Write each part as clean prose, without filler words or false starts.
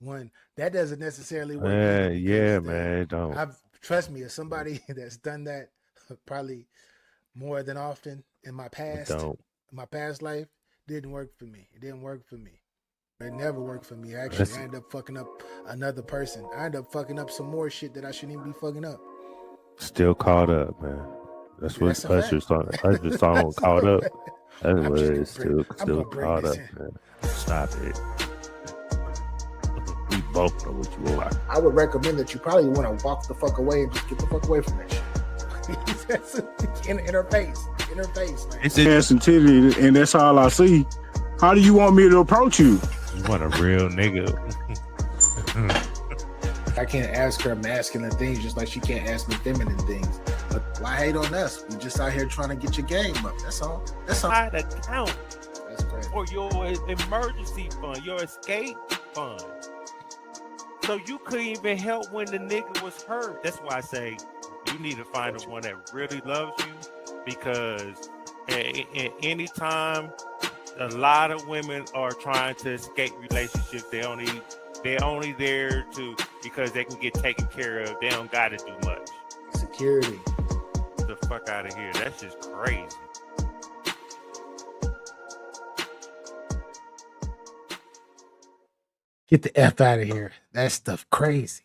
One, that doesn't necessarily work either Yeah, because man. It don't. I've trust me, as somebody that's done that probably more than often It don't. in my past life, didn't work for me. It didn't work for me. It never worked for me. Actually, That's I ended up fucking up another person. I ended up fucking up some more shit that I shouldn't even be fucking up. still caught up, man. That's what That's a fact. Usher song. Usher song That's caught a up. fact. That's I'm what just it gonna is. bring. I'm Still gonna bring caught this up, in. man. Stop it. We both know what you are. I would recommend that you probably want to walk the fuck away and just get the fuck away from that shit. in her face, man. It's ass and titty, and that's all I see. How do you want me to approach you? You want a real nigga. I can't ask her masculine things just like she can't ask me feminine things. But why hate on us? We just out here trying to get your game up. That's all. That's all. Hide account That's crazy. for your emergency fund, your escape fund. So you couldn't even help when the nigga was hurt. That's why I say you need to find the one that really loves you, because anytime a lot of women are trying to escape relationships, they're only there to because they can get taken care of. They don't got to do much. Security. Get the fuck out of here. That's just crazy. Get the F out of here. That stuff crazy.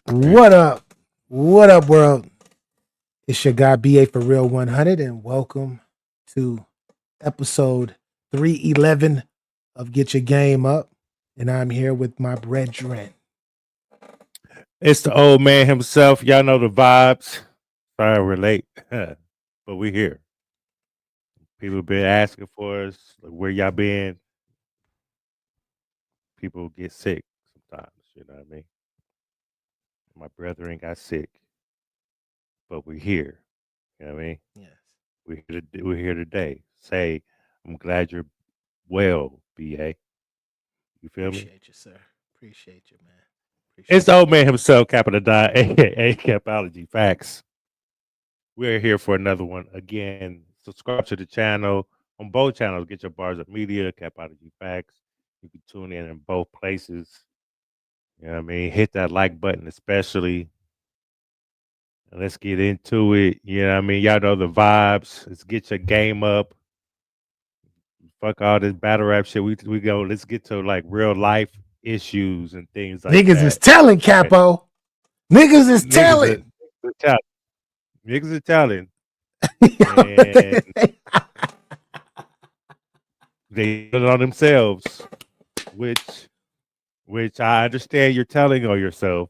What up? What up, world? It's your guy BA for Real 100, and welcome to episode 311 of Get Your Game Up. And I'm here with my brethren. It's the old man himself. Y'all know the vibes. Sorry, we're late, but we here. People been asking for us, like, where y'all been? People get sick sometimes, you know what I mean? My brethren got sick, but we're here. You know what I mean? Yes. We're here today. Say, I'm glad you're well, BA. You feel me? Appreciate you, sir. Appreciate you, man. It's the old man himself, Capital Die, aka Capology Facts. We're here for another one. Again, subscribe to the channel on both channels. Get your bars of media, Capology Facts. You can tune in both places. You know what I mean? Hit that like button, especially. And let's get into it. You know what I mean? Y'all know the vibes. Let's get your game up. Fuck all this battle rap shit. We go. Let's get to like real life issues and things like Niggas that. is telling, Capo. Niggas is telling. Niggas are telling. And they put it on themselves, which I understand you're telling on yourself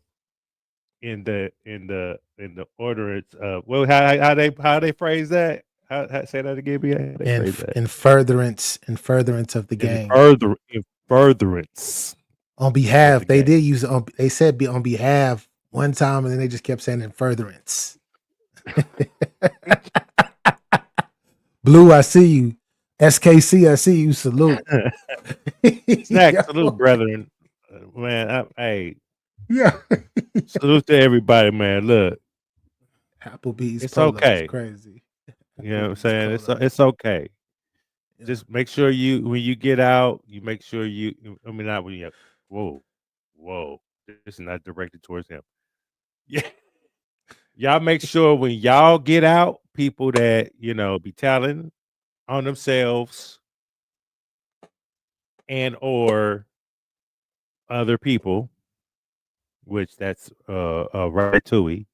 in the orderance of, well, how they phrase that? How say that again? How they phrase that? In furtherance of the game. In furtherance. On behalf, they did use they said be on behalf one time, and then they just kept saying in furtherance. Blue, I see you. SKC, I see you. Salute. Snack, salute, brethren. Man, hey. Yeah. Salute to everybody, man. Look. Applebee's it's Polo okay. Is crazy. You know what I'm saying? It's okay. Yeah. Just make sure when you get out, you make sure not when you whoa. This is not directed towards him. Yeah. Y'all make sure when y'all get out, people that, be telling on themselves and or other people, which that's ratatouille.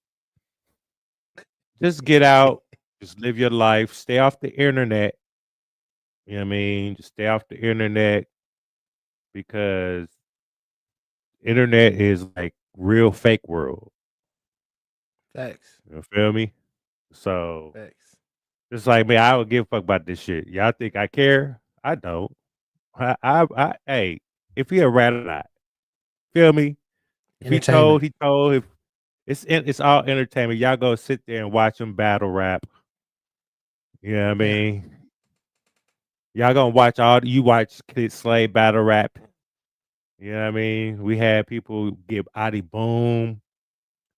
Just get out, just live your life, stay off the internet. You know what I mean? Just stay off the internet, because internet is like real fake world. Facts. You feel me? So Facts. It's like, man, I don't give a fuck about this shit. Y'all think I care? I don't. Hey, if he a rat or not, feel me? If he told. If it's all entertainment, y'all go sit there and watch him battle rap. You know what I mean? Y'all gonna watch you watch Kid Slay battle rap. You know what I mean? We had people give Adi Boom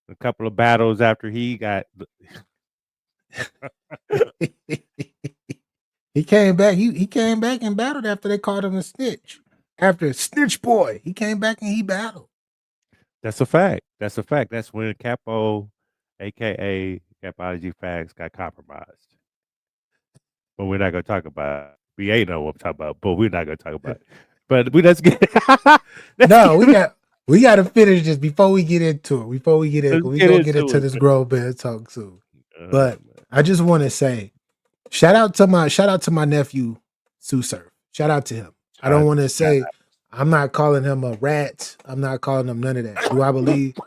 a couple of battles after he got. He came back. He came back and battled after they called him a snitch. after Snitch Boy, he came back and he battled. That's a fact. That's a fact. That's when Capo, aka Capology Facts, got compromised. But we're not gonna talk about it. BA know what I'm talking about, but we're not gonna talk about it. But let's get No, we got to finish this before we get into it. Before we get in, Let's we get gonna get into into it, this man. grown man talk soon. But man. I just want to say, shout out to my nephew, Sue Surf. Shout out to him. I don't want to say I'm not calling him a rat. I'm not calling him none of that. Do I believe?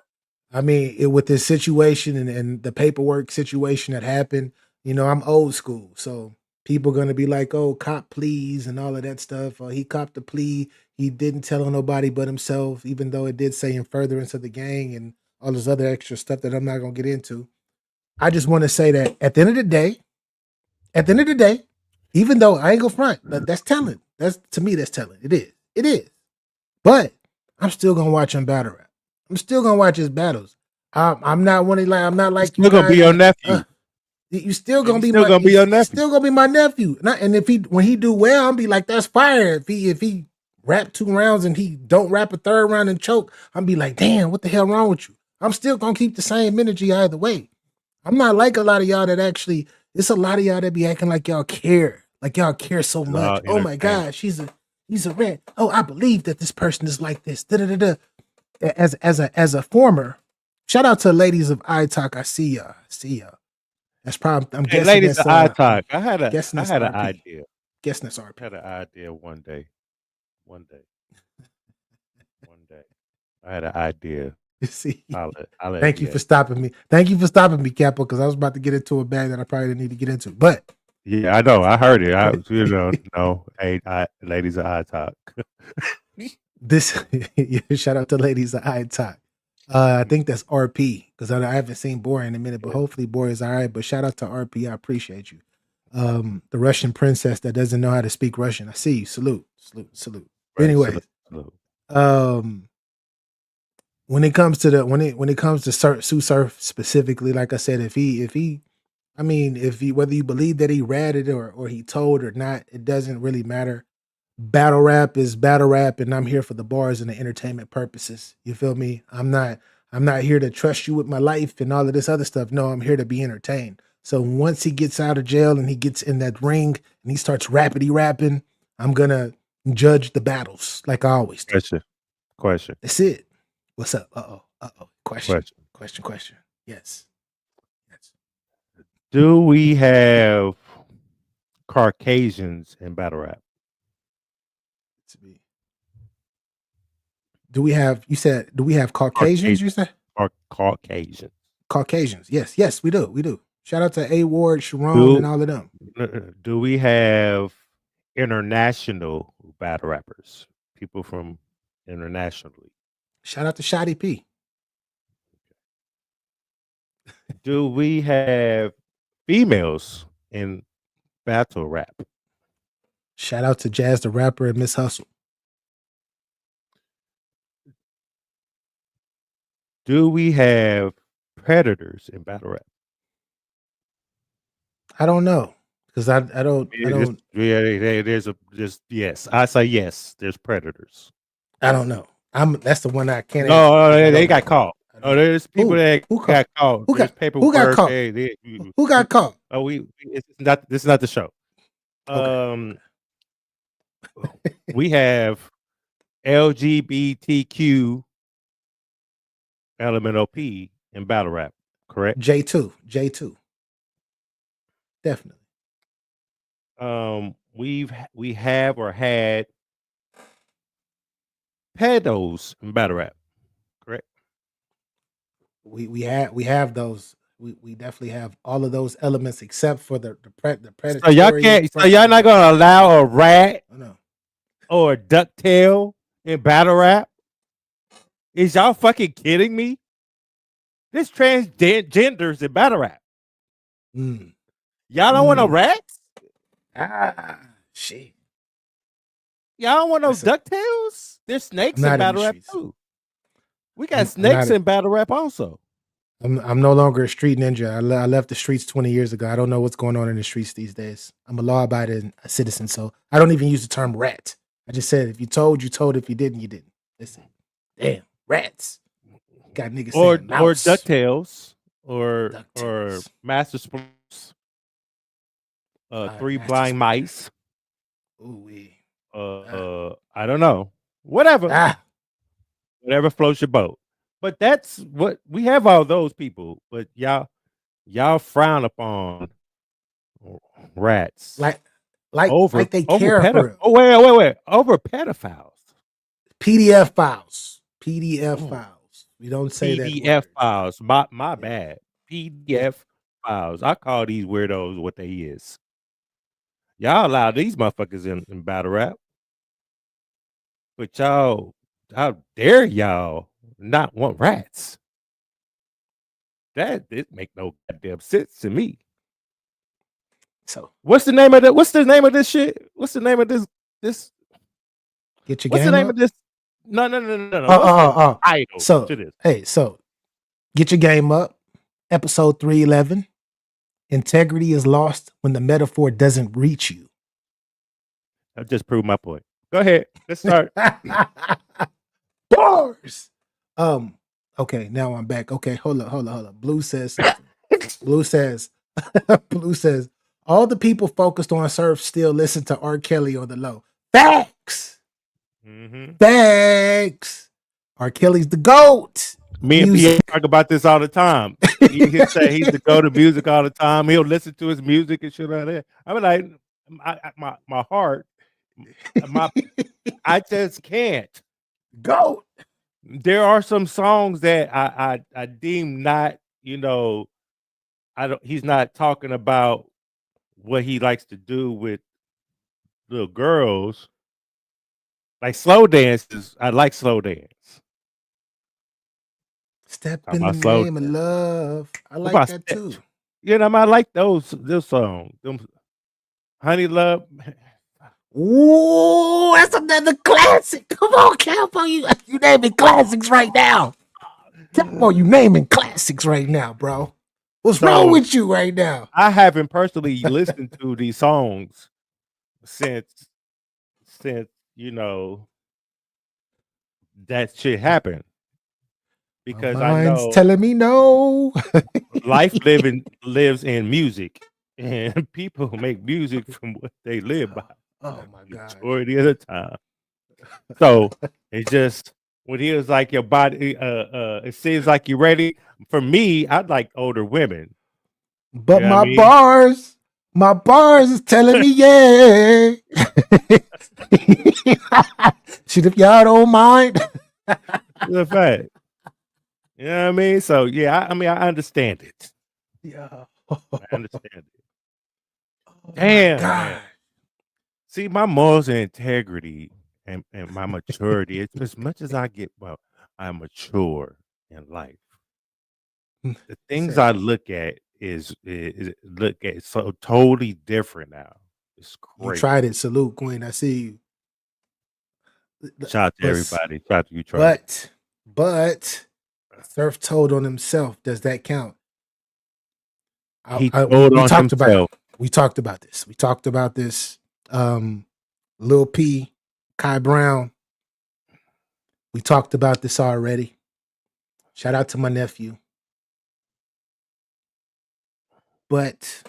I mean, with this situation and the paperwork situation that happened, you know, I'm old school. So people going to be like, oh, cop pleas and all of that stuff. Or he copped the plea. He didn't tell on nobody but himself, even though it did say in furtherance of the gang and all this other extra stuff that I'm not going to get into. I just want to say that at the end of the day, even though I ain't gonna front, that's telling. To me, that's telling. It is. It is. But I'm still gonna watch him battle rap. I'm still gonna watch his battles. I'm not one of like I'm not like Still gonna be your nephew. You still gonna be still my gonna be your nephew. Still gonna be my nephew. And if when he do well, I'll be like, that's fire. If he rap 2 rounds and he don't rap a 3rd round and choke, I'll be like, damn, what the hell wrong with you? I'm still gonna keep the same energy either way. I'm not like a lot of y'all that actually. It's a lot of y'all that be acting like y'all care. Like y'all care so much. Oh my gosh, he's a rat. Oh, I believe that this person is like this. Da-da-da-da. As a former, shout out to ladies of iTalk. I see y'all. That's probably I'm guessing ladies that's of iTalk. I had an RP. idea. Guessing that's RP. I had an idea one day. I had an idea. See, I'll thank you for stopping me. Thank you for stopping me, Capo, because I was about to get into a bag that I probably didn't need to get into. But yeah, I know. I heard it. Hey, ladies of iTalk. This shout out to ladies of iTalk. I think that's RP because I haven't seen Boy in a minute, but hopefully Boy is all right. But shout out to RP. I appreciate you. The Russian princess that doesn't know how to speak Russian. I see you. Salute. Right, anyway, when it comes to Sue Surf specifically, like I said, if he whether you believe that he ratted or he told or not, it doesn't really matter. Battle rap is battle rap, and I'm here for the bars and the entertainment purposes. You feel me? I'm not here to trust you with my life and all of this other stuff. No, I'm here to be entertained. So once he gets out of jail and he gets in that ring and he starts rapping, I'm gonna judge the battles like I always do. Question. That's it. What's up? Question. Yes. Do we have Caucasians in battle rap? Do we have Caucasians? You said Caucasians. Caucasians. Yes, we do. Shout out to A Ward, Sharon, and all of them. Do we have international battle rappers? People from internationally. Shout out to Shotty P. Do we have females in battle rap? Shout out to Jazz the Rapper and Miss Hustle. Do we have predators in battle rap? I don't know because I don't. Yes. I say yes. There's predators. I don't know. That's the one I can't. No, they got caught. Oh, there's people that got caught. Who got caught? Who got caught? Oh, it's not. This is not the show. Okay. We have LGBTQ LMNOP in battle rap, correct? J2. Definitely. We have or had pedos in battle rap, correct? We have those. We definitely have all of those elements except for the predatory. So y'all can't. So y'all not gonna allow a rat or a ducktail in battle rap? Is y'all fucking kidding me? This transgenders in battle rap. Y'all don't want no rats? Shit. Y'all don't want no DuckTales? There's snakes in battle rap too. We got snakes in battle rap also. I'm no longer a street ninja. I left the streets 20 years ago. I don't know what's going on in the streets these days. I'm a law-abiding citizen, so I don't even use the term rat. I just said if you told, you told. If you didn't, you didn't. Listen, damn rats. Got niggas or saying mouse. DuckTales or DuckTales. Master Splinter, Three Master Blind Splinter. Mice. Ooh wee. I don't know. Whatever. Ah, Whatever floats your boat. But that's what we have all those people, but y'all frown upon rats like over they care for real. Oh wait. Over pedophiles. PDF files. PDF Ooh. files. We don't say that PDF word. files. My Yeah. bad. PDF files. I call these weirdos what they is. Y'all allow these motherfuckers in battle rap. But y'all, how dare y'all not want rats? That it make no goddamn sense to me. So What's the name of that? What's the name of this shit? What's the name of this? get your What's the game name up. of this? No. What's the title So to this? hey, so get your game up. Episode 311. Integrity is lost when the metaphor doesn't reach you. I just proved my point. Go ahead. Let's start. Bars. Okay, now I'm back. Okay, hold up. Blue says something. Blue says, all the people focused on surf still listen to R. Kelly on the low. Facts. Facts. R. Kelly's the GOAT. Me and P talk about this all the time. He'll say he's the go to music all the time. He'll listen to his music and shit like that. I'm like, my heart, I just can't. GOAT. There are some songs that I deem not, he's not talking about what he likes to do with little girls. Like slow dances, I like slow dance. Step in the name of love. I like that too. I like those songs. Honey Love. Ooh, that's another classic. Come on, Capo. You naming classics right now. Capo, you naming classics right now, bro. What's wrong with you right now? I haven't personally listened to these songs since that shit happened. Because My I know mind's telling me no. life lives in music, and people make music from what they live by. Oh my god! Majority of the time. So it's just when he was like your body, it seems like you're ready. For me, I'd like older women. But my bars is telling me yeah. Shit, if y'all don't mind. The fact. You know what I mean? So yeah, I understand it. Yeah. I understand it. Damn. Man. See, my morals and integrity and my maturity, it's as much as I get, I mature in life. The things I look at is so totally different now. It's crazy. You tried it. Salute, Queen. I see you. Shout out to everybody. Shout out to you, Trey. But Surf told on himself. Does that count? We talked about this. We talked about this. Lil P, Kai Brown. We talked about this already. Shout out to my nephew. But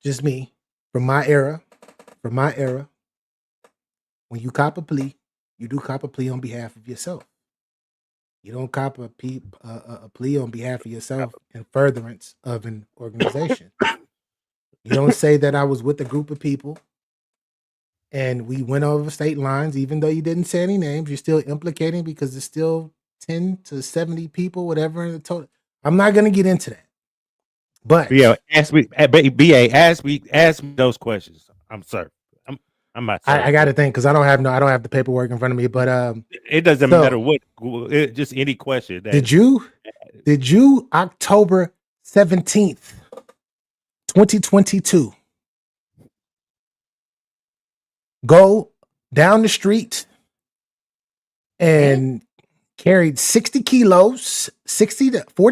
just me, from my era, when you cop a plea, you do cop a plea on behalf of yourself. You don't cop a plea on behalf of yourself in furtherance of an organization. You don't say that I was with a group of people and we went over state lines, even though you didn't say any names. You're still implicating because there's still 10 to 70 people, whatever in the total. I'm not going to get into that. But BA, ask me those questions. I'm sorry. I'm not. I got to think because I don't have the paperwork in front of me. But it doesn't matter what. Just any question. Did you October 17th, 2022, go down the street and carried 40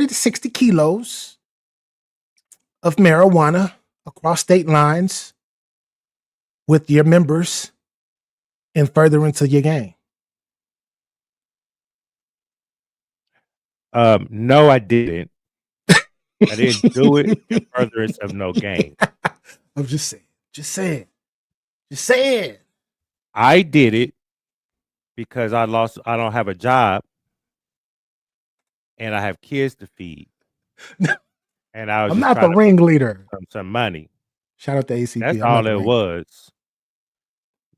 to 60 kilos of marijuana across state lines with your members in furtherance of your game? No, I didn't. I didn't do it in furtherance of no gain. I'm just saying. Just saying. Just saying. I did it because I don't have a job and I have kids to feed. And I was I'm just not the trying to ringleader. make some money. Shout out to ACP. That's I'm not all the it ringleader. was.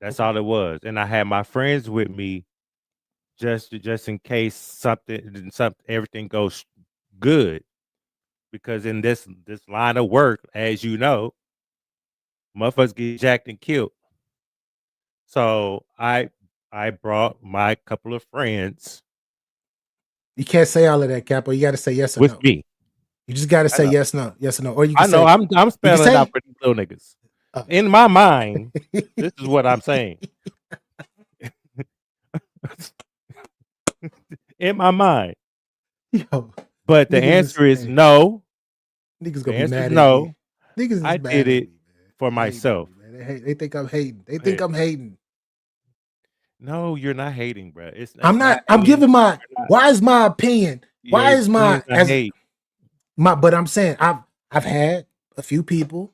That's all it was. And I had my friends with me just in case everything goes good. Because in this line of work, as you know, motherfuckers get jacked and killed. So I brought my couple of friends You can't say all of that, Capo. You got to say yes or with no. me. You just got to I say know. yes, no, yes or no. Or you can I know say, I'm spelling it out say- for these little niggas. In my mind, this is what I'm saying. In my mind. Yo, But the niggas answer is hey, no. Niggas The gonna be answer is mad at no. me. Niggas is I mad did at it me, man. for They myself. hate me, man. They think I'm hating. They Go think ahead. I'm hating. No, you're not hating, bro. It's I'm not. I'm hating. giving my. You're not. Why is my opinion? Your Why is my opinion's not as hate. my? But I'm saying I've had a few people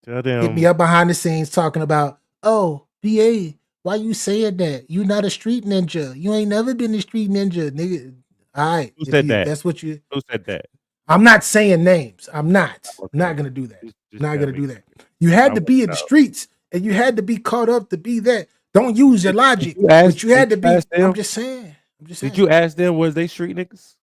Tell hit them me up behind the scenes talking about, oh, BA, why you saying that? You not a street ninja. You ain't never been a street ninja, nigga. All right. who said that? That's what you. Who said that? I'm not saying names. I'm not. I'm Okay. not gonna do that. Just Not tell gonna me. do that. You had I to wanna be in the know. streets and you had to be caught up to be that. Don't use your logic, you ask- but you had to did you be. ask them? I'm just saying. Did you ask them was they street niggas?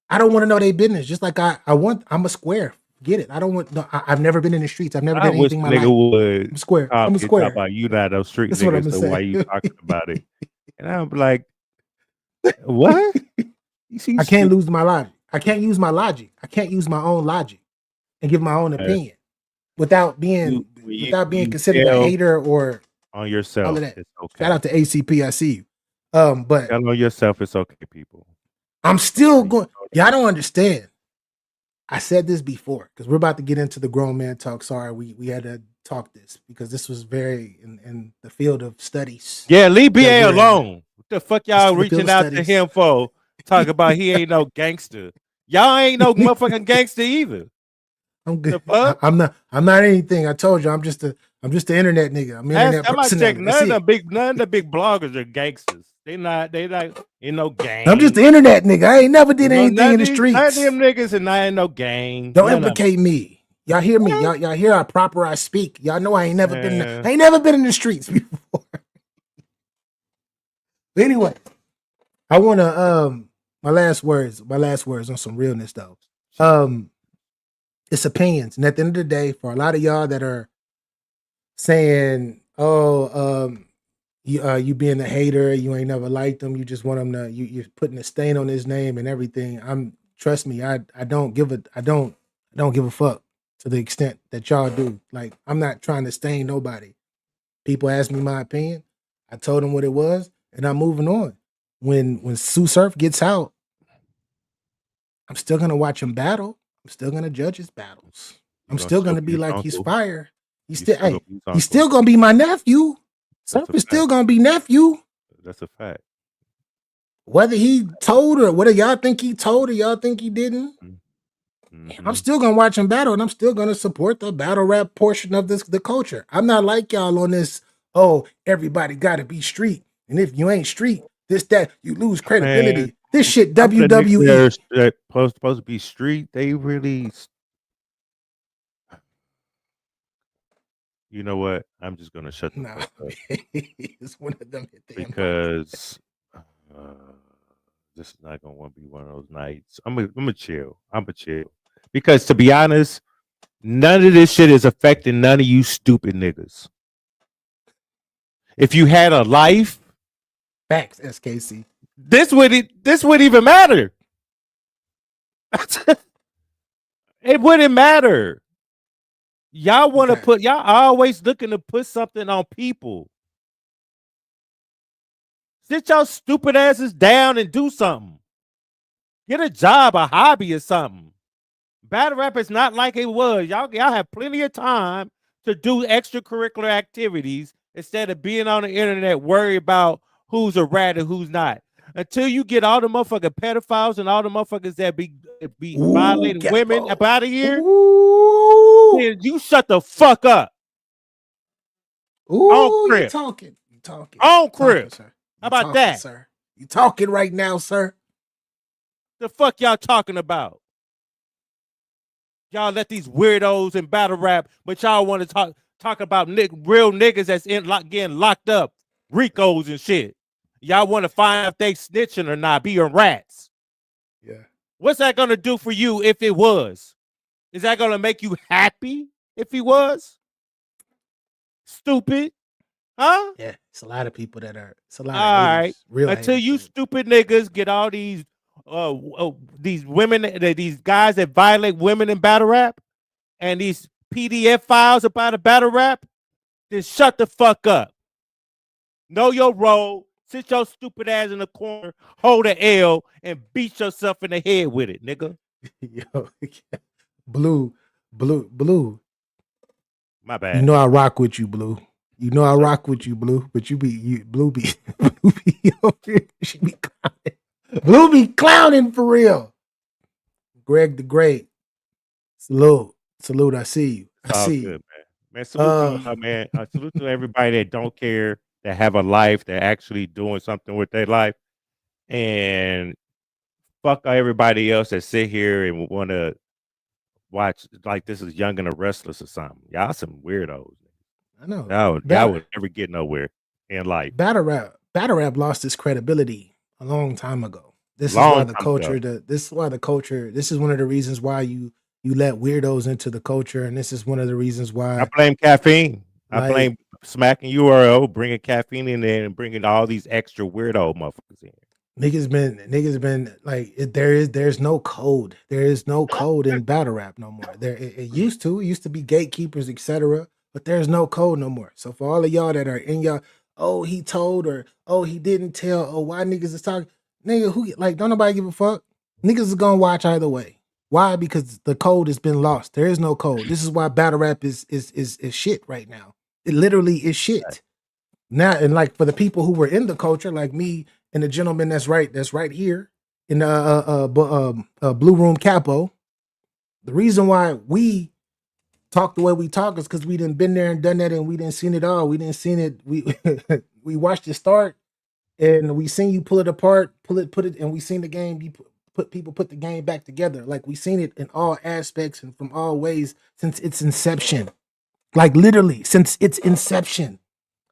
I don't want to know their business. Just like I'm a square. Get it? I don't want. No, I've never been in the streets. I've never I done wish anything the in my life. nigga would I'm square. talk I'm a talk square. about you not those street That's what I'm niggas, gonna so why say. you talking about it? And I'm like, what? You see, I can't lose my logic. I can't use my logic. I can't use my own logic and give my own opinion without being considered a tell hater or on yourself. all of that. It's okay. Shout out to ACP. I see you. But Tell on yourself. It's okay, people. I'm still going. Y'all don't understand. I said this before because we're about to get into the grown man talk. Sorry, we had to talk this because this was very in the field of studies. Yeah, leave BA alone. What the fuck y'all reaching out to studies. him for? Talk about he ain't no gangster. Y'all ain't no motherfucking gangster either. I'm good. The fuck? I'm not anything. I told you I'm just the internet nigga. I'm internet personality. None of the big bloggers are gangsters. They not ain't no gang. I'm just the internet nigga. I ain't never did anything in the streets. None of them niggas and I ain't no gang. Don't implicate me. Y'all hear me? Y'all hear how proper I speak. Y'all know I ain't never been in the streets before. Anyway, I wanna my last words on some realness though. It's opinions. And at the end of the day, for a lot of y'all that are saying, you being a hater, you ain't never liked him, you just want him to you're putting a stain on his name and everything. Trust me, I don't give a fuck to the extent that y'all do. Like, I'm not trying to stain nobody. People ask me my opinion. I told them what it was, and I'm moving on. When Sue Surf gets out, I'm still gonna watch him battle. I'm still gonna judge his battles. I'm still gonna be like, he's fire. He's still gonna be my nephew. Surf is still gonna be nephew. That's a fact. Whether he told or whether y'all think he told or y'all think he didn't, I'm still gonna watch him battle, and I'm still gonna support the battle rap portion of the culture. I'm not like y'all on this. Oh, everybody got to be street, and if you ain't street, that you lose credibility. Man, this shit WWE. They're supposed to be street. They really. You know what? I'm just gonna shut the fuck up. It's one of them because this is not gonna want to be one of those nights. I'm gonna chill. Because to be honest, none of this shit is affecting none of you stupid niggas. If you had a life, facts, SKC. This would even matter. It wouldn't matter. Y'all want to put, y'all always looking to put something on people. Sit y'all stupid asses down and do something. Get a job, a hobby, or something. Battle rap is not like it was. Y'all have plenty of time to do extracurricular activities instead of being on the internet worry about who's a rat and who's not. Until you get all the motherfucking pedophiles and all the motherfuckers that be violating women up out of here, then you shut the fuck up. Ooh, you talking. You talking. On crib. Sir. How about that? Sir? You talking right now, sir. The fuck y'all talking about? Y'all let these weirdos in battle rap, but y'all want to talk about real niggas that's getting locked up, Ricos and shit. Y'all want to find if they snitching or not, being rats. Yeah. What's that gonna do for you if it was? Is that gonna make you happy if he was? Stupid. Huh? Yeah, it's a lot of people that are. It's a lot all of haters, right. real Until haters, you stupid niggas get all these women, these guys that violate women in battle rap, and these PDF files about a battle rap, then shut the fuck up. Know your role. Sit your stupid ass in the corner, hold an L, and beat yourself in the head with it, nigga. Yo, Blue. My bad. You know I rock with you, Blue. You know I rock with you, Blue. But Blue be over here. She be clowning. Blue be clowning for real. Greg the Great. Salute. I see you. I see you. Good, man. Man, salute to y'all, man. Salute to everybody that don't care, that have a life, that actually doing something with their life. And fuck everybody else that sit here and want to watch like this is Young and the Restless or something. Y'all some weirdos. I know. Y'all would never get nowhere in life. Battle rap lost its credibility a long time ago. This is why the culture. This is one of the reasons why you let weirdos into the culture, and this is one of the reasons why I blame caffeine. I blame smacking URL, bringing caffeine in there, and bringing all these extra weirdo motherfuckers in. Niggas been like there's no code. There is no code in battle rap no more. It used to be gatekeepers, etc. But there's no code no more. So for all of y'all that are in y'all, oh he told or oh he didn't tell, oh why niggas is talking, nigga who like don't nobody give a fuck. Niggas is gonna watch either way. Why? Because the code has been lost. There is no code. This is why battle rap is shit right now. It literally is shit. Now and like for the people who were in the culture, like me and the gentleman that's right here in the Blue Room Capo. The reason why we talk the way we talk is because we didn't been there and done that, and we didn't seen it all. We didn't seen it. We watched it start, and we seen you pull it apart, put it, and we seen the game. You put the game back together. Like we seen it in all aspects and from all ways since its inception. Like literally since its inception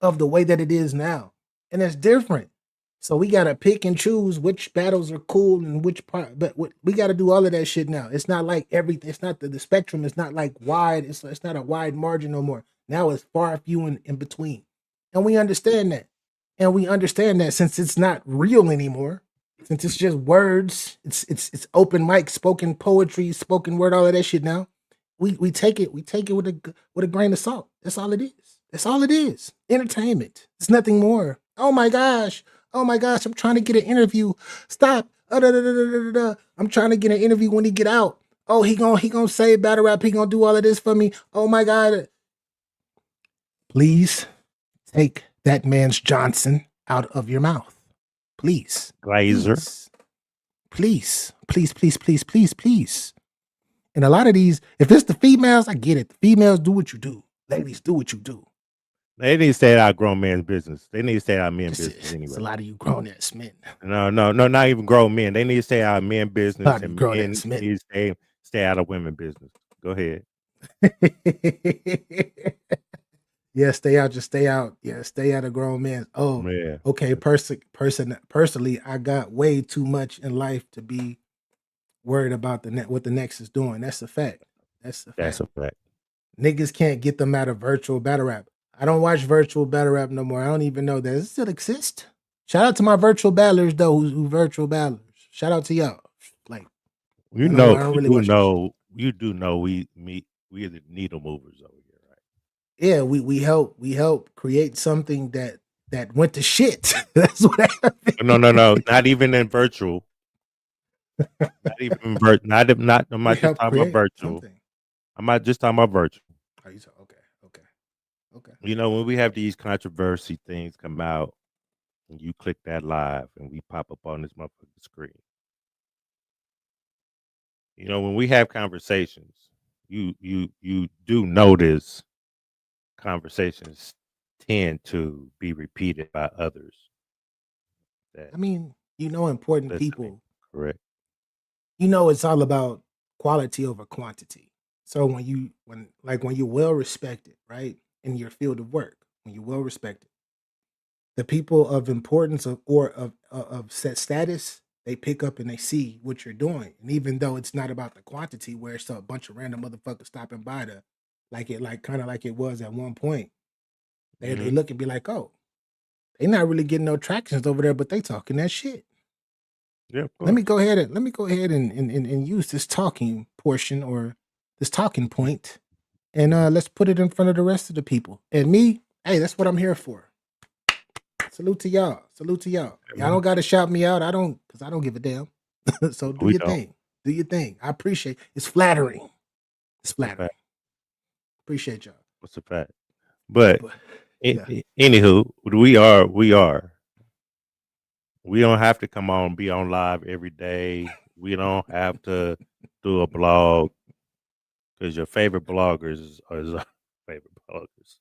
of the way that it is now, and it's different. So we gotta pick and choose which battles are cool and which part. But we gotta do all of that shit now. It's not like everything. It's not the spectrum. It's not like wide. It's not a wide margin no more. Now it's far few in between, and we understand that. And we understand that since it's not real anymore, since it's just words, it's open mic, spoken poetry, spoken word, all of that shit. Now we take it with a grain of salt. That's all it is. That's all it is. Entertainment. It's nothing more. Oh my gosh, I'm trying to get an interview. Stop. I'm trying to get an interview when he get out. Oh, he gonna say battle rap. He gonna do all of this for me. Oh my God. Please take that man's Johnson out of your mouth. Please. Glazer. Please. And a lot of these, if it's the females, I get it. The females do what you do. Ladies, do what you do. They need to stay out of grown men's business. They need to stay out of men's business anyway. It's a lot of you grown ass men. No, not even grown men. They need to stay out of men's business, and men need to stay out of women's business. Go ahead. Yeah, stay out. Just stay out. Yeah, stay out of grown men. Oh, yeah. Okay. Personally, I got way too much in life to be worried about what the next is doing. That's a fact. That's a fact. Niggas can't get them out of virtual battle rap. I don't watch virtual battle rap no more. I don't even know that it still exists. Shout out to my virtual battlers though, who virtual battlers. Shout out to y'all. Like you do know we are the needle movers over here, right? Yeah, we help create something that went to shit. That's what happened. No, not even in virtual. Not even I'm not just talking about virtual. Something. I'm not just talking about virtual. Oh, you talking? Okay. Okay. You know, when we have these controversy things come out, and you click that live, and we pop up on this motherfucking screen. You know, when we have conversations, you do notice conversations tend to be repeated by others. I mean, important Listen, people. correct. It's all about quality over quantity. So when you're well respected, right, in your field of work, when you're well respected, the people of importance of set status, they pick up and they see what you're doing. And even though it's not about the quantity, where it's a bunch of random motherfuckers stopping by to kind of like it was at one point, they look and be like, oh, they not really getting no tractions over there, but they talking that shit. Yeah, Let me go ahead and use this talking portion or this talking point, and let's put it in front of the rest of the people. And me, hey, that's what I'm here for. Salute to y'all. Salute to y'all. Y'all don't got to shout me out. Because I don't give a damn. So do your thing. Do your thing. I appreciate it. It's flattering. It's flattering. Appreciate y'all. What's the fact? But yeah. Anywho, we are. We don't have to come on, be on live every day. We don't have to do a blog because your favorite bloggers is our favorite bloggers.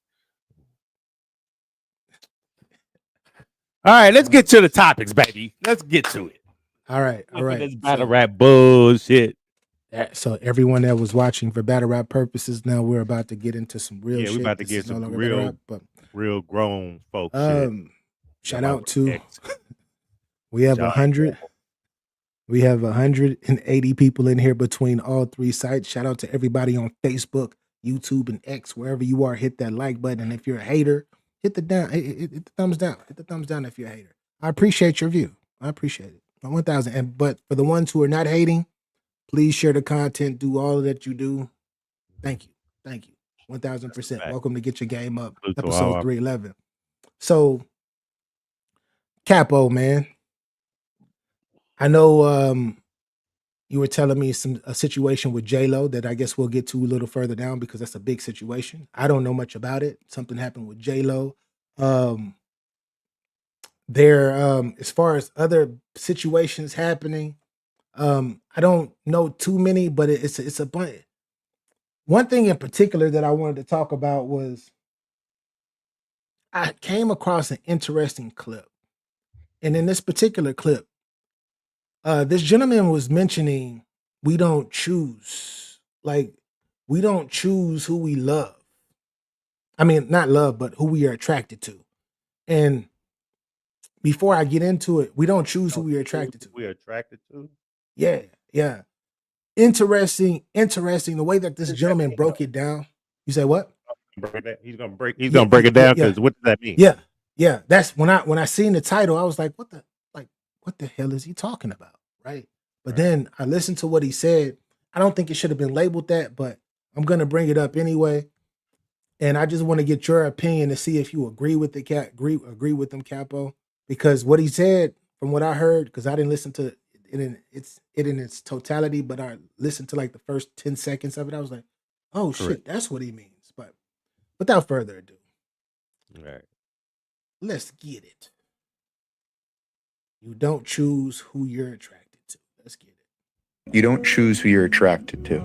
All right, let's get to the topics, baby. Let's get to it. All right. This battle rap bullshit. So everyone that was watching for battle rap purposes, now we're about to get into some real shit. Yeah, we're about to get some real grown folks shit. Shout out to we have 100. We have 180 people in here between all three sites. Shout out to everybody on Facebook, YouTube, and X, wherever you are. Hit that like button. And if you're a hater, hit the thumbs down. Hit the thumbs down if you're a hater. I appreciate your view. I appreciate it. 1,000. But for the ones who are not hating, please share the content. Do all that you do. Thank you. 1,000%. Welcome to Get Your Game Up, episode 311. So, Capo, man. I know you were telling me a situation with J-Lo that I guess we'll get to a little further down because that's a big situation. I don't know much about it. Something happened with J-Lo. As far as other situations happening, I don't know too many, but it's a bunch. One thing in particular that I wanted to talk about was I came across an interesting clip. And in this particular clip, this gentleman was mentioning we don't choose who we love. I mean, not love, but who we are attracted to. And before I get into it, we don't choose who we are attracted to. We are attracted to? Yeah. Interesting. The way that this gentleman broke it down. You say what? He's gonna break it down because what does that mean? Yeah. That's when I seen the title, I was like, what the hell is he talking about? Right. But then I listened to what he said. I don't think it should have been labeled that, but I'm gonna bring it up anyway. And I just want to get your opinion to see if you agree with agree with them, Capo. Because what he said, from what I heard, because I didn't listen to it in its totality, but I listened to like the first 10 seconds of it. I was like, oh shit, that's what he means. But without further ado, all right, let's get it. You don't choose who you're attracted to. Let's get it. You don't choose who you're attracted to.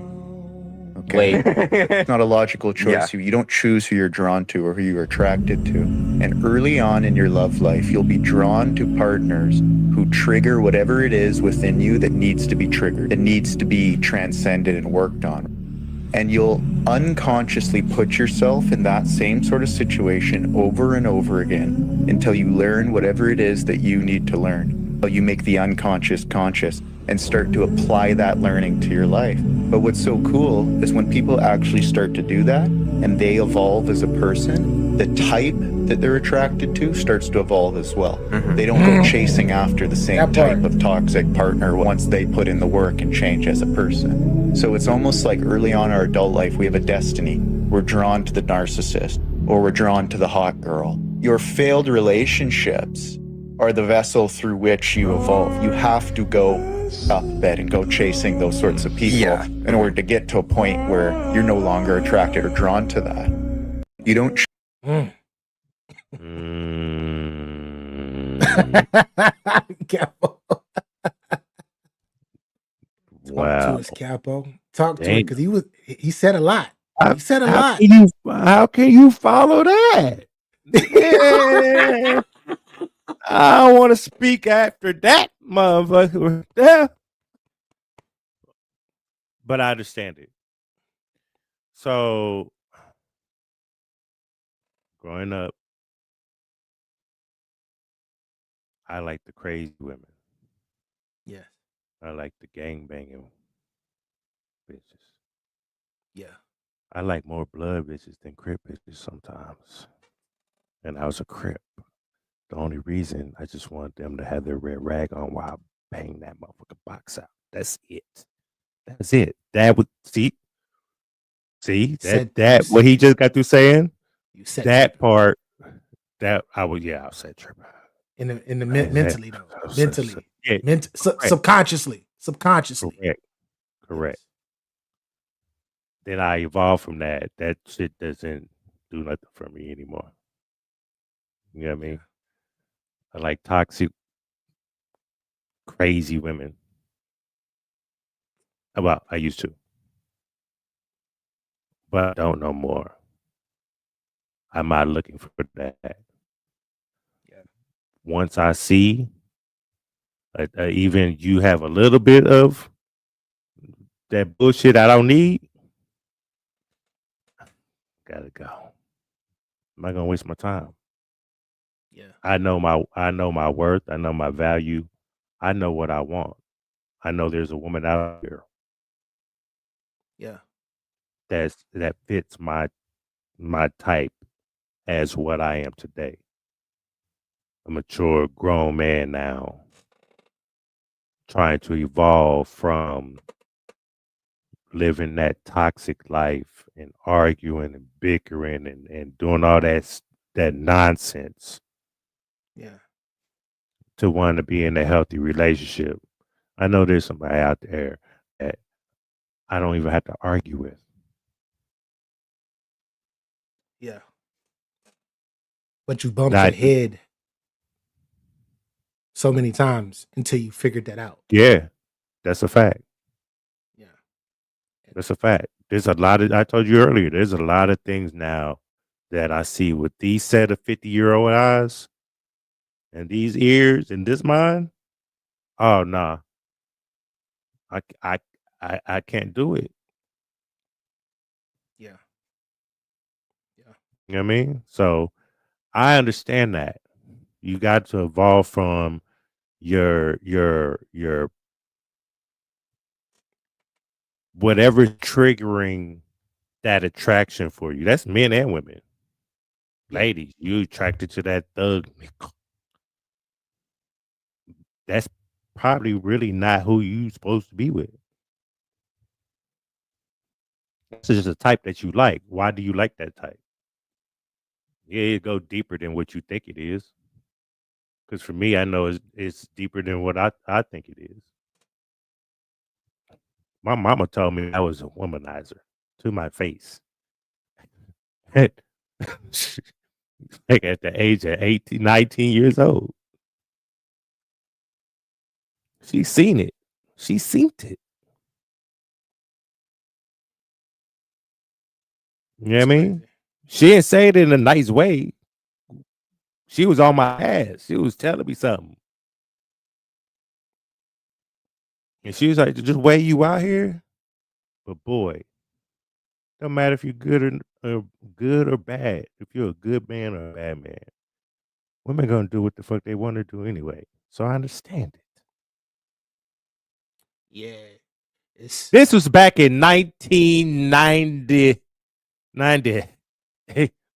Okay. It's not a logical choice. Yeah. You don't choose who you're drawn to or who you're attracted to. And early on in your love life, you'll be drawn to partners who trigger whatever it is within you that needs to be triggered, that needs to be transcended and worked on. And you'll unconsciously put yourself in that same sort of situation over and over again until you learn whatever it is that you need to learn. Until you make the unconscious conscious and start to apply that learning to your life. But what's so cool is when people actually start to do that and they evolve as a person, the type that they're attracted to starts to evolve as well. They don't go chasing after the same type of toxic partner once they put in the work and change as a person. So it's almost like early on in our adult life, we have a destiny. We're drawn to the narcissist or we're drawn to the hot girl. Your failed relationships are the vessel through which you evolve. You have to go up bed and go chasing those sorts of people in order to get to a point where you're no longer attracted or drawn to that. You don't Mm. Capo. Talk to Wow. us, Capo. Talk to it, Dang. because he said a lot. He said a lot. How can you follow that? Man, I don't want to speak after that motherfucker. Yeah. But I understand it. So growing up, I like the crazy women. Yes. I like the gang banging bitches. Yeah. I like more blood bitches than crip bitches sometimes. And I was a crip. The only reason I just want them to have their red rag on while I bang that motherfucking box out. That's it. That's it. That would see what he just got through saying. You said That tripping. part that I would I'll say tripping. In the mentally though. Mentally. Yeah, Subconsciously. Correct. Yes. Then I evolved from that. That shit doesn't do nothing for me anymore. You know what I mean? I like toxic, crazy women. Well, I used to. But I don't know more. I'm not looking for that. Yeah. Once I see even you have a little bit of that bullshit I don't need, gotta go. I'm not gonna waste my time. Yeah. I know my worth. I know my value. I know what I want. I know there's a woman out here. Yeah. That fits my type as what I am today. A mature, grown man now, trying to evolve from living that toxic life and arguing and bickering and doing all that nonsense. Yeah. To want to be in a healthy relationship. I know there's somebody out there that I don't even have to argue with. Yeah. But you bumped your head so many times until you figured that out. Yeah, that's a fact. Yeah. That's a fact. There's a lot of, I told you earlier, there's a lot of things now that I see with these set of 50-year-old eyes and these ears and this mind. Oh, nah. I can't do it. Yeah. Yeah. You know what I mean? So I understand that. You got to evolve from your whatever's triggering that attraction for you. That's men and women. Yeah. Ladies, you attracted to that thug. That's probably really not who you supposed to be with. This is just a type that you like. Why do you like that type? Yeah, it go deeper than what you think it is. Because for me, I know it's deeper than what I think it is. My mama told me I was a womanizer to my face. Like at the age of 18, 19 years old. She's seen it. She's seen it. You know what I mean? She didn't say it in a nice way. She was on my ass. She was telling me something. And she was like, just way you out here. But boy, don't matter if you're good or bad. If you're a good man or a bad man, women gonna do what the fuck they want to do anyway. So I understand it. Yeah. This was back in 1990, in the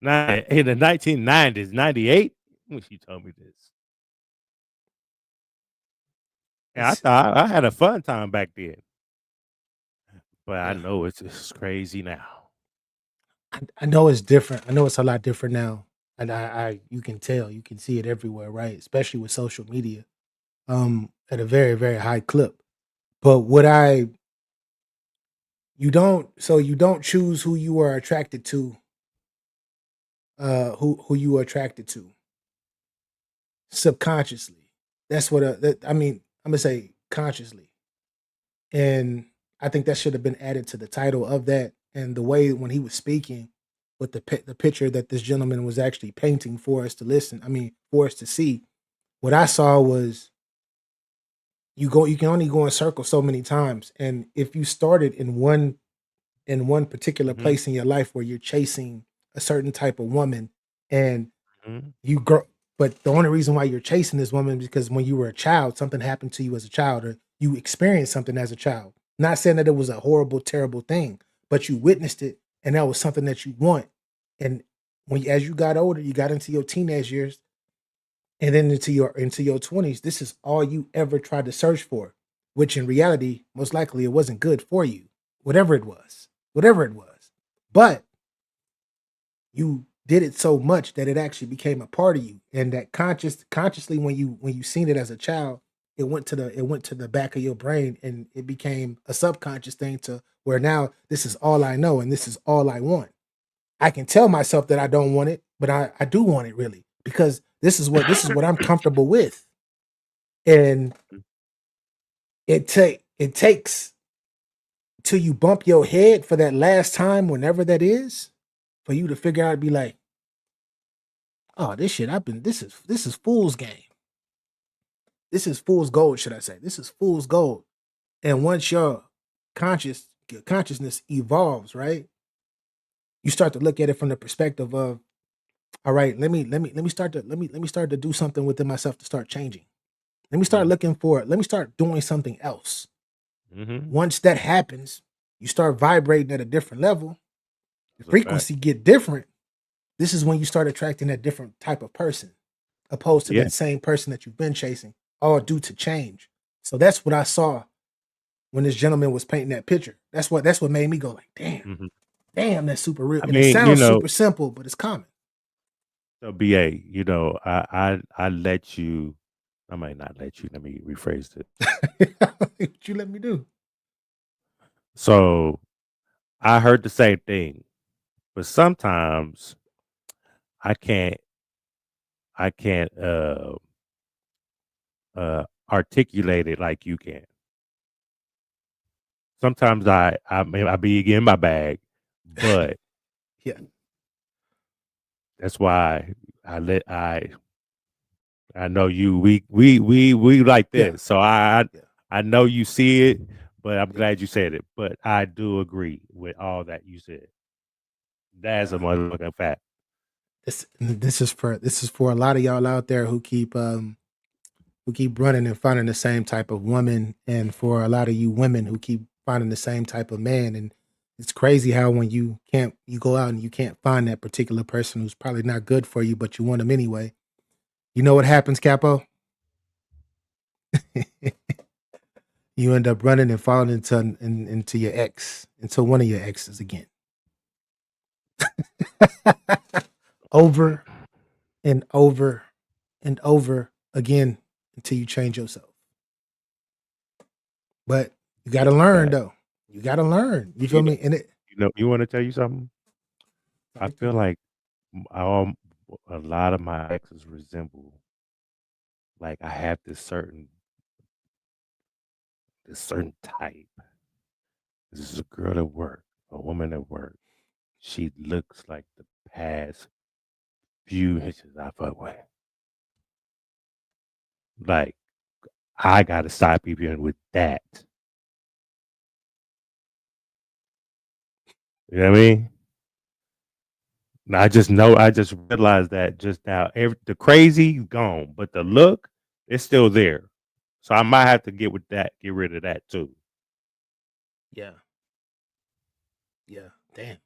1990s, 98, when she told me this. And I thought I had a fun time back then. But yeah. I know it's crazy now. I know it's different. I know it's a lot different now. And you can tell, you can see it everywhere, right? Especially with social media. At a very, very high clip. But you don't choose who you are attracted to who you were attracted to subconsciously. That's what I mean. I'm gonna say consciously, and I think that should have been added to the title of that. And the way when he was speaking, with the picture that this gentleman was actually painting for us to listen. I mean, for us to see. What I saw was you can only go in circles so many times, and if you started in one particular Mm-hmm. place in your life where you're chasing a certain type of woman, and Mm-hmm. you grow, but the only reason why you're chasing this woman is because when you were a child, something happened to you as a child, or you experienced something as a child. Not saying that it was a horrible, terrible thing, but you witnessed it, and that was something that you want. And as you got older, you got into your teenage years, and then into your 20s, this is all you ever tried to search for, which in reality, most likely it wasn't good for you, whatever it was, whatever it was. But you did it so much that it actually became a part of you, and that consciously when you seen it as a child, it went to the back of your brain, and it became a subconscious thing to where now this is all I know and this is all I want. I can tell myself that I don't want it, but I do want it really, because this is what I'm comfortable with. And it takes till you bump your head for that last time, whenever that is, for you to figure out, be like, oh, this shit, this is fool's game. This is fool's gold, should I say. This is fool's gold. And once your consciousness evolves, right? You start to look at it from the perspective of, all right, let me start to do something within myself to start changing. Let me start doing something else. Mm-hmm. Once that happens, you start vibrating at a different level. The That's a fact. frequency get different. This is when you start attracting a different type of person, opposed to Yeah. that same person that you've been chasing, all due to change. So that's what I saw when this gentleman was painting that picture. That's what made me go like, damn, Mm-hmm. damn, that's super real. I And it mean, sounds super simple, but it's common. so BA, I let you. I might not let you. Let me rephrase it. What you let me do? So I heard the same thing, but sometimes I can't. I can't articulate it like you can. Sometimes I be in my bag, but Yeah. that's why I know you. We like Yeah. this, so I know you see it, but I'm Yeah. glad you said it. But I do agree with all that you said. That's a motherfucking fact. This is for a lot of y'all out there who keep running and finding the same type of woman, and for a lot of you women who keep finding the same type of man. And it's crazy how when you go out and you can't find that particular person who's probably not good for you, but you want him anyway. You know what happens, Capo? You end up running and falling into your ex, into one of your exes again. Over and over and over again until you change yourself. But you got to learn, Fact. though. You got to learn. You You feel know, me? And it. you want to tell you something? I feel like a lot of my exes resemble, like I have this certain type. This is a girl at work, a woman at work. She looks like the past few hitches I fuck with. Like I gotta stop even with that. You know what I mean? I just realized that just now. The crazy gone, but the look is still there. So I might have to get rid of that too. Yeah. Yeah. Damn,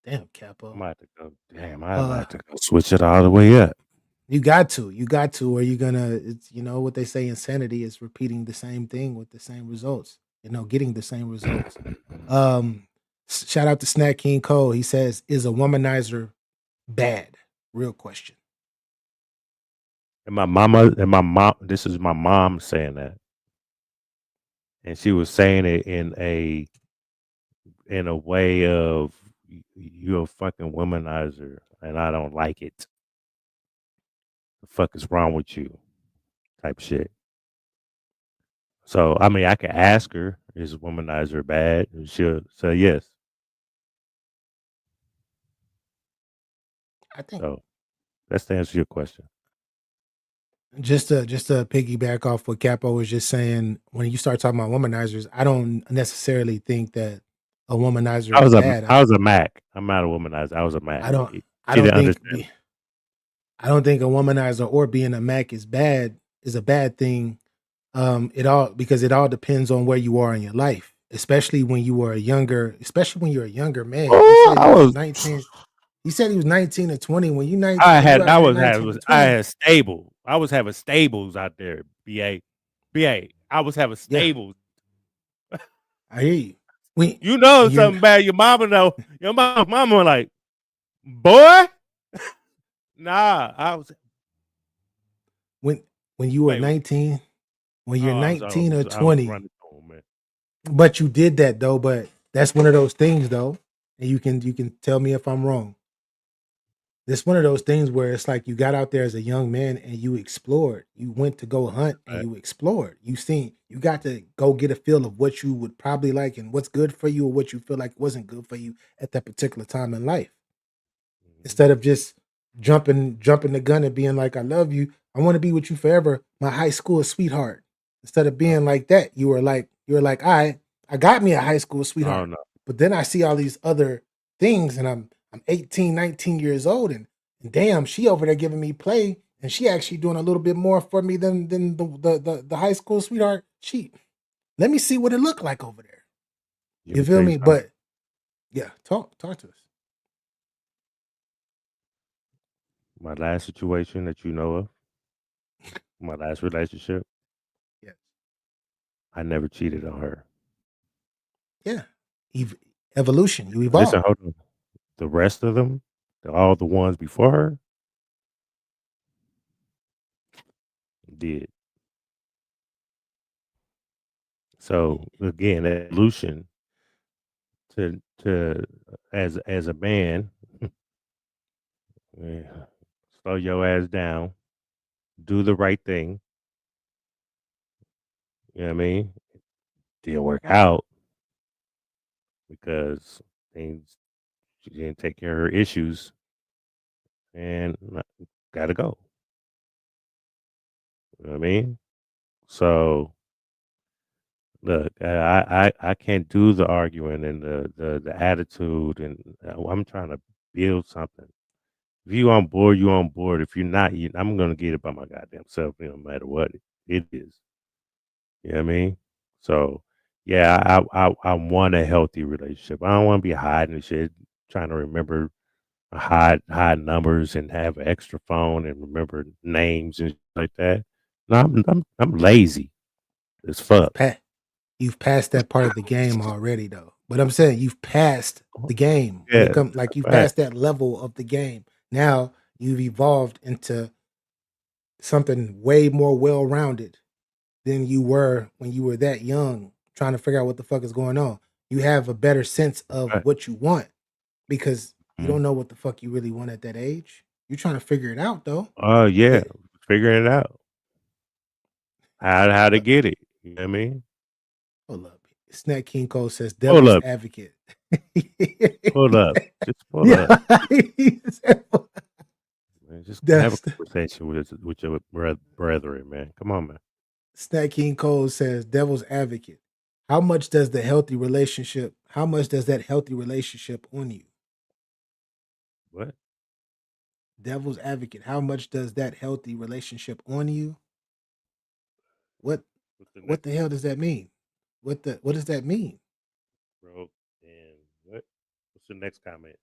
I Capo. might have to go. Damn, I might have to go switch it all the way up. You got to, or you're gonna. It's what they say. Insanity is repeating the same thing with the same results. Getting the same results. Shout out to Snack King Cole. He says, "Is a womanizer bad?" Real question. And my mom. This is my mom saying that, and she was saying it in a way of you're a fucking womanizer. and I don't like it. The fuck is wrong with you? Type shit. So I mean, I could ask her, is womanizer bad? And she'll say yes. I think So that's to answer your question. just to piggyback off what Capo was just saying, when you start talking about womanizers, I don't necessarily think that a womanizer is bad. I was a Mac. I'm not a womanizer. I was a Mac. I don't She I don't didn't think understand. I don't think a womanizer or being a Mac is a bad thing. It all because it all depends on where you are in your life, especially when you're a younger man. He Oh, said he I was was. 19. He said he was 19 or 20. When you I when you had. out there 19 or I 20, had stable. I was having stables out there. BA. I was having yeah, stables. I hear you. When You know when you're something bad. Your mama know. Your mama like, boy. Nah, I was. when when you were Wait. 19, when you're Oh, I 19 or was 20, running home, man. but you did that though, but that's one of those things though. And you can tell me if I'm wrong. It's one of those things where it's like you got out there as a young man and you explored. You went to go hunt and Right. you explored. You got to go get a feel of what you would probably like and what's good for you or what you feel like wasn't good for you at that particular time in life. Instead of just jumping the gun and being like, I love you. I want to be with you forever, my high school sweetheart. Instead of being like that, you were like, I got me a high school I sweetheart. don't know. But then I see all these other things and I'm 18, 19 years old and damn, she over there giving me play and she actually doing a little bit more for me than the high school sweetheart. Let me see what it looked like over there. Let You me feel tell you me? something. But yeah, talk to us. My last situation that you know of, my last relationship, Yeah. I never cheated on her. Yeah. Evolution. You Listen, evolve. hold on. The rest of them, all the ones before her, did. So again, evolution to as a man, slow your ass down, do the right thing. You know what I mean? Didn't work out because things she didn't take care of her issues and gotta go. You know what I mean? So look, I can't do the arguing and the attitude, and I'm trying to build something. If you on board, you on board. If you're not, I'm gonna get it by my goddamn self, no matter what it is. You know what I mean? So yeah, I want a healthy relationship. I don't want to be hiding and shit, trying to remember hide numbers and have an extra phone and remember names and shit like that. No, I'm lazy as You've fuck. passed you've passed that part of the game already though. But I'm saying you've passed the game when it Yeah, comes like you've right. passed that level of the game. Now you've evolved into something way more well-rounded than you were when you were that young trying to figure out what the fuck is going on. You have a better sense of Right. what you want because you Mhm. don't know what the fuck you really want at that age. You're trying to figure it out though. Oh yeah, It, figuring it out how to get it. You know what I mean? hold up. Snack King Cole says Pull devil's up, advocate. pull up, just pull Yeah. up. Man, just have a That's conversation with your brethren, man. Come on, man. Snack King Cole says devil's advocate. How much does that healthy relationship on you? What? Devil's advocate. How much does that healthy relationship on you? What What's the what next the hell does that mean? What does that mean? bro? And what? What's the next comment?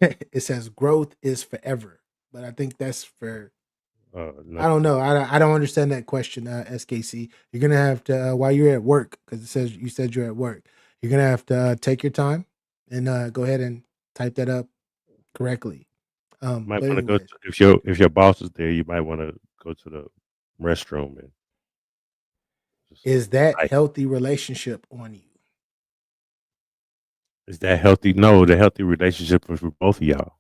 It says growth is forever. But I think that's for I don't Nothing. know. I don't understand that question, SKC. You're gonna have to while you're at work, because it says you said you're at work. You're gonna have to take your time and go ahead and type that up correctly. Might But want to go anyways, to if your boss is there, you might want to go to the restroom and just is that type. healthy relationship on you? Is that healthy? No, the healthy relationship is for both of y'all.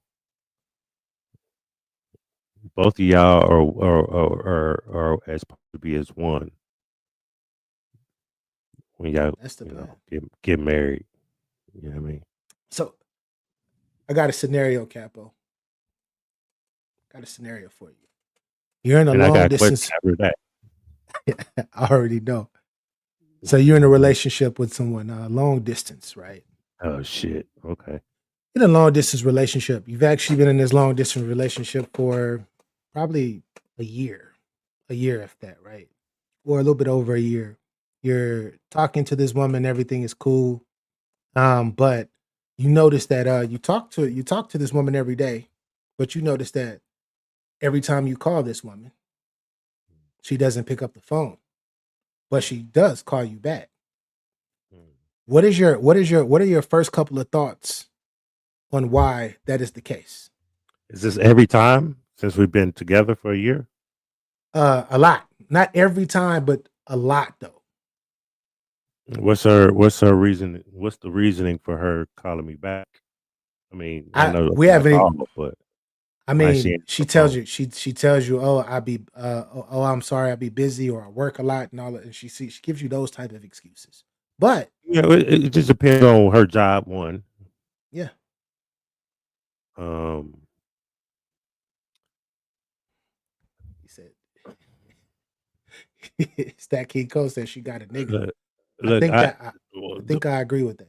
both of y'all are as supposed to be as one when y'all That's the plan. get married. You know what I mean? So I got a scenario, Capo. Got a scenario for you. You're in a And I long got a question distance. after that. I already know. So you're in a relationship with someone, long distance, right? Oh shit. Okay. In a long distance relationship, you've actually been in this long distance relationship for probably a year if that, right? Or a little bit over a year. You're talking to this woman, everything is cool. But you notice that you talk to this woman every day, but you notice that every time you call this woman, she doesn't pick up the phone, but she does call you back. What are your first couple of thoughts on why that is the case? Is this every time since we've been together for a year? A lot. Not every time, but a lot though. What's her reason? What's the reasoning for her calling me back? I mean, I know We I haven't. called, but I why she mean, answer she the tells phone? you she tells you, oh, I'm sorry, I'll be busy or I work a lot and all that, and she gives you those type of excuses. But You know, it just depends on her job. One, yeah, um, he said Stat King Cole said she got a nigga. look, I look, think I that I think I agree with that.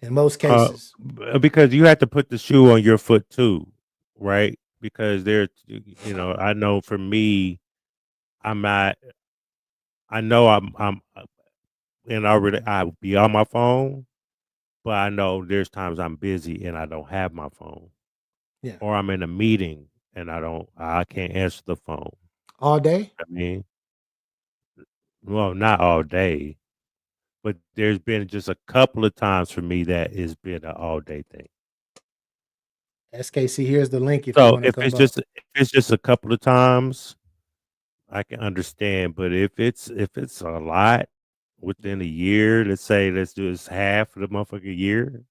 In most cases, because you have to put the shoe on your foot too, right? Because I know for me, I'm not. I know I'm and I'll be on my phone, but I know there's times I'm busy and I don't have my phone, yeah, or I'm in a meeting and I can't answer the phone. all day. I mean, well, not all day, but there's been just a couple of times for me that it's been an all day thing. SKC, here's the link if you So want to come up. if it's just a couple of times, I can understand. But if it's a lot within a year, let's do this half of the motherfucking year.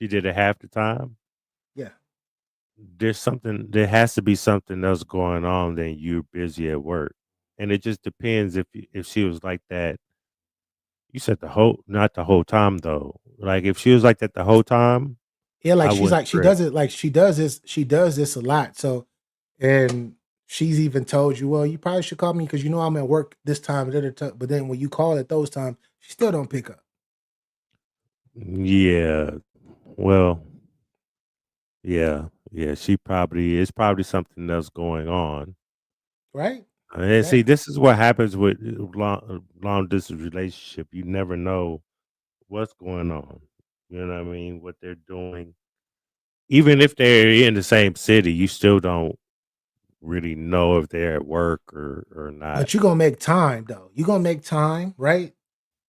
She did it half the time. Yeah, There has to be something else going on than you're busy at work. And it just depends if she was like that. You said not the whole time though. Like if she was like that the whole time, yeah. Like I she's wouldn't like she trip. does it. Like she does this a lot. So, and she's even told you, well, you probably should call me because you know I'm at work this time. But then when you call at those times, she still don't pick up. Yeah. Well, yeah. Yeah. It's probably something else going on. Right? And see, That this is what happens with long distance relationship. You never know what's going on. You know what I mean? What they're doing. Even if they're in the same city, you still don't really know if they're at work or not. But you're gonna make time though. You're gonna make time, right?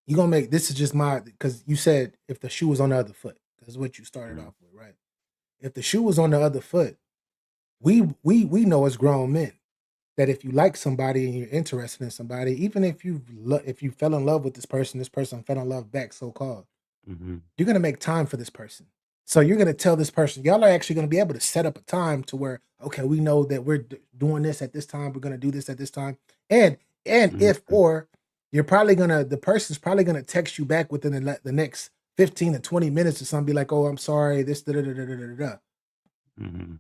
You're gonna make this is just my because you said if the shoe was on the other foot. That's what you started Mm. off with, right? If the shoe was on the other foot, we know as grown men that if you like somebody and you're interested in somebody, even if if you fell in love with this person fell in love back, so called, Mm-hmm. you're gonna make time for this person. So you're gonna tell this person, y'all are actually gonna be able to set up a time to where, okay, we know that we're doing this at this time, we're gonna do this at this time, and if Mm-hmm. or you're probably gonna the person's probably gonna text you back within the next 15 to 20 minutes or something, be like, oh, I'm sorry, this da da da da da da da. Mm-hmm.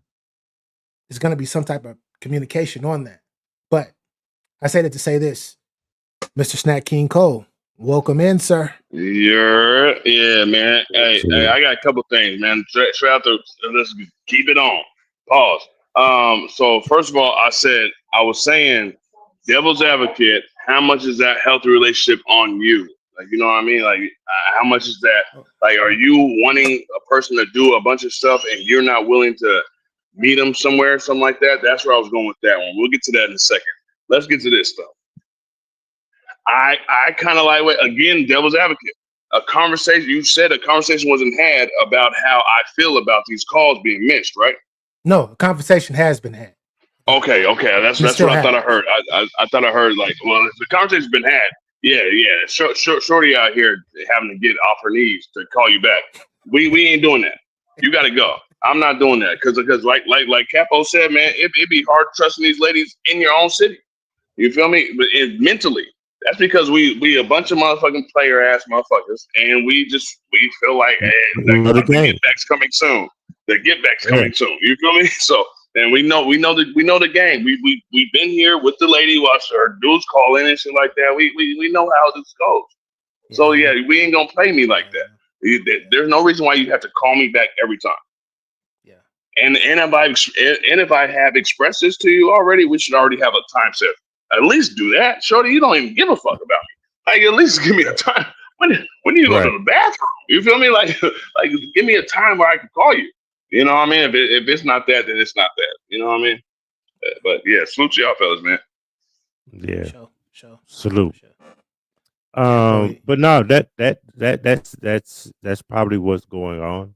There's gonna be some type of communication on that. But I say that to say this, Mr. Snack King Cole, welcome in, sir. Yeah, man. Hey, I got a couple things, man. Straight out let's keep it on. Pause. So first of all, I was saying, devil's advocate. How much is that healthy relationship on you? Like, you know what I mean? Like, how much is that? Oh, Like, are you wanting a person to do a bunch of stuff and you're not willing to meet them somewhere, something like that? That's where I was going with that one. We'll get to that in a second. Let's get to this stuff. I kind of like again, devil's advocate. A conversation. You said a conversation wasn't had about how I feel about these calls being missed, right? no, a conversation has been had. Okay. And it That's still what I thought I happens. heard. I thought I heard like, well, if the conversation's been had, yeah. Shorty out here having to get off her knees to call you back. We ain't doing that. You got to go. I'm not doing that because like Capo said, man, it'd be hard trusting these ladies in your own city. You feel me? But mentally, that's because we a bunch of motherfucking player ass motherfuckers, and we feel like the get back's coming soon. The get back's coming soon. You feel me? So, and we know the game. We've been here with the lady watch her dudes call in and shit like that. We know how this goes. Yeah. So yeah, we ain't gonna play me like that. There's no reason why you have to call me back every time. Yeah. And if I have expressed this to you already, we should already have a time set. At least do that. Shorty, you don't even give a fuck about me. Like, at least give me a time. When do you go to the bathroom? You feel me? Like give me a time where I can call you. You know what I mean? If it's not that, then it's not that. You know what I mean? But yeah, salute to y'all fellas, man. Yeah. Show. Salute. But no, that's probably what's going on.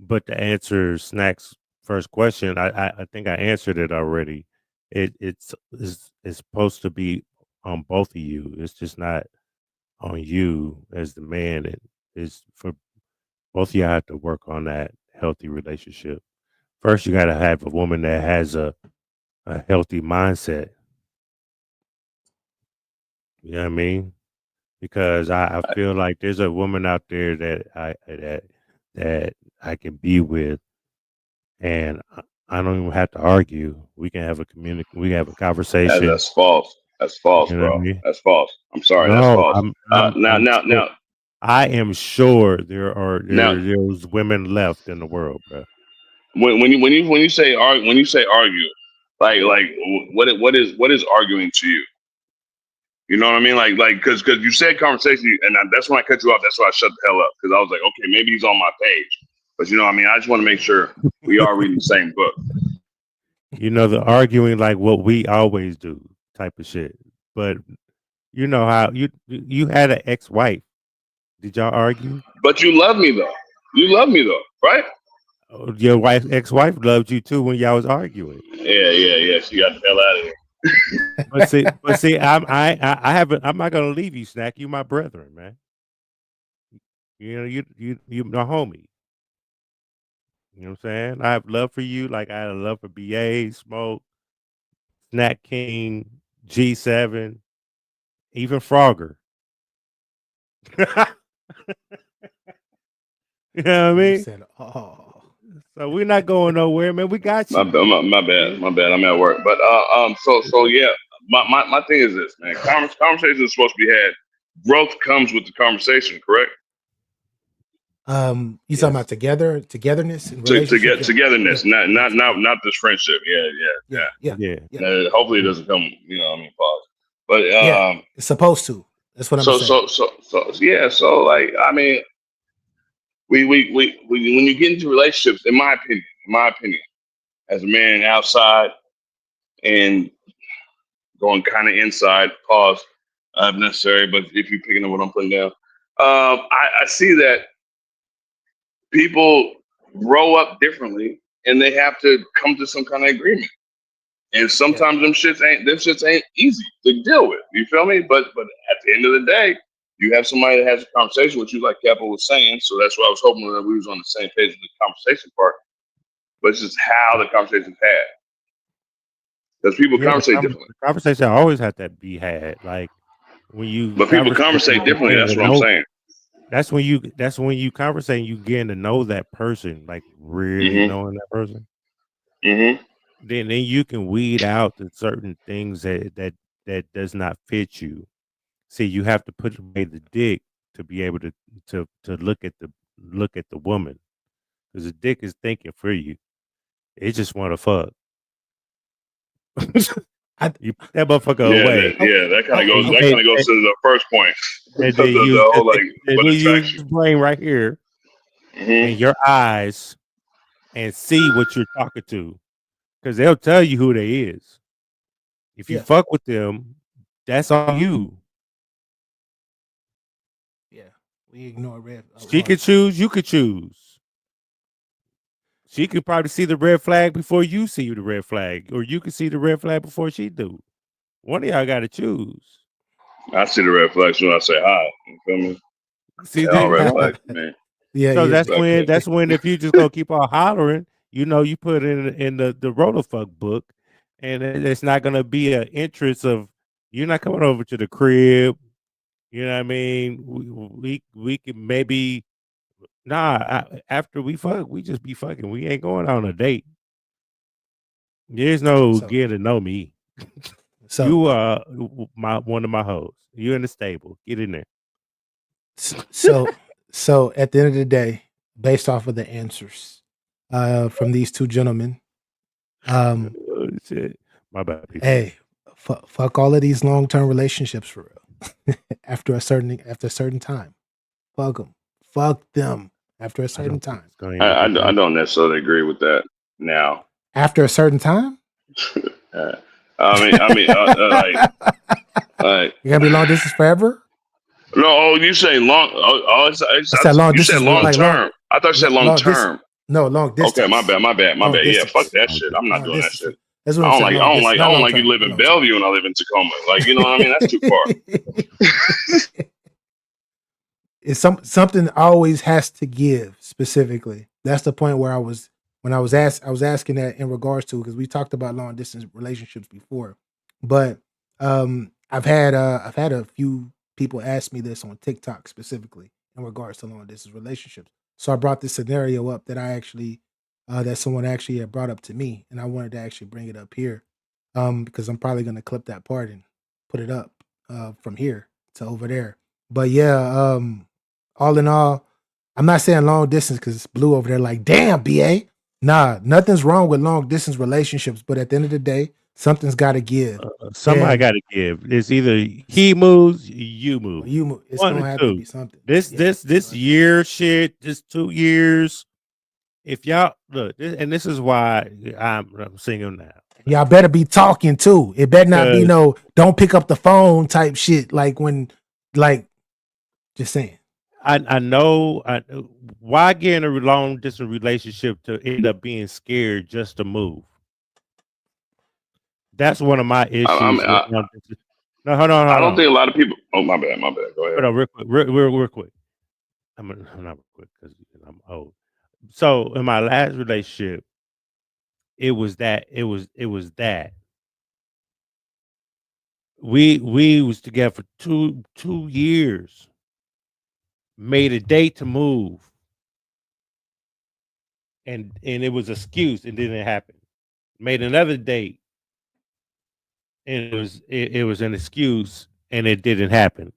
But to answer Snack's first question, I think I answered it already. It's supposed to be on both of you. It's just not on you as the man. It is for both of y'all have to work on that healthy relationship. First, you got to have a woman that has a healthy mindset. You know what I mean? Because I feel like there's a woman out there that I can be with, and I don't even have to argue. We can have we have a conversation. That's false. That's false, you know bro. I mean? That's false. I'm sorry. No, that's false. Now, I am sure there's women left in the world, bro. When you say argue, like what is arguing to you? You know what I mean? Like because you said conversation, and that's when I cut you off. That's why I shut the hell up, because I was like, okay, maybe he's on my page, but you know what I mean? I just want to make sure we are reading the same book. You know, the arguing like what we always do type of shit. But you know how you had an ex-wife. Did y'all argue? But you love me though. You love me though, right? Oh, your ex-wife loved you too when y'all was arguing. Yeah. She got the hell out of here. but see, I'm not gonna leave you, Snack. You my brethren, man. You know, you my homie. You know what I'm saying? I have love for you, like I had a love for BA, Smoke, Snack King, G7, even Frogger. You know what I mean? Said, oh. So we're not going nowhere, man. We got you. My bad. I'm at work. But so yeah. My thing is this, man. Conversation is supposed to be had. Growth comes with the conversation, correct? You talking about togetherness and togetherness, not this friendship. Yeah. Hopefully it doesn't come. You know, what I mean, pause. But it's supposed to. That's what I'm saying. So yeah. So like, I mean, we when you get into relationships, in my opinion, as a man outside and going kind of inside, pause, if necessary. But if you're picking up what I'm putting down, I see that people grow up differently, and they have to come to some kind of agreement. And sometimes them shits ain't easy to deal with. You feel me? But at the end of the day, you have somebody that has a conversation with you, like Capo was saying. So that's why I was hoping that we was on the same page with the conversation part. But it's just how the conversation's had. Because people conversate differently. The conversation always had to be had. Like when you But people conversate differently, that's what I'm saying. That's when you conversate and you getting to know that person, like really knowing that person. Mm-hmm. Then you can weed out the certain things that does not fit you. See, you have to put away the dick to be able to look at the woman, because the dick is thinking for you. It just want to fuck. You put that motherfucker away. That kind of goes to the first point. And then you use your brain right here and your eyes and see what you're talking to, because they'll tell you who they is. If you fuck with them, that's on you. Yeah, we ignore red. She could choose. You could choose. She could probably see the red flag before you see the red flag, or you could see the red flag before she do. One of y'all got to choose. I see the red flags when I say hi. You feel me? See all red flags, man. Yeah, So yeah. that's when if you just gonna keep on hollering, you know, you put it in the rotofuck book, and it's not gonna be an interest of you're not coming over to the crib. You know what I mean? We can maybe after we fuck, we just be fucking. We ain't going on a date. There's no So getting to know me. so You are one of my hoes. You in the stable. Get in there. so so at the end of the day, based off of the answers from these two gentlemen, Oh, shit. My bad, people. hey, fuck all of these long-term relationships for real. after a certain time, fuck them after a certain time. I don't necessarily agree with that now. After a certain time, I mean, like you're gonna be long distance forever. no. Oh, you say long? I said long you said distance, long like term. I thought you said long long distance. term. No, long distance. Okay, my bad. Long Yeah, fuck distance. that shit. I'm not Long doing that distance. shit. That's what I'm saying. Long distance, I not don't long like you term. live Not in long term. Bellevue and I live in Tacoma. Like, you know what I mean? That's too far. It's something always has to give specifically. That's the point where I was asking that in regards to, because we talked about long distance relationships before, but I've had a few people ask me this on TikTok specifically in regards to long distance relationships. So I brought this scenario up that I actually that someone actually had brought up to me, and I wanted to actually bring it up here because I'm probably going to clip that part and put it up from here to over there. But yeah, all in all, I'm not saying long distance because it's Blue over there like, damn, BA. Nah, nothing's wrong with long distance relationships, but at the end of the day, something's got to give. Somebody got to give. It's either he moves, you move. It's One or gonna have to two. be something. This year shit, this 2 years. If y'all look, this is why I'm single now. Y'all better be talking too. It better not be no don't pick up the phone type shit. Like when, like, just saying. I know why get in a long distance relationship to end up being scared just to move. That's one of my issues. No, hold on. I don't think a lot of people. Oh, my bad. Go ahead. Hold on, real quick. I'm not real quick because I'm old. So in my last relationship, it was that we was together for two years. Made a date to move, and it was an excuse. It didn't happen. Made another date, and it was an excuse, and it didn't happen.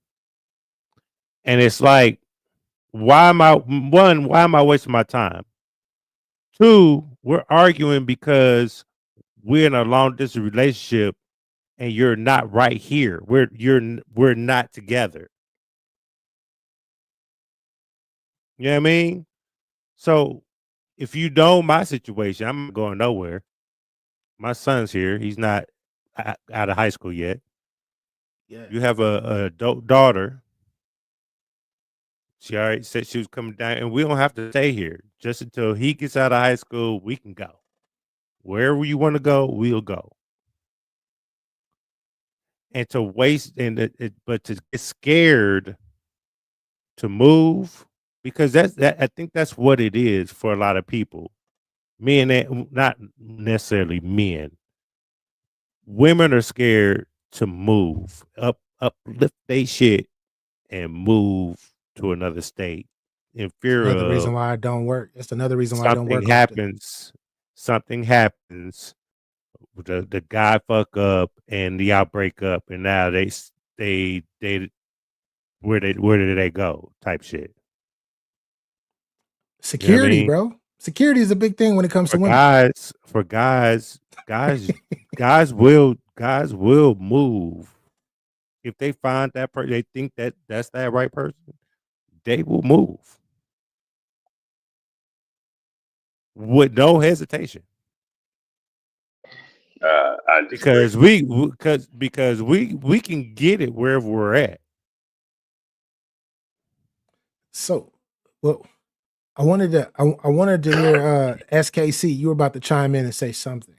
And it's like, why am I wasting my time? Two, we're arguing because we're in a long distance relationship, and you're not right here. We're not together. You know what I mean? So if you know my situation, I'm not going nowhere. My son's here. He's not out of high school yet. Yeah. You have a adult daughter. She already said she was coming down, and we don't have to stay here. Just until he gets out of high school, we can go. Wherever you want to go, we'll go. And to waste but to get scared to move, because I think that's what it is for a lot of people. Men, not necessarily men. Women are scared to move, uplift they shit, and move to another state in fear Another of reason why I don't work. It's another reason why I don't work something happens. The guy fuck up and y'all break up, and now they where did they go type shit. Security, you know what I mean? Bro. Security is a big thing when it comes to women. Guys will move if they find that person. They think that's that right person. They will move with no hesitation. Because we can get it wherever we're at. So, well, I wanted to hear SKC. You were about to chime in and say something.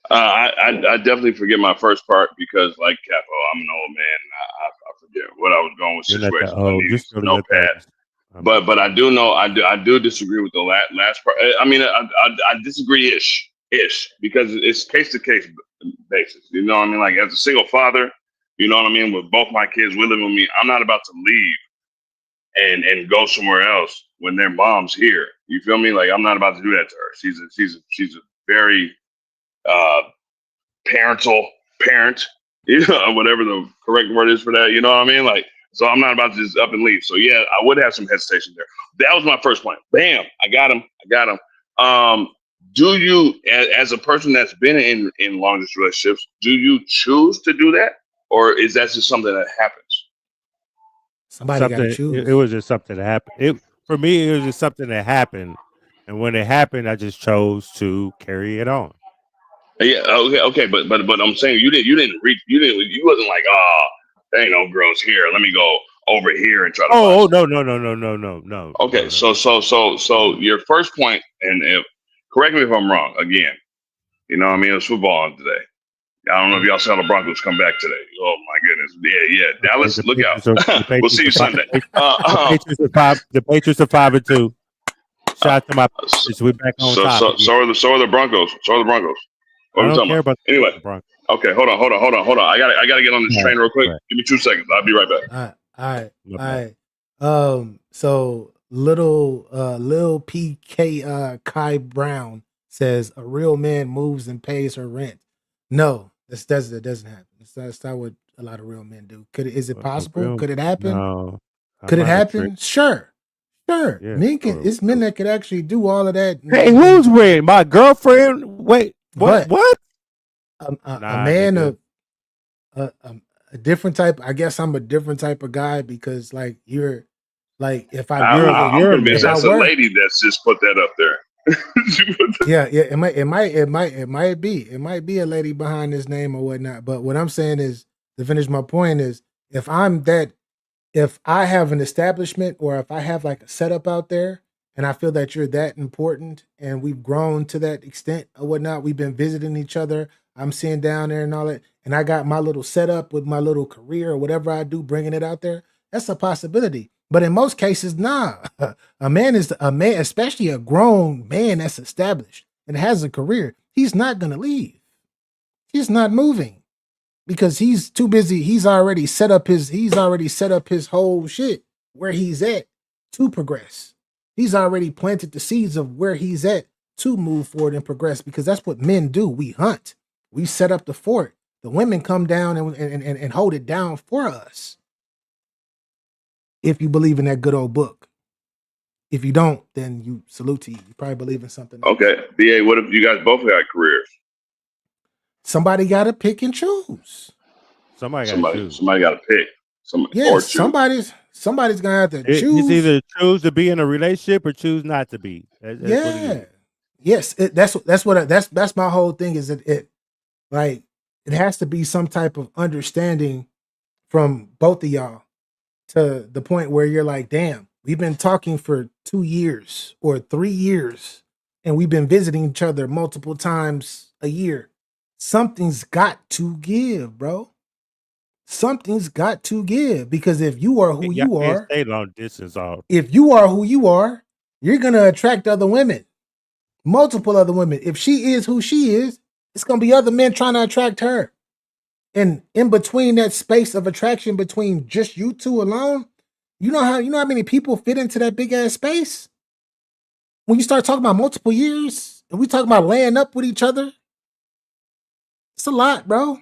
I definitely forget my first part because, like Capo, I'm an old man. I forget what I was going with situations. I need notepad. But I do know I do disagree with the last part. I mean, I disagree ish because it's case to case basis. You know what I mean? Like as a single father, you know what I mean. With both my kids, we live with me. I'm not about to leave and go somewhere else when their mom's here. You feel me? Like I'm not about to do that to her. She's a very parental parent, whatever the correct word is for that. You know what I mean? Like, so I'm not about to just up and leave. So yeah, I would have some hesitation there. That was my first point. Bam, I got him. Do you, as a person that's been in long distance relationships, do you choose to do that, or is that just something that happens? Somebody got to choose. It was just something that happened. For me, it was just something that happened, and when it happened, I just chose to carry it on. Yeah, okay, but I'm saying you wasn't like, oh, there ain't no girls here. Let me go over here and try to. Oh no. Okay, so your first point, and correct me if I'm wrong. Again, you know what I mean? It was football on today. I don't know if y'all saw the Broncos come back today. Oh my goodness, yeah. Dallas, look out. We'll see you Sunday. The Patriots are 5-2. Shout out to my Patriots. We're back on top. So are the Broncos. What I are we don't talking care about? about Anyway. Broncos. Okay, hold on. I gotta get on this train real quick. Right. Give me 2 seconds. I'll be right back. All right. So little PK Kai Brown says a real man moves and pays her rent. No, that doesn't happen. That's not what a lot of real men do. Is it possible? Could it happen? No. Could it happen? Sure. Yeah, it's men that could actually do all of that. Hey, who's rent? My girlfriend? Wait, what? A man of a different type. I guess I'm a different type of guy because like you're like if I were I'm convinced that's a lady that's just put that up there. Yeah, it might be a lady behind this name or whatnot. But what I'm saying is to finish my point is if I have an establishment or if I have like a setup out there and I feel that you're that important and we've grown to that extent or whatnot, we've been visiting each other, I'm seeing down there and all that, and I got my little setup with my little career or whatever I do, bringing it out there, that's a possibility. But in most cases, nah. A man, especially a grown man that's established and has a career, he's not going to leave. He's not moving. Because he's too busy. He's already set up his whole shit where he's at to progress. He's already planted the seeds of where he's at to move forward and progress because that's what men do. We hunt. We set up the fort. The women come down and hold it down for us. If you believe in that good old book. If you don't, then you salute to you. You probably believe in something else. Okay. BA, what if you guys both got careers? Somebody got to pick and choose. Somebody got to pick. Somebody's gonna have to choose. It's either choose to be in a relationship or choose not to be. Yes. That's my whole thing. Is it has to be some type of understanding from both of y'all to the point where you're like, damn, we've been talking for 2 years or 3 years, and we've been visiting each other multiple times a year. Something's got to give, bro. Something's got to give because if you are who you are, stay long distance off. If you are who you are, you're gonna attract other women, multiple other women. If she is who she is, it's gonna be other men trying to attract her. And in between that space of attraction between just you two alone, you know how many people fit into that big ass space? When you start talking about multiple years and we talk about laying up with each other, it's a lot, bro.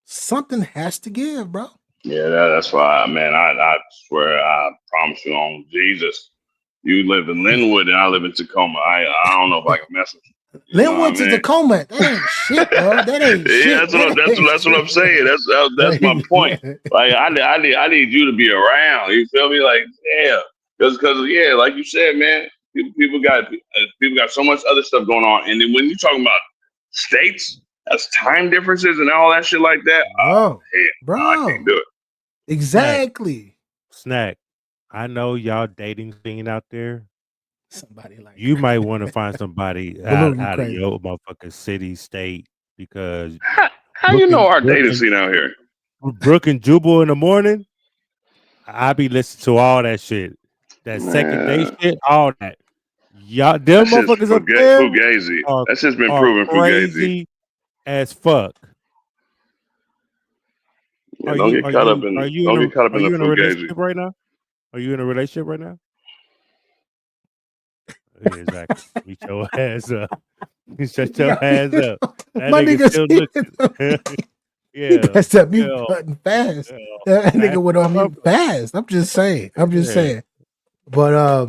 Something has to give, bro. Yeah, that's why, man. I swear, I promise you on Jesus. You live in Linwood and I live in Tacoma. I don't know if I can mess with you. Linwood to Tacoma, that ain't shit, bro. That ain't shit. Yeah, that's what I'm saying. That's my point. Like I need you to be around. You feel me? Like because yeah, like you said, man. People got so much other stuff going on, and then when you talking about states, that's time differences and all that shit like that. Bro, I can't do it. Exactly. Snack. I know y'all dating scene out there. Somebody like you might want to find somebody out of your motherfucking city, state, because how you know our dating scene out here? Brooke and Jubal in the morning. I be listening to all that shit. that Man. second day shit, all that. Y'all, them That's just motherfuckers up there fugazi. That's just been are proven fugazi. crazy as fuck. Yeah, don't get caught up in Are you the in a fugazi. relationship right now? Are you in a relationship right now? Yeah, exactly. Meet your ass up. Shut your ass up. That My nigga nigga still looking. he Yeah. pressed that mute Yeah. button fast. Yeah. That nigga Back went on up. mute fast. I'm just saying. Yeah. But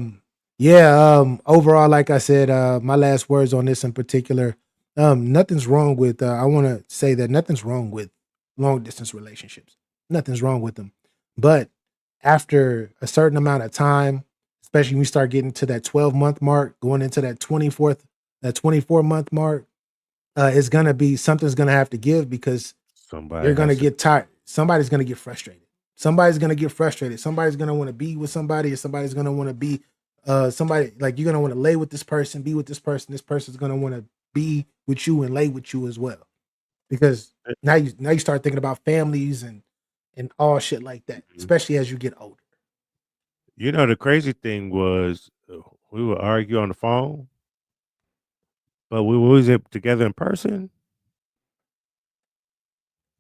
yeah, overall, like I said, my last words on this in particular, nothing's wrong with I want to say that nothing's wrong with long distance relationships. Nothing's wrong with them. But after a certain amount of time, especially when you start getting to that 12-month mark, going into that 24-month mark, it's gonna be something's gonna have to give because Somebody you're gonna has to. get tired. Somebody's gonna get frustrated. Somebody's gonna get frustrated. Somebody's gonna want to be with somebody, and somebody's gonna want to be somebody like you're gonna want to lay with this person, be with this person. This person's gonna want to be with you and lay with you as well. Because now you start thinking about families and all shit like that, especially as you get older. You know, the crazy thing was we would argue on the phone, but we was together in person.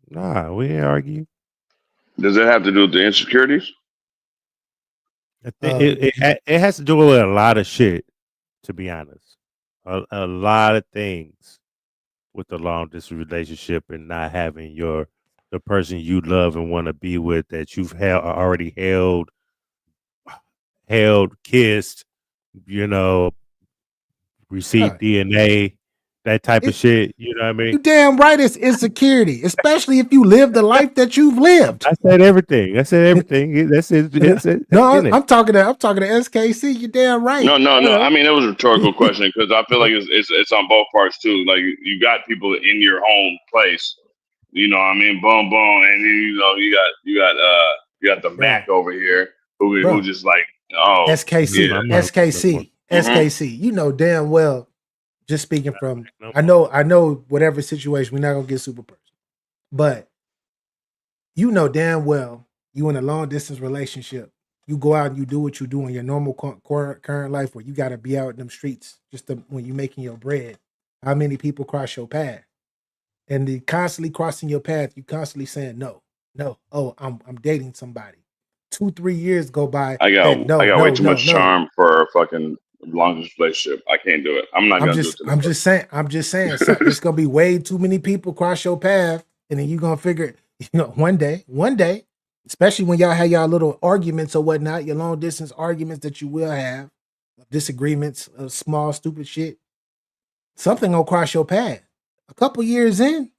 Nah, we didn't argue. Does that have to do with the insecurities? I think it has to do with a lot of shit, to be honest. A lot of things with the long distance relationship and not having the person you love and want to be with that you've already held, kissed, you know, received DNA, that type of shit. You know what I mean? You damn right it's insecurity, especially if you live the life that you've lived. I said everything. That's it. No, I'm talking to SKC. You damn right. No. I mean, it was a rhetorical question because I feel like it's on both parts too. Like you got people in your home place, you know what I mean? Boom, boom, and then you got the Mac over here who just like SKC, yeah. SKC. You know damn well. Just speaking from, I know whatever situation, we're not gonna get super personal, but you know damn well you in a long distance relationship. You go out and you do what you do in your normal current life, where you got to be out in them streets when you're making your bread. How many people cross your path, and they constantly crossing your path? You constantly saying no. Oh, I'm dating somebody. 2-3 years go by. I got way too much charm for a fucking long distance relationship. I can't do it. I'm not gonna do it. I'm just saying. So it's gonna be way too many people cross your path, and then you're gonna figure, one day, especially when y'all have y'all little arguments or whatnot, your long distance arguments that you will have, disagreements of small stupid shit. Something gonna cross your path. A couple years in,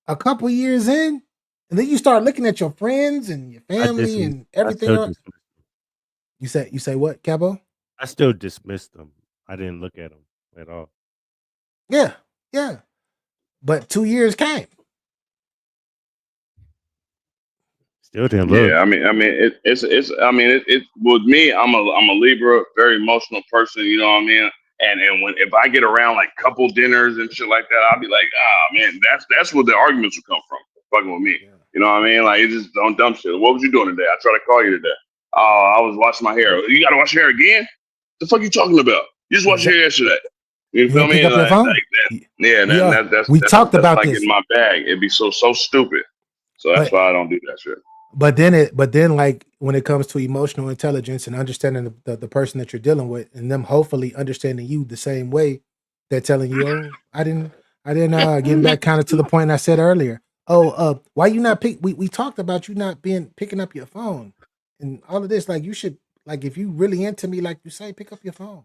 and then you start looking at your friends and your family and everything. You say what, Cabo? I still dismissed them. I didn't look at them at all. Yeah. But 2 years came. Still didn't look. Yeah, I mean, it's with me. I'm a Libra, very emotional person. You know what I mean? And if I get around like couple dinners and shit like that, I'll be like, man, that's where the arguments will come from. Fucking with me. Yeah. You know what I mean? Like, it's just dumb shit. What was you doing today? I tried to call you today. Oh, I was washing my hair. You got to wash your hair again? The fuck you talking about? You just washed your hair yesterday. You feel me? Pick up your phone? Like that. Yeah, that's talked about like this. In my bag. It'd be so stupid. So that's why I don't do that shit. But then like when it comes to emotional intelligence and understanding the person that you're dealing with, and them hopefully understanding you the same way, they're telling you, oh, I didn't getting back kind of to the point I said earlier. Oh, why you not we talked about you not picking up your phone and all of this. Like you should, like if you really into me, like you say, pick up your phone.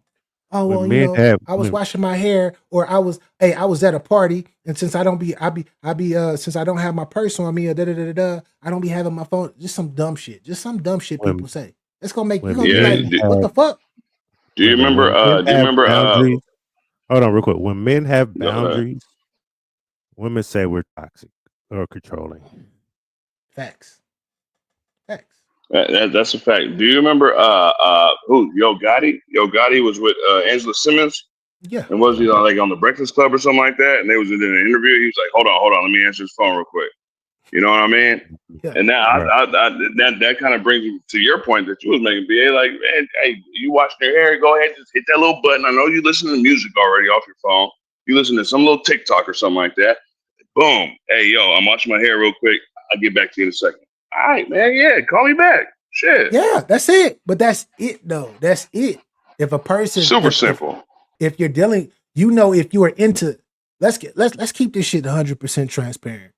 Oh, well, I was washing my hair, or I was at a party, and since I don't since I don't have my purse on me, I don't be having my phone. Just some dumb shit. People say. It's gonna make you gonna be like, what the fuck? Do you remember? Boundaries? Hold on, real quick. When men have boundaries, women say we're toxic or controlling. Facts. That's a fact. Do you remember who Yo Gotti? Yo Gotti was with Angela Simmons. Yeah. And was he like on the Breakfast Club or something like that? And they was in an interview. He was like, hold on, let me answer his phone real quick. You know what I mean? Yeah. And that kind of brings me to your point that you was making, BA. Like, man, hey, you washing your hair, go ahead, just hit that little button. I know you listen to music already off your phone. You listen to some little TikTok or something like that. Boom. Hey, yo, I'm washing my hair real quick. I'll get back to you in a second. All right, man. Yeah, call me back. Shit. Yeah, that's it. But that's it, though. That's it. If a person, Super simple. If you're dealing, if you are into, let's keep this shit 100% transparent.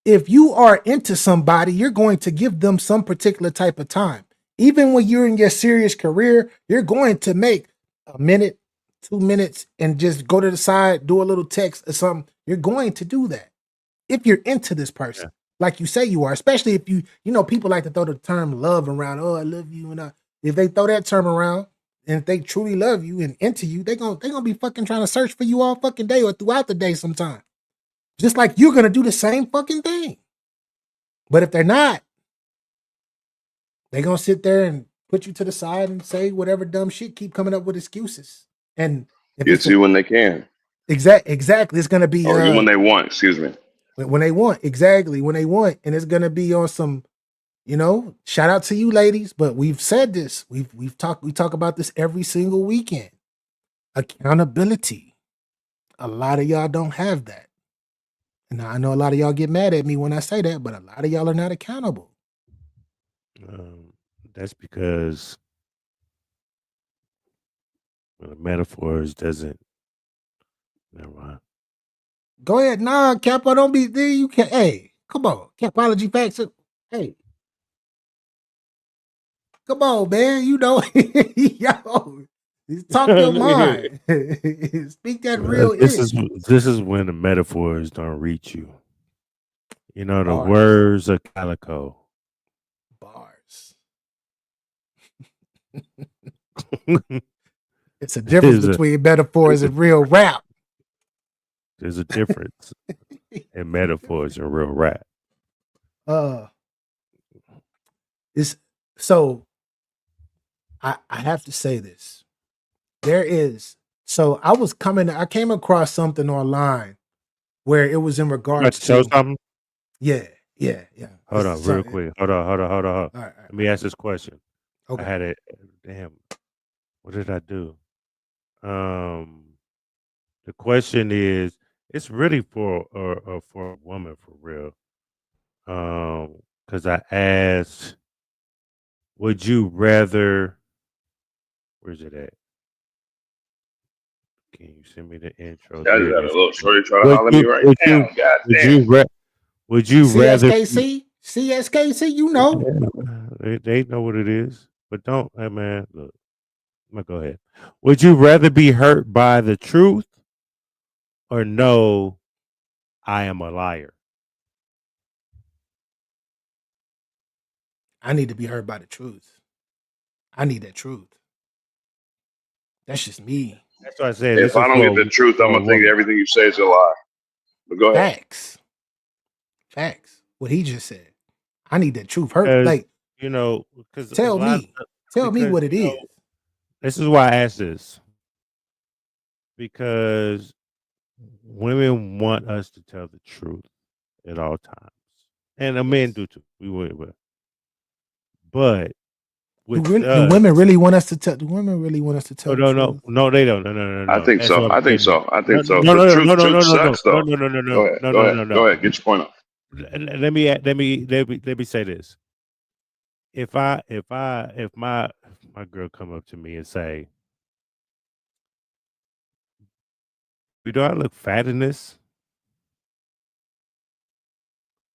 If you are into somebody, you're going to give them some particular type of time. Even when you're in your serious career, you're going to make a minute, 2 minutes, and just go to the side, do a little text or something. You're going to do that if you're into this person, like you say you are. Especially if people like to throw the term love around. Oh, I love you, and if they throw that term around, and if they truly love you and into you, they're gonna be fucking trying to search for you all fucking day or throughout the day sometime. Just like you're gonna do the same fucking thing. But if they're not, they're gonna sit there and put you to the side and say whatever dumb shit, keep coming up with excuses. And if Get to you when they can. Exactly. It's gonna be or when they want, excuse me. When they want, exactly, when they want. And it's gonna be on some, shout out to you ladies, but we've said this. We talk about this every single weekend. Accountability. A lot of y'all don't have that. And I know a lot of y'all get mad at me when I say that, but a lot of y'all are not accountable. That's because metaphors doesn't. Never mind. Go ahead. Nah, Capo, don't be there. You can't. Hey, come on. Capology facts. Hey. Come on, man. Yo, talk your mind. Speak that real. This is when the metaphors don't reach you. The Bars. words are calico. Bars. It's a difference between metaphors and real rap. There's a difference in metaphors and real rap. It's so. I have to say this. There is. So I came across something online where it was in regards to something. Yeah. Hold on, real quick. Hold on. All right. Let me ask this question. Okay. I had it. Damn. What did I do? The question is, it's really for a woman for real. Because I asked, would you rather? Where's it at? Can you send me the intro? That is a little shorty trying to holler at me right now. God damn. Would you rather? CSKC, They know what it is, but don't, hey man, look. I'm gonna go ahead. Would you rather be hurt by the truth or know I am a liar? I need to be hurt by the truth. I need that truth. That's just me. That's what I said. If I don't get the truth, I'm gonna think everything you say is a lie. But go ahead. Facts. What he just said. I need that truth. Hurt, like because tell me what it is. This is why I asked this, because women want us to tell the truth at all times, and men do too. We will, but do women really want us to tell? Do women really want us to tell? No, they don't. No. I think so. I think so. No. Go ahead. Get your point off. Let me say this. If my girl come up to me and say, do I look fat in this?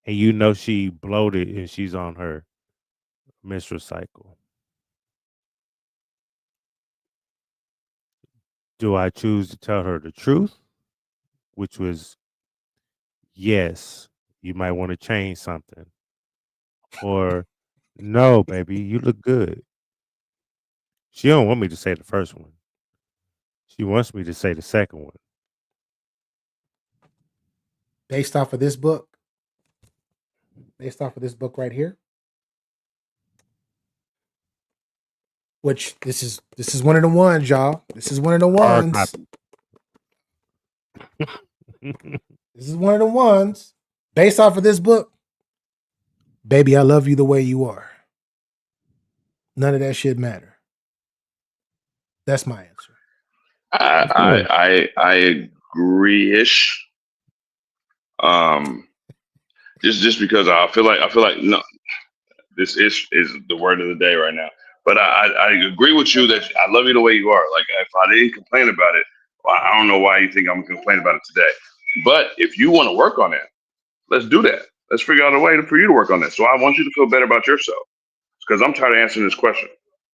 And she bloated and she's on her menstrual cycle. Do I choose to tell her the truth? Which was, yes, you might want to change something. Or, no, baby, you look good. She don't want me to say the first one. She wants me to say the second one. Based off of this book right here, which this is one of the ones, y'all. This is one of the ones. This is one of the ones. Based off of this book, baby, I love you the way you are. None of that shit matter. That's my answer. I agree-ish. Just because I feel like no, this is the word of the day right now. But I agree with you that I love you the way you are. Like if I didn't complain about it, well, I don't know why you think I'm gonna complain about it today. But if you want to work on it, let's do that. Let's figure out a way for you to work on that. So I want you to feel better about yourself because I'm tired of answering this question.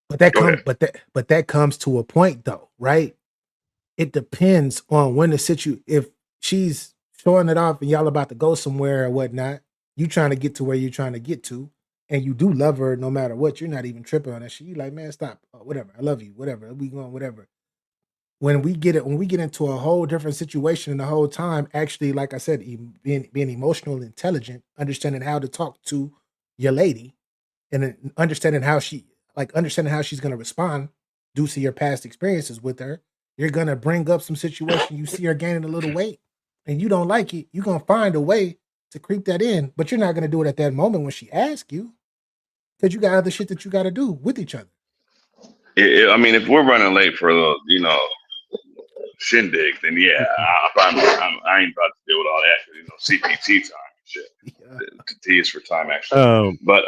But that comes to a point though, right? It depends on when the situation. If she's showing it off and y'all about to go somewhere or whatnot, you trying to get to where you're trying to get to, and you do love her no matter what. You're not even tripping on that shit. You like, man, stop. Whatever. I love you. Whatever. We going. Whatever. When we get into a whole different situation, and the whole time, actually, like I said, being emotional, intelligent, understanding how to talk to your lady, and understanding how she's going to respond due to your past experiences with her. You're going to bring up some situation. You see her gaining a little weight and you don't like it. You're going to find a way to creep that in, but you're not going to do it at that moment when she asks you because you got other shit that you got to do with each other. I mean, if we're running late for the, shindig, then yeah, I ain't about to deal with all that. CPT time and shit. Yeah. T is for time, actually. But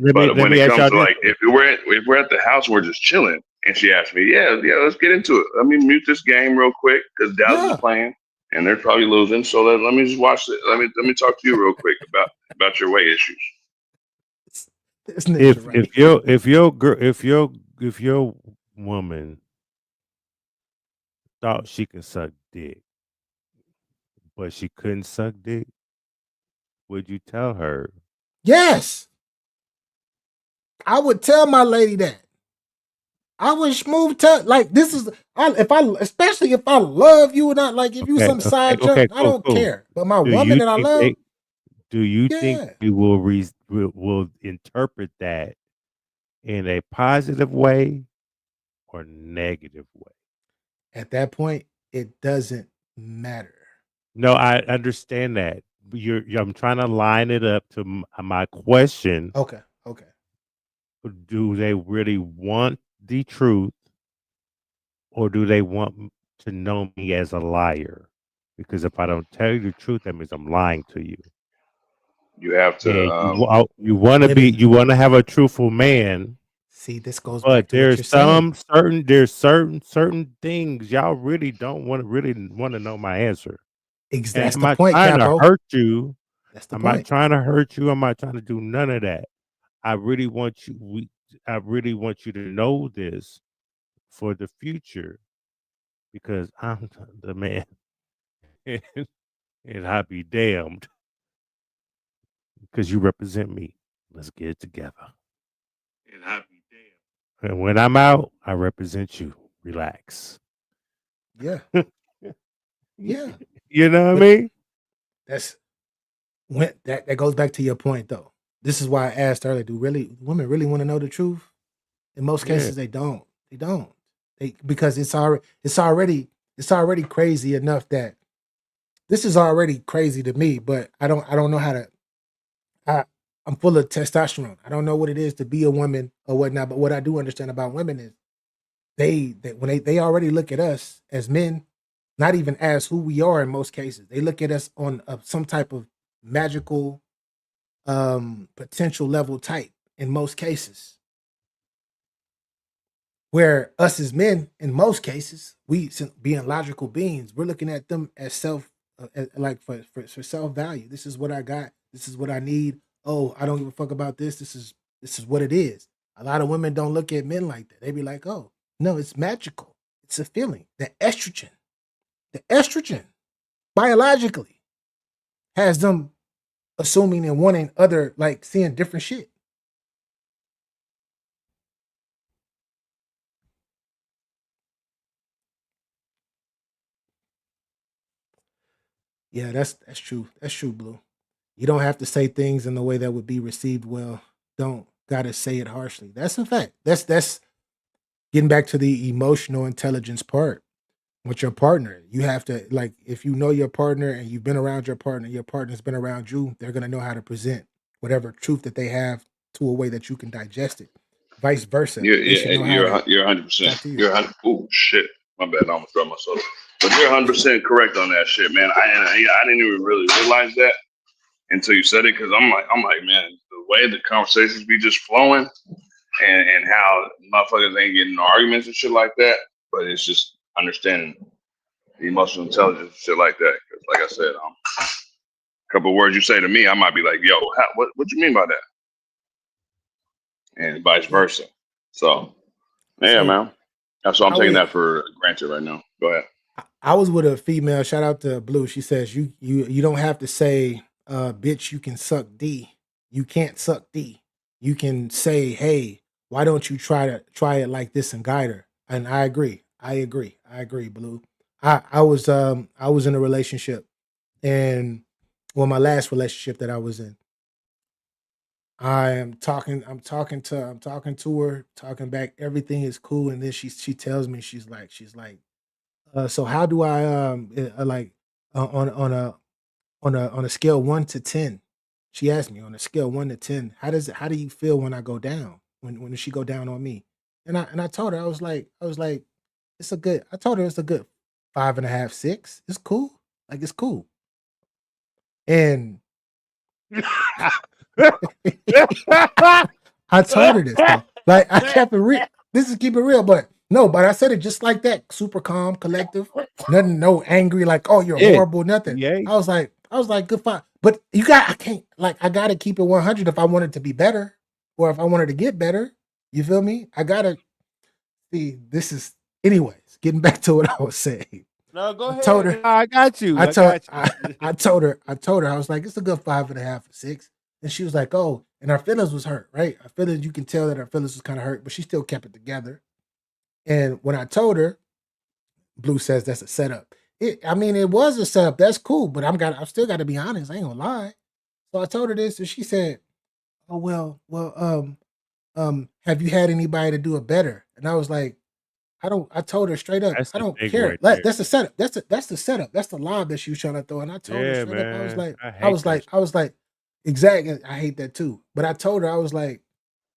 when it comes to like, if we're at the house, we're just chilling, and she asked me, yeah, let's get into it. Let me mute this game real quick because Dallas is playing, and they're probably losing. So let me just watch it. Let me talk to you real quick about your weight issues. If your woman thought she could suck dick, but she couldn't suck dick, would you tell her? Yes. I would tell my lady that. I would smooth tell like this is especially if I love you or not, like if you some side junk, I don't care. But my woman that I love. Do you think you will interpret that in a positive way or negative way? At that point, it doesn't matter. No, I understand that. I'm trying to line it up to my question. Okay. Do they really want the truth, or do they want to know me as a liar? Because if I don't tell you the truth, that means I'm lying to you. You have to. You want to have a truthful man. See, this goes back to what you're saying. There's certain things y'all really don't want to know my answer. That's the point, trying to hurt you. I'm not trying to hurt you. I'm not trying to do none of that. I really want you. I really want you to know this for the future, because I'm the man, and I be damned because you represent me. Let's get it together. And I be damned. And when I'm out, I represent you. Relax. Yeah. Yeah. You know what I mean? That's when that goes back to your point though. This is why I asked earlier, do women really want to know the truth? In most cases, they don't. They don't. Because it's already crazy enough that this is already crazy to me, but I don't know how to I'm full of testosterone. I don't know what it is to be a woman or whatnot, but what I do understand about women is they already look at us as men, not even as who we are in most cases. They look at us on some type of magical potential level type in most cases. Where us as men, in most cases, we being logical beings, we're looking at them as for self-value. This is what I got. This is what I need. Oh, I don't give a fuck about this. This is what it is. A lot of women don't look at men like that. They be like, oh, no, it's magical. It's a feeling. The estrogen, biologically, has them assuming and wanting other, like seeing different shit. Yeah, that's true. That's true, Blue. You don't have to say things in a way that would be received well. Don't gotta say it harshly. That's a fact. That's getting back to the emotional intelligence part with your partner. You have to, like, if you know your partner and you've been around your partner's been around you, they're gonna know how to present whatever truth that they have to a way that you can digest it. Vice versa, they should know how You're to you're 100%. talk to you. You're 100. Oh shit, my bad. I almost dropped my soda. But you're 100% correct on that shit, man. I didn't even really realize that until you said it, because I'm like, man, the way the conversations be just flowing, and how motherfuckers ain't getting in arguments and shit like that. But it's just understanding the emotional intelligence and shit like that. Because like I said, a couple of words you say to me, I might be like, yo, what you mean by that? And vice versa. So yeah, So man. That's what I'm I taking was that for granted right now. Go ahead. I was with a female. Shout out to Blue. She says you don't have to say, bitch, you can suck D. You can't suck D. You can say, hey, why don't you try it like this and guide her? And I agree. I agree, Blue. I was in a relationship, and well, my last relationship that I was in, I'm talking to her, talking back, everything is cool, and then she tells me, she's like, so how do I like on a scale 1 to 10? She asked me on a scale 1 to 10, how do you feel when I go down? When she go down on me? And I told her, I was like, it's a good. I told her it's a good 5.5, 6. It's cool. Like, it's cool. And I told her this though. Like, I kept it real. This is keep it real, but no, but I said it just like that. Super calm, collective. Nothing, no angry, like, oh, you're Yeah. horrible, nothing. Yeah. I was like, good fine. But I gotta keep it 100 if I want it to be better, or if I wanted to get better. You feel me? I gotta see. This is, anyways, getting back to what I was saying. No, go I ahead. told her, No, I got you. I I told got you. I told her, I was like, it's a good 5.5 or 6. And she was like, oh, and her feelings was hurt, right? Her feelings, you can tell that her feelings was kind of hurt, but she still kept it together. And when I told her, Blue says that's a setup. It was a setup. That's cool, but I've still got to be honest. I ain't gonna lie. So I told her this, and she said, oh, have you had anybody to do it better? And I was like, I told her straight up, That's I the don't thing care. right there. That's the setup. That's the setup. That's the lob that she was trying to throw. And I told her Yeah, straight up, I was man. like, I I hate was like, that I was like, exactly. I hate that too. But I told her, I was like,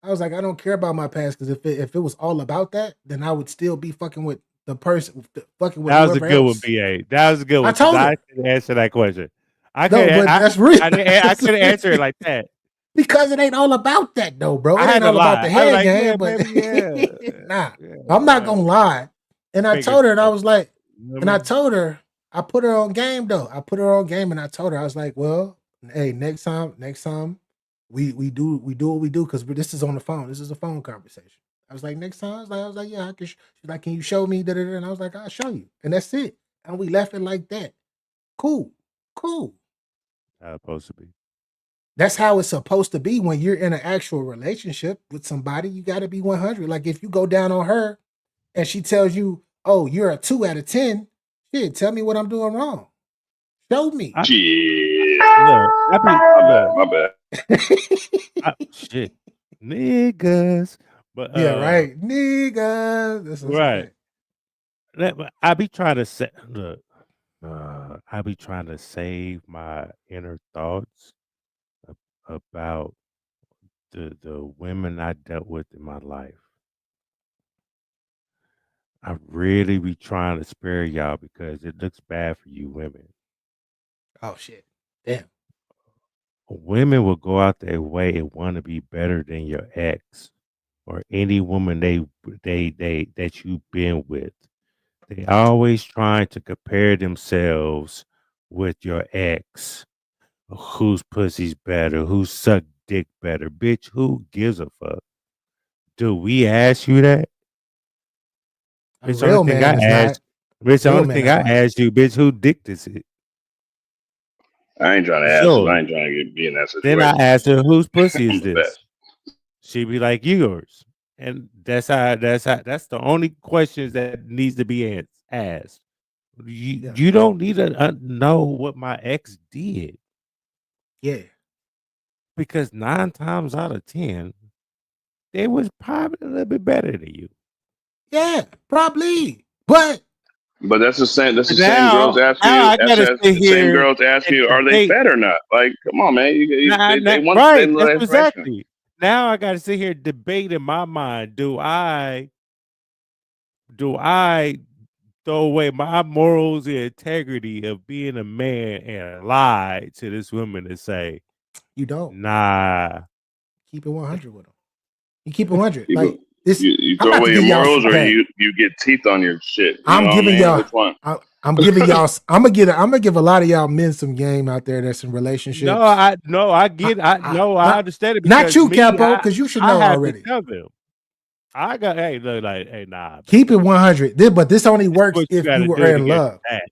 I don't care about my past, because if it was all about that, then I would still be fucking with the person, fucking with That was a whoever good one, else. BA. That was a good I one, because told I her. couldn't answer that question. I No, couldn't. but that's real. I couldn't answer it like that. Because it ain't all about that though, bro. I It had ain't to all about lie. the I was head like, yeah, game, but baby, yeah, nah, yeah. I'm not gonna lie. And I Fingers told her, and I crossed. was like, You know and what I I mean? told her, I put her on game though. I put her on game, and I told her, I was like, well, hey, next time, we do what we do, because this is on the phone. This is a phone conversation. I was like, next time, I was like, yeah, I can. She's like, can you show me? Da-da-da. And I was like, I'll show you, and that's it. And we left it like that. Cool. How it's supposed to be. That's how it's supposed to be when you're in an actual relationship with somebody. You got to be 100. Like, if you go down on her and she tells you, oh, you're a 2 out of 10, shit, tell me what I'm doing wrong. Show me. Shit. Look, My bad. shit, niggas. But Yeah, right. Nigga. That's a right. fact. I be trying to say, look, I be trying to save my inner thoughts about the women I dealt with in my life. I really be trying to spare y'all, because it looks bad for you women. Oh, shit. Damn. Women will go out their way and want to be better than your ex or any woman they that you've been with. They always trying to compare themselves with your ex. Whose pussy's better? Who sucked dick better? Bitch, who gives a fuck? Do we ask you that? A Bitch, the only real thing I man is not. asked, bitch, the Real only men thing not I like that. asked you, bitch, who dick this it? I ain't trying to ask him. Sure. I ain't trying to be in that Then I situation. asked her, whose pussy I'm is the this? best. She be like, yours. And that's the only questions that needs to be asked. Yeah. You don't need to know what my ex did, Yeah. because 9 times out of 10, they was probably a little bit better than you. Yeah. Probably. But But that's the same. That's the same girls Now asking you. I That's gotta the sit same here girls asking and you, are they debate. fat or not? Like, come on, man. They want Right, that that's information. exactly. Now I gotta sit here and debate in my mind. Do I throw away my morals and integrity of being a man and lie to this woman and say, You don't. nah. Keep it 100 with them. You keep it 100. You, Like this. you I'm throw about to away your give y'all morals, some or game. you get teeth on your shit. You I'm know giving what I mean? y'all. Which one? I'm giving y'all. I'm gonna give a lot of y'all men some game out there that's in relationships. I Not, understand it not because you, Capo, because you should know I have to already. tell them. I got look like nah. Keep it 100. But this only works What you if got to you are do to in get love. that?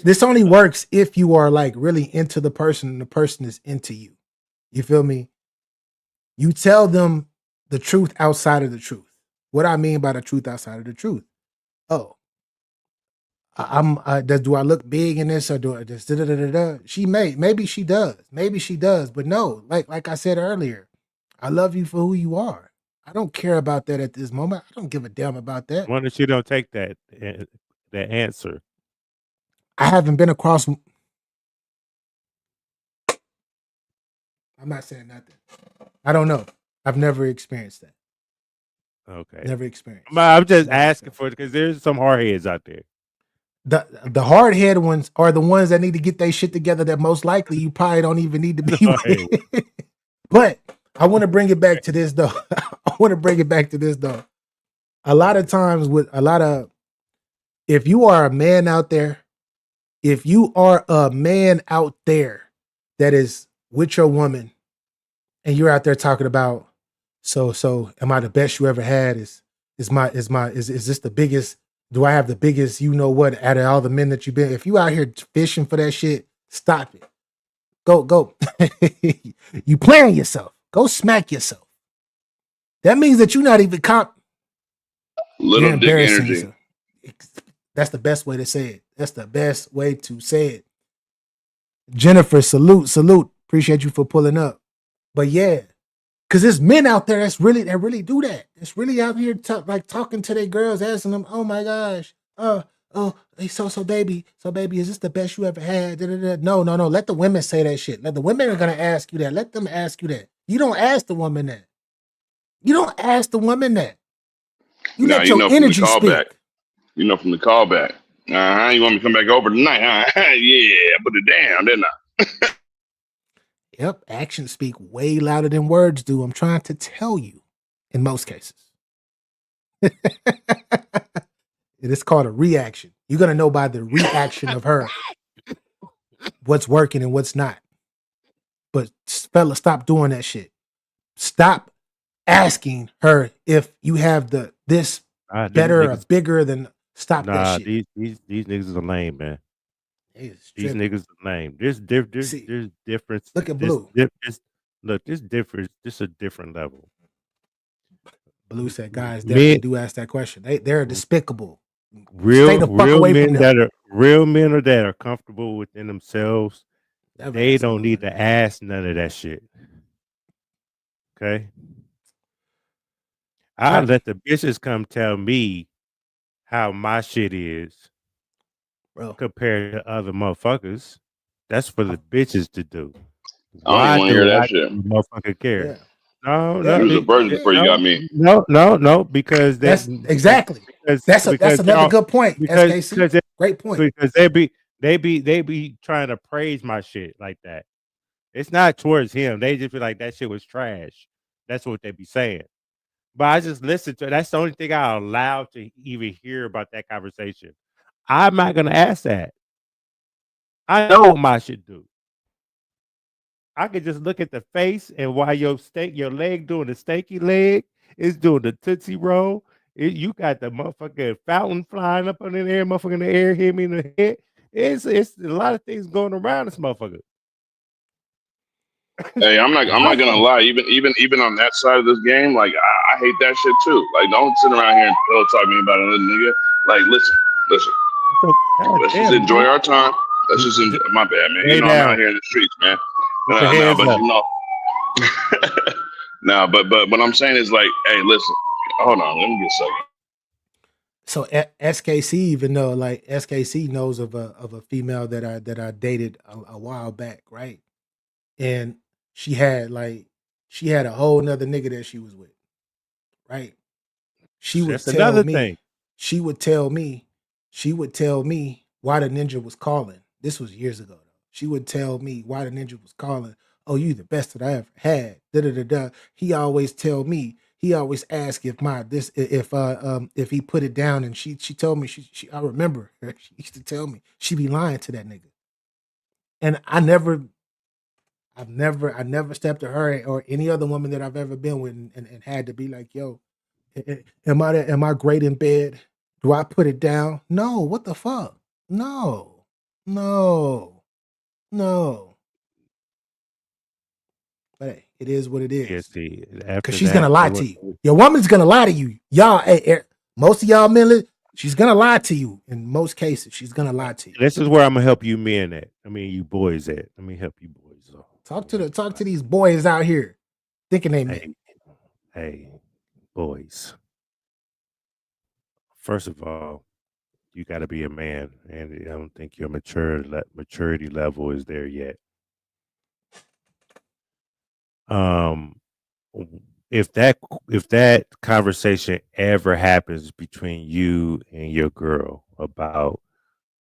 This only works if you are like really into the person and the person is into you. You feel me? You tell them the truth outside of the truth. What I mean by the truth outside of the truth. Oh, do I look big in this or do I just da? Maybe she does, but no, like I said earlier, I love you for who you are. I don't care about that at this moment. I don't give a damn about that. Wonder she don't take that answer. I haven't been across. I'm not saying nothing. I don't know. I've never experienced that. Okay. Never experienced. I'm just asking for it because there's some hardheads out there. The hard head ones are the ones that need to get their shit together that most likely you probably don't even need to be with. But I want to bring it back to this though. A lot of times if you are a man out there that is with your woman and you're out there talking about, so am I the best you ever had? Is this the biggest? Do I have the biggest, you know what, out of all the men that you've been? If you out here fishing for that shit, stop it. Go. You playing yourself. Go smack yourself. That means that you're not even Little you're dick embarrassing energy. yourself. That's the best way to say it. That's the best way to say it. Jennifer, salute. Appreciate you for pulling up. But yeah, because there's men out there that really do that. It's really out here talking to their girls, asking them, "Oh my gosh, hey, so baby, is this the best you ever had?" No. Let the women say that shit. Let the women are gonna ask you that. Let them ask you that. You don't ask the woman that. You don't ask the woman that. You Now let your from the energy callback. speak. From the callback. You want me to come back over tonight? Yeah, I put it down, didn't I? Yep, actions speak way louder than words do. I'm trying to tell you, in most cases. It is called a reaction. You're gonna know by the reaction of her what's working and what's not. But fella, stop doing that shit. Stop asking her if you have this better or bigger than. Stop that shit. These niggas are lame, man. These niggas are lame. There's difference. Look at Blue. This difference. This a different level. Blue said, "Guys definitely do ask that question. They're despicable. Real away men from them. real men that are comfortable within themselves. They don't need to ask none of that shit. Okay, I let the bitches come tell me how my shit is, bro, compared to other motherfuckers. That's for the bitches to do. I don't even want to hear that shit. Motherfucker care? Yeah. No, you was a virgin before you got me. No, because that's exactly. That's another good point. SKC, great point. Because they be trying to praise my shit like that. It's not towards him. They just be like, that shit was trash. That's what they be saying. But I just listen to it. That's the only thing I allowed to even hear about that conversation. I'm not gonna ask that. I know what my shit do. I could just look at the face, and while your leg doing the stanky leg is doing the tootsie roll. You got the motherfucking fountain flying up in the air, motherfucker in the air, hit me in the head. It's a lot of things going around this motherfucker. Hey, I'm not gonna lie. Even on that side of this game, like I hate that shit too. Like, don't sit around here and pillow talk me about another nigga. Like, listen. So, let's just enjoy our time. Let's just enjoy. My bad, man. You know I'm out here in the streets, man. No, but what I'm saying is like, hey, listen. Hold on, let me get a second. So SKC, even though like SKC knows of a female that I dated a while back, right? And she had a whole nother nigga that she was with, right? She would That's tell another me, thing. she would tell me, she would tell me why the ninja was calling. This was years ago though. She would tell me why the ninja was calling. Oh, you the best that I ever had. Da da da da. He always tell me. He always ask if he put it down, and she told me she I remember her. She used to tell me she be lying to that nigga, and I never stepped to her or any other woman that I've ever been with and had to be like, yo, am I great in bed? Do I put it down? No. What the fuck? No. No. No. But hey, it is what it Yeah, is. see, Cause after she's gonna lie that, to you. Your woman's gonna lie to you. Y'all, most of y'all men, she's gonna lie to you. In most cases, she's gonna lie to you. this is where I'm gonna help you men at. I mean, you boys at. Let me help you boys. Talk to these boys out here thinking they men. Hey, boys. First of all, you got to be a man, and I don't think your maturity level is there yet. If that conversation ever happens between you and your girl about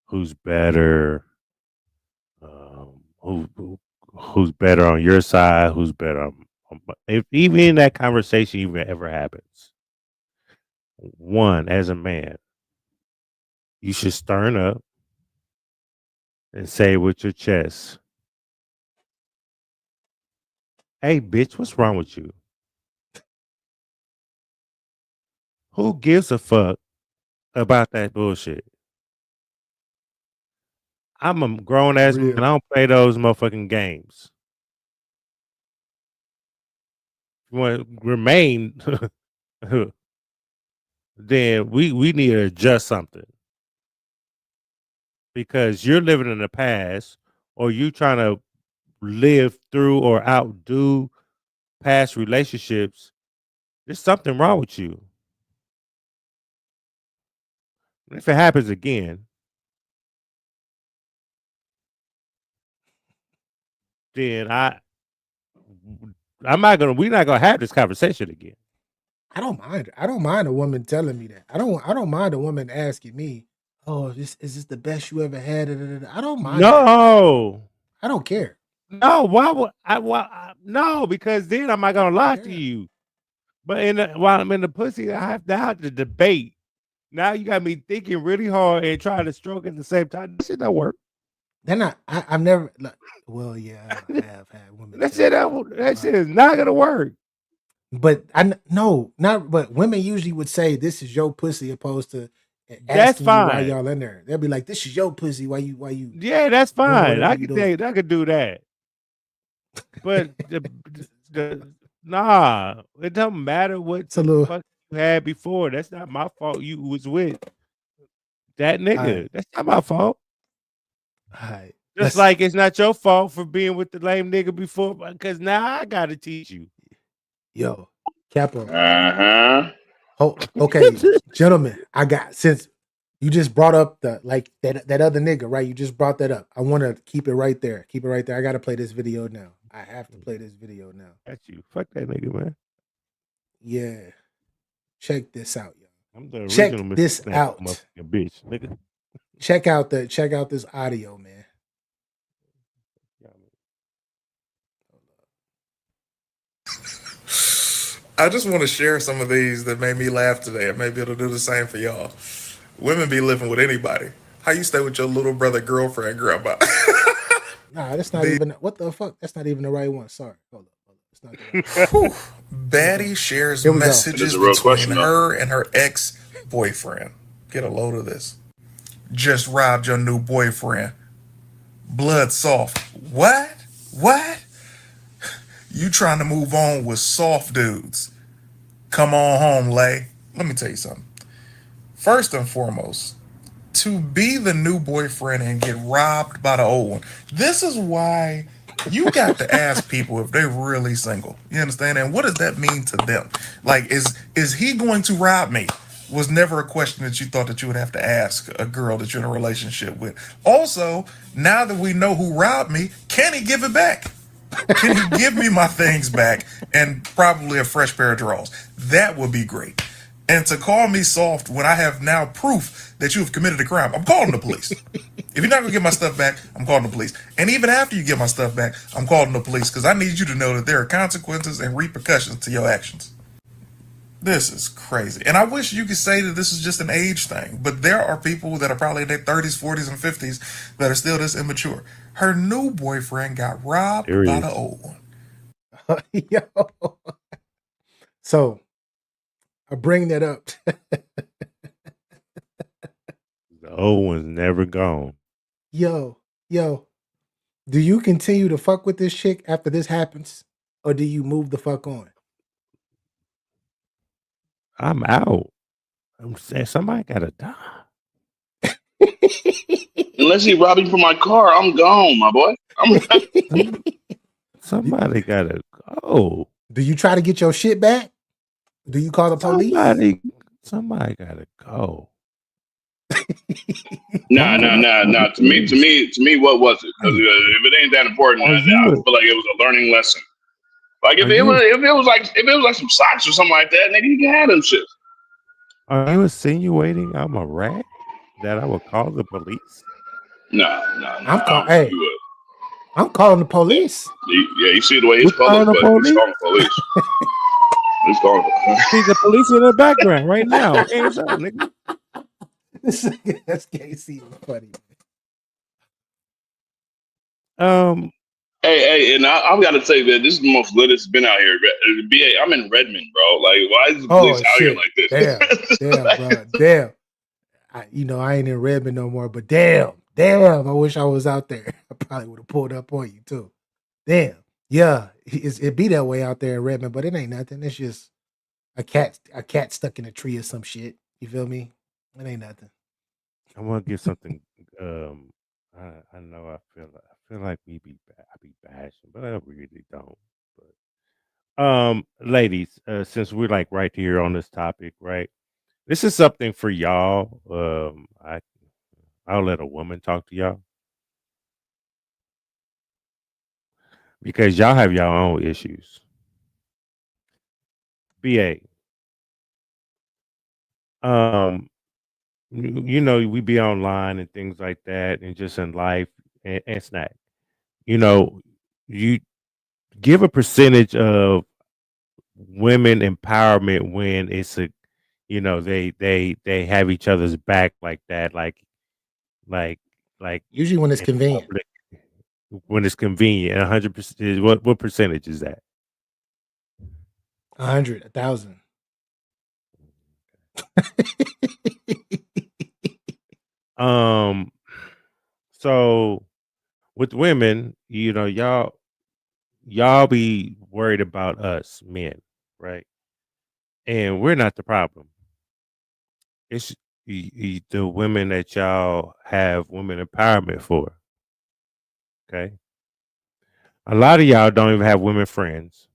who's better, who's better on your side, who's better if even that conversation even ever happens, one, as a man, you should stern up and say with your chest, "Hey, bitch, what's wrong with you? Who gives a fuck about that bullshit? I'm a grown ass man. I don't play those motherfucking games. If you want to remain, then we need to adjust something because you're living in the past, or you trying to live through or outdo past relationships. There's something wrong with you. If it happens again, then we're not gonna have this conversation again. I don't mind. I don't mind a woman telling me that. I don't mind a woman asking me, "Oh, is this the best you ever had?" I don't mind. No, that. I don't care. No, why would no, because then I'm not gonna lie to you. But while I'm in the pussy, I have to debate. Now you got me thinking really hard and trying to stroke at the same time. That shit don't work. Then I've never. Well, yeah, I have had women. that shit is not gonna work. But but women usually would say, "This is your pussy," opposed to that's asking fine. you why y'all in there. They'll be like, "This is your pussy. Why you?" Yeah, that's fine. I could do that. But it doesn't matter what the fuck you had before. That's not my fault. You was with that nigga. That's not my fault. Just like it's not your fault for being with the lame nigga before, because now I gotta teach you. Yo, Capo. Oh, okay, gentlemen. Since you just brought up that other nigga, right? You just brought that up. I want to keep it right there. Keep it right there. I got to play this video now. I have to play this video now. That's you. Fuck that nigga, man. Yeah. Check this out, y'all. I'm the Check original this out. Bitch, nigga. Check out this audio, man. I just want to share some of these that made me laugh today, and maybe it'll do the same for y'all. Women be living with anybody. How you stay with your little brother, girlfriend, grandma? Nah, that's not even. What the fuck? That's not even the right one. Sorry. Hold up. It's not the right one. Baddie shares messages between her and her ex-boyfriend. Get a load of this. Just robbed your new boyfriend. Blood soft. What? You trying to move on with soft dudes. Come on home, Lay. Let me tell you something. First and foremost, to be the new boyfriend and get robbed by the old one. This is why you got to ask people if they're really single. You understand? And what does that mean to them? Like, is he going to rob me? was never a question that you thought that you would have to ask a girl that you're in a relationship with. Also, now that we know who robbed me, can he give it back? Can he give me my things back and probably a fresh pair of drawers? That would be great. And to call me soft when I have now proof that you have committed a crime, I'm calling the police. If you're not gonna get my stuff back, I'm calling the police. And even after you get my stuff back, I'm calling the police because I need you to know that there are consequences and repercussions to your actions. This is crazy. And I wish you could say that this is just an age thing, but there are people that are probably in their 30s, 40s, and 50s that are still this immature. Her new boyfriend got robbed by the old one. Yo. So I bring that up. The old one's never gone. Yo, do you continue to fuck with this chick after this happens? Or do you move the fuck on? I'm out. I'm saying somebody gotta die. Unless he robbed me from my car, I'm gone, my boy. Somebody gotta go. Do you try to get your shit back? Do you call the police? Somebody gotta go. Nah. To me, what was it? Because if it ain't that important, I feel like it was a learning lesson. Like if it was like some socks or something like that, nigga, you can have them shit. Are you insinuating I'm a rat that I would call the police? No. I'm calling the police. Yeah, you see the way he's calling the police. He's calling the police. He's calling the police. See the police in the background right now. Hands up, nigga. That's KC funny. Hey, and I've got to say that this is the most lit it's been out here. BA, I'm in Redmond, bro. Like, why is the police out here like this? Damn, bro. Damn. I ain't in Redmond no more, but damn. I wish I was out there. I probably would have pulled up on you too. Damn. Yeah, it be that way out there in Redmond, but it ain't nothing. It's just a cat stuck in a tree or some shit. You feel me? It ain't nothing. I want to get something. I know I feel like I be bashing, but I really don't. But ladies, since we're like right here on this topic, right? This is something for y'all. I'll let a woman talk to y'all because y'all have your own issues. BA. We be online and things like that, and just in life and snack. You give a percentage of women empowerment when it's they have each other's back like that, like usually when it's convenient. Public, when it's convenient, 100%. What percentage is that? 100, 1,000. So with women, y'all be worried about us men, right? And we're not the problem. It's the women that y'all have women empowerment for. Okay. A lot of y'all don't even have women friends.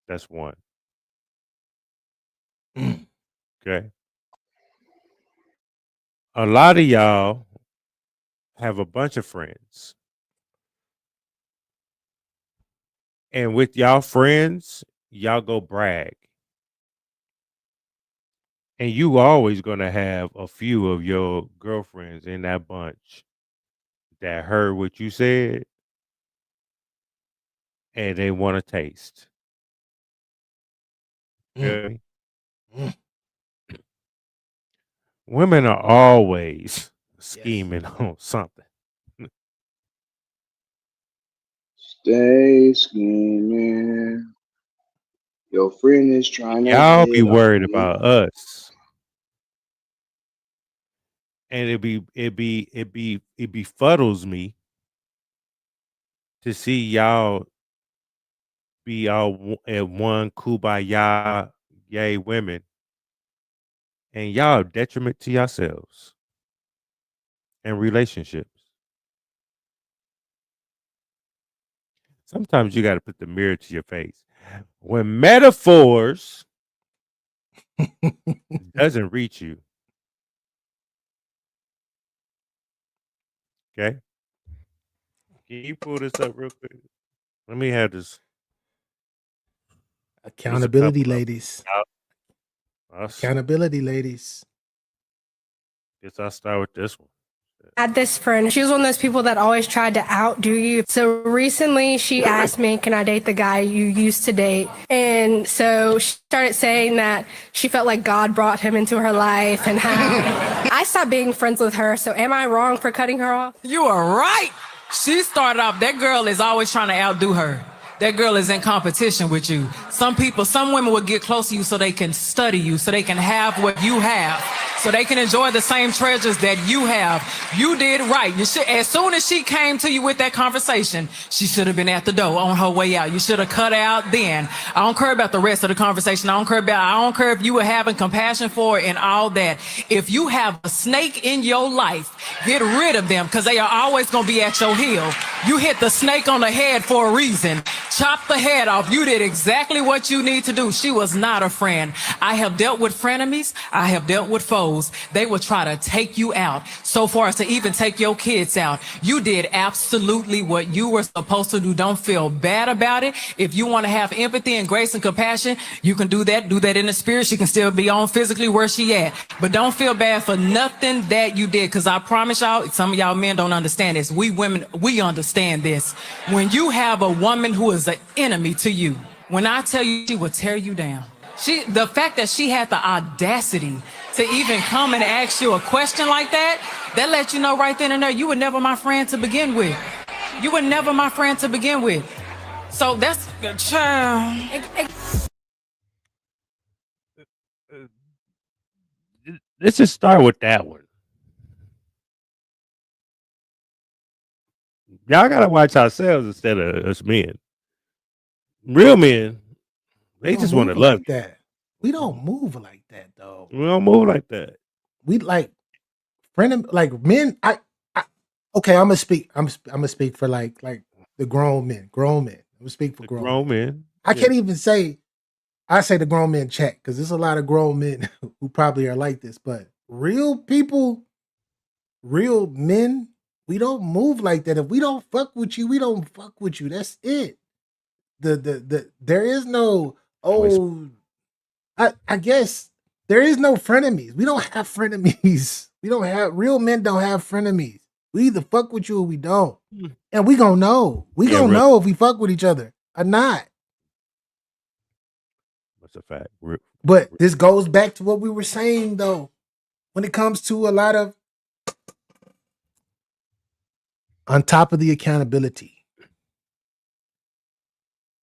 That's one. Okay. A lot of y'all have a bunch of friends. And with y'all friends, y'all go brag. And you always gonna have a few of your girlfriends in that bunch that heard what you said and they want to taste. Okay? Women are always scheming on something. Stay scheming. Your friend is trying to. Y'all be worried about us. And it befuddles me to see y'all be all at one kumbaya yay women, and y'all detriment to yourselves and relationships. Sometimes you got to put the mirror to your face. When metaphors doesn't reach you. Okay. Can you pull this up real quick? Let me have this. Accountability, ladies. Accountability, ladies. Guess I'll start with this one. I had this friend. She was one of those people that always tried to outdo you. So recently she asked me, can I date the guy you used to date? And so she started saying that she felt like God brought him into her life and how I stopped being friends with her. So am I wrong for cutting her off? You are right. She started off, that girl is always trying to outdo her. That girl is in competition with you. Some women will get close to you so they can study you, so they can have what you have, so they can enjoy the same treasures that you have. You did right. As soon as she came to you with that conversation, she should have been at the door on her way out. You should have cut out then. I don't care about the rest of the conversation. I don't care if you were having compassion for her and all that. If you have a snake in your life, get rid of them because they are always going to be at your heel. You hit the snake on the head for a reason. Chop the head off. You did exactly what you need to do. She was not a friend. I have dealt with frenemies. I have dealt with foes. They will try to take you out, so far as to even take your kids out. You did absolutely what you were supposed to do. Don't feel bad about it. If you want to have empathy and grace and compassion, you can do that. Do that in the spirit. She can still be on physically where she at. But don't feel bad for nothing that you did, because I promise y'all, some of y'all men don't understand this. We women, we understand this. When you have a woman who is an enemy to you, when I tell you she will tear you down. The fact that she had the audacity to even come and ask you a question like that, that lets you know right then and there, you were never my friend to begin with. You were never my friend to begin with. So that's, let's just start with that one. Y'all gotta watch ourselves instead of us men. Real men, they just want to love like that. We don't move like that though. We don't move like that. We like like men. Okay. I'm gonna speak. I'm gonna speak for like the grown men. I'm gonna speak for grown men. I can't even say. I say the grown men check because there's a lot of grown men who probably are like this, but real people, real men, we don't move like that. If we don't fuck with you, we don't fuck with you. That's it. There is no I guess there is no frenemies. We don't have frenemies. We don't have real men don't have frenemies. We either fuck with you or we don't. And we gonna know. We gonna know if we fuck with each other or not. That's a fact. But this goes back to what we were saying though. When it comes to a lot of on top of the accountability,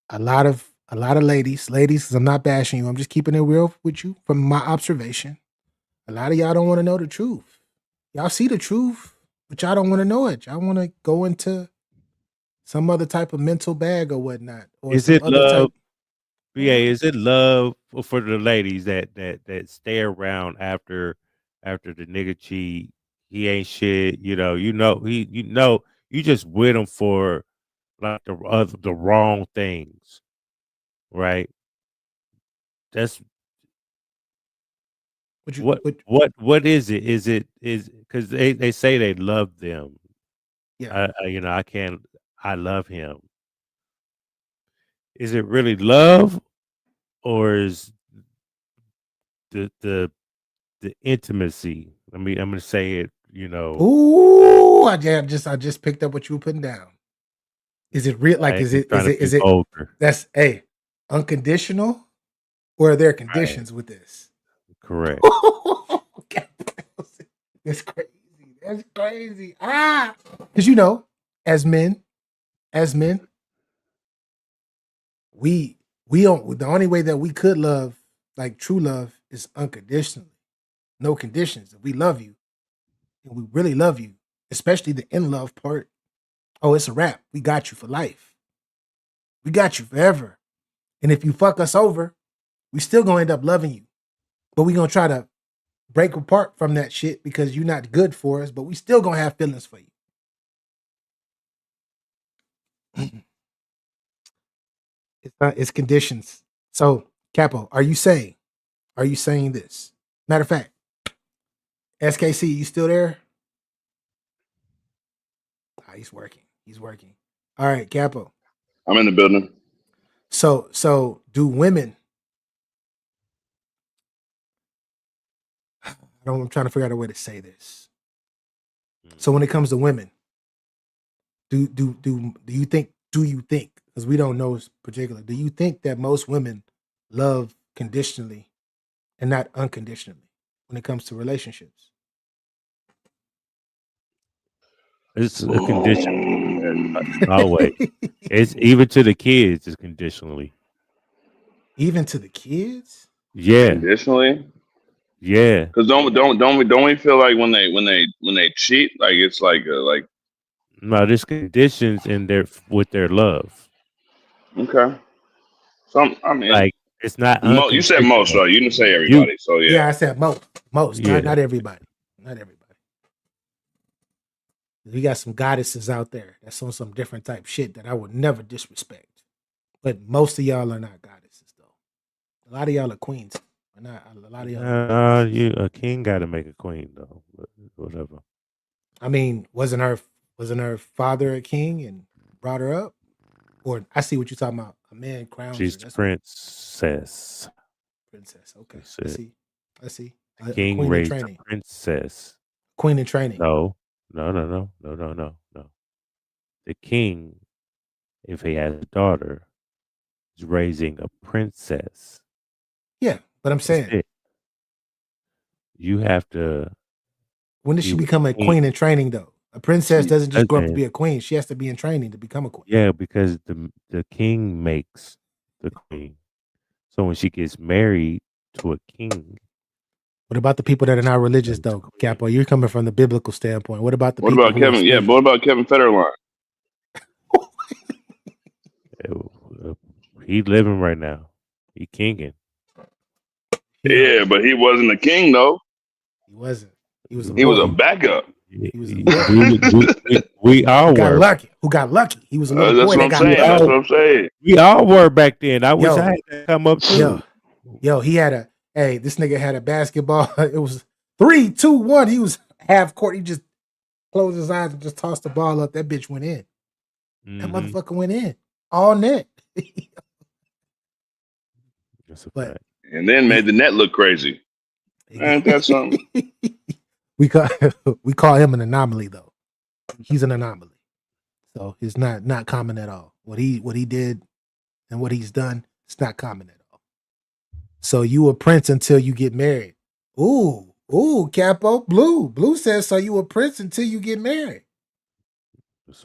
a lot of ladies, because I'm not bashing you, I'm just keeping it real with you from my observation. A lot of y'all don't want to know the truth. Y'all see the truth, but y'all don't want to know it. Y'all want to go into some other type of mental bag or whatnot. Or is it love? Is it love for the ladies that stay around after the nigga cheat? He ain't shit. You just with him for like the wrong things, right? That's what is it? Is because they say they love them. Yeah. I love him. Is it really love, or is the intimacy? I'm gonna say it. Ooh, I just picked up what you were putting down. Is it real? Like, is it older. That's unconditional, or are there conditions with this? Correct. That's crazy. That's crazy. Because as men, we don't. The only way that we could love, like true love, is unconditionally, no conditions. If we love you, and we really love you, especially the in love part. Oh, it's a wrap. We got you for life. We got you forever. And if you fuck us over, we still gonna end up loving you. But we gonna try to break apart from that shit because you're not good for us, but we still gonna have feelings for you. It's conditions. So, Capo, are you saying Are you saying this? Matter of fact, SKC, you still there? He's working. He's working. All right, Capo. I'm in the building. So do women? I'm trying to figure out a way to say this. So when it comes to women, do you think? Because we don't know particular. Do you think that most women love conditionally and not unconditionally when it comes to relationships? It's a condition. Always. It's even to the kids. It's conditionally. Even to the kids? Yeah. Conditionally. Yeah. Because don't we feel like when they cheat, like it's like no, there's conditions in their with their love. Okay. I mean, like it's not you said most, right? You didn't say everybody. So yeah, I said most, yeah. not everybody, not everybody. We got some goddesses out there that's on some different type shit that I would never disrespect. But most of y'all are not goddesses, though. A lot of y'all are queens. Not a lot of y'all. A king got to make a queen, though. But whatever. I mean, wasn't her father a king and brought her up? Or I see what you're talking about. A man crowns her. She's princess. Princess. Okay. I see. A king queen in raised training. a princess. Queen in training. No. The king, if he has a daughter, is raising a princess. Yeah, but I'm saying you have to. When does she become a queen in training, though? A princess doesn't just grow up to be a queen. She has to be in training to become a queen. Yeah, because the king makes the queen. So when she gets married to a king. What about the people that are not religious, though, Capo? You're coming from the biblical standpoint. What about the people? What about Kevin? Yeah, what about Kevin Federline? He living right now. He kinging. Yeah, but he wasn't a king, though. He wasn't. He was a He was a backup. He was a we all got were. lucky. Who got lucky? He was a little That's boy what that I'm got saying. That's what I'm saying. We all were back then. I wish I had to come up too. Yo, he had this nigga had a basketball. It was 3, 2, 1. He was half court. He just closed his eyes and just tossed the ball up. That bitch went in. That motherfucker went in. All net. But and then made the net look crazy. Ain't that something? we call him an anomaly, though. He's an anomaly. So it's not common at all. What he did and what he's done, it's not common at all. So you a prince until you get married. Ooh, Capo. Blue says so you a prince until you get married.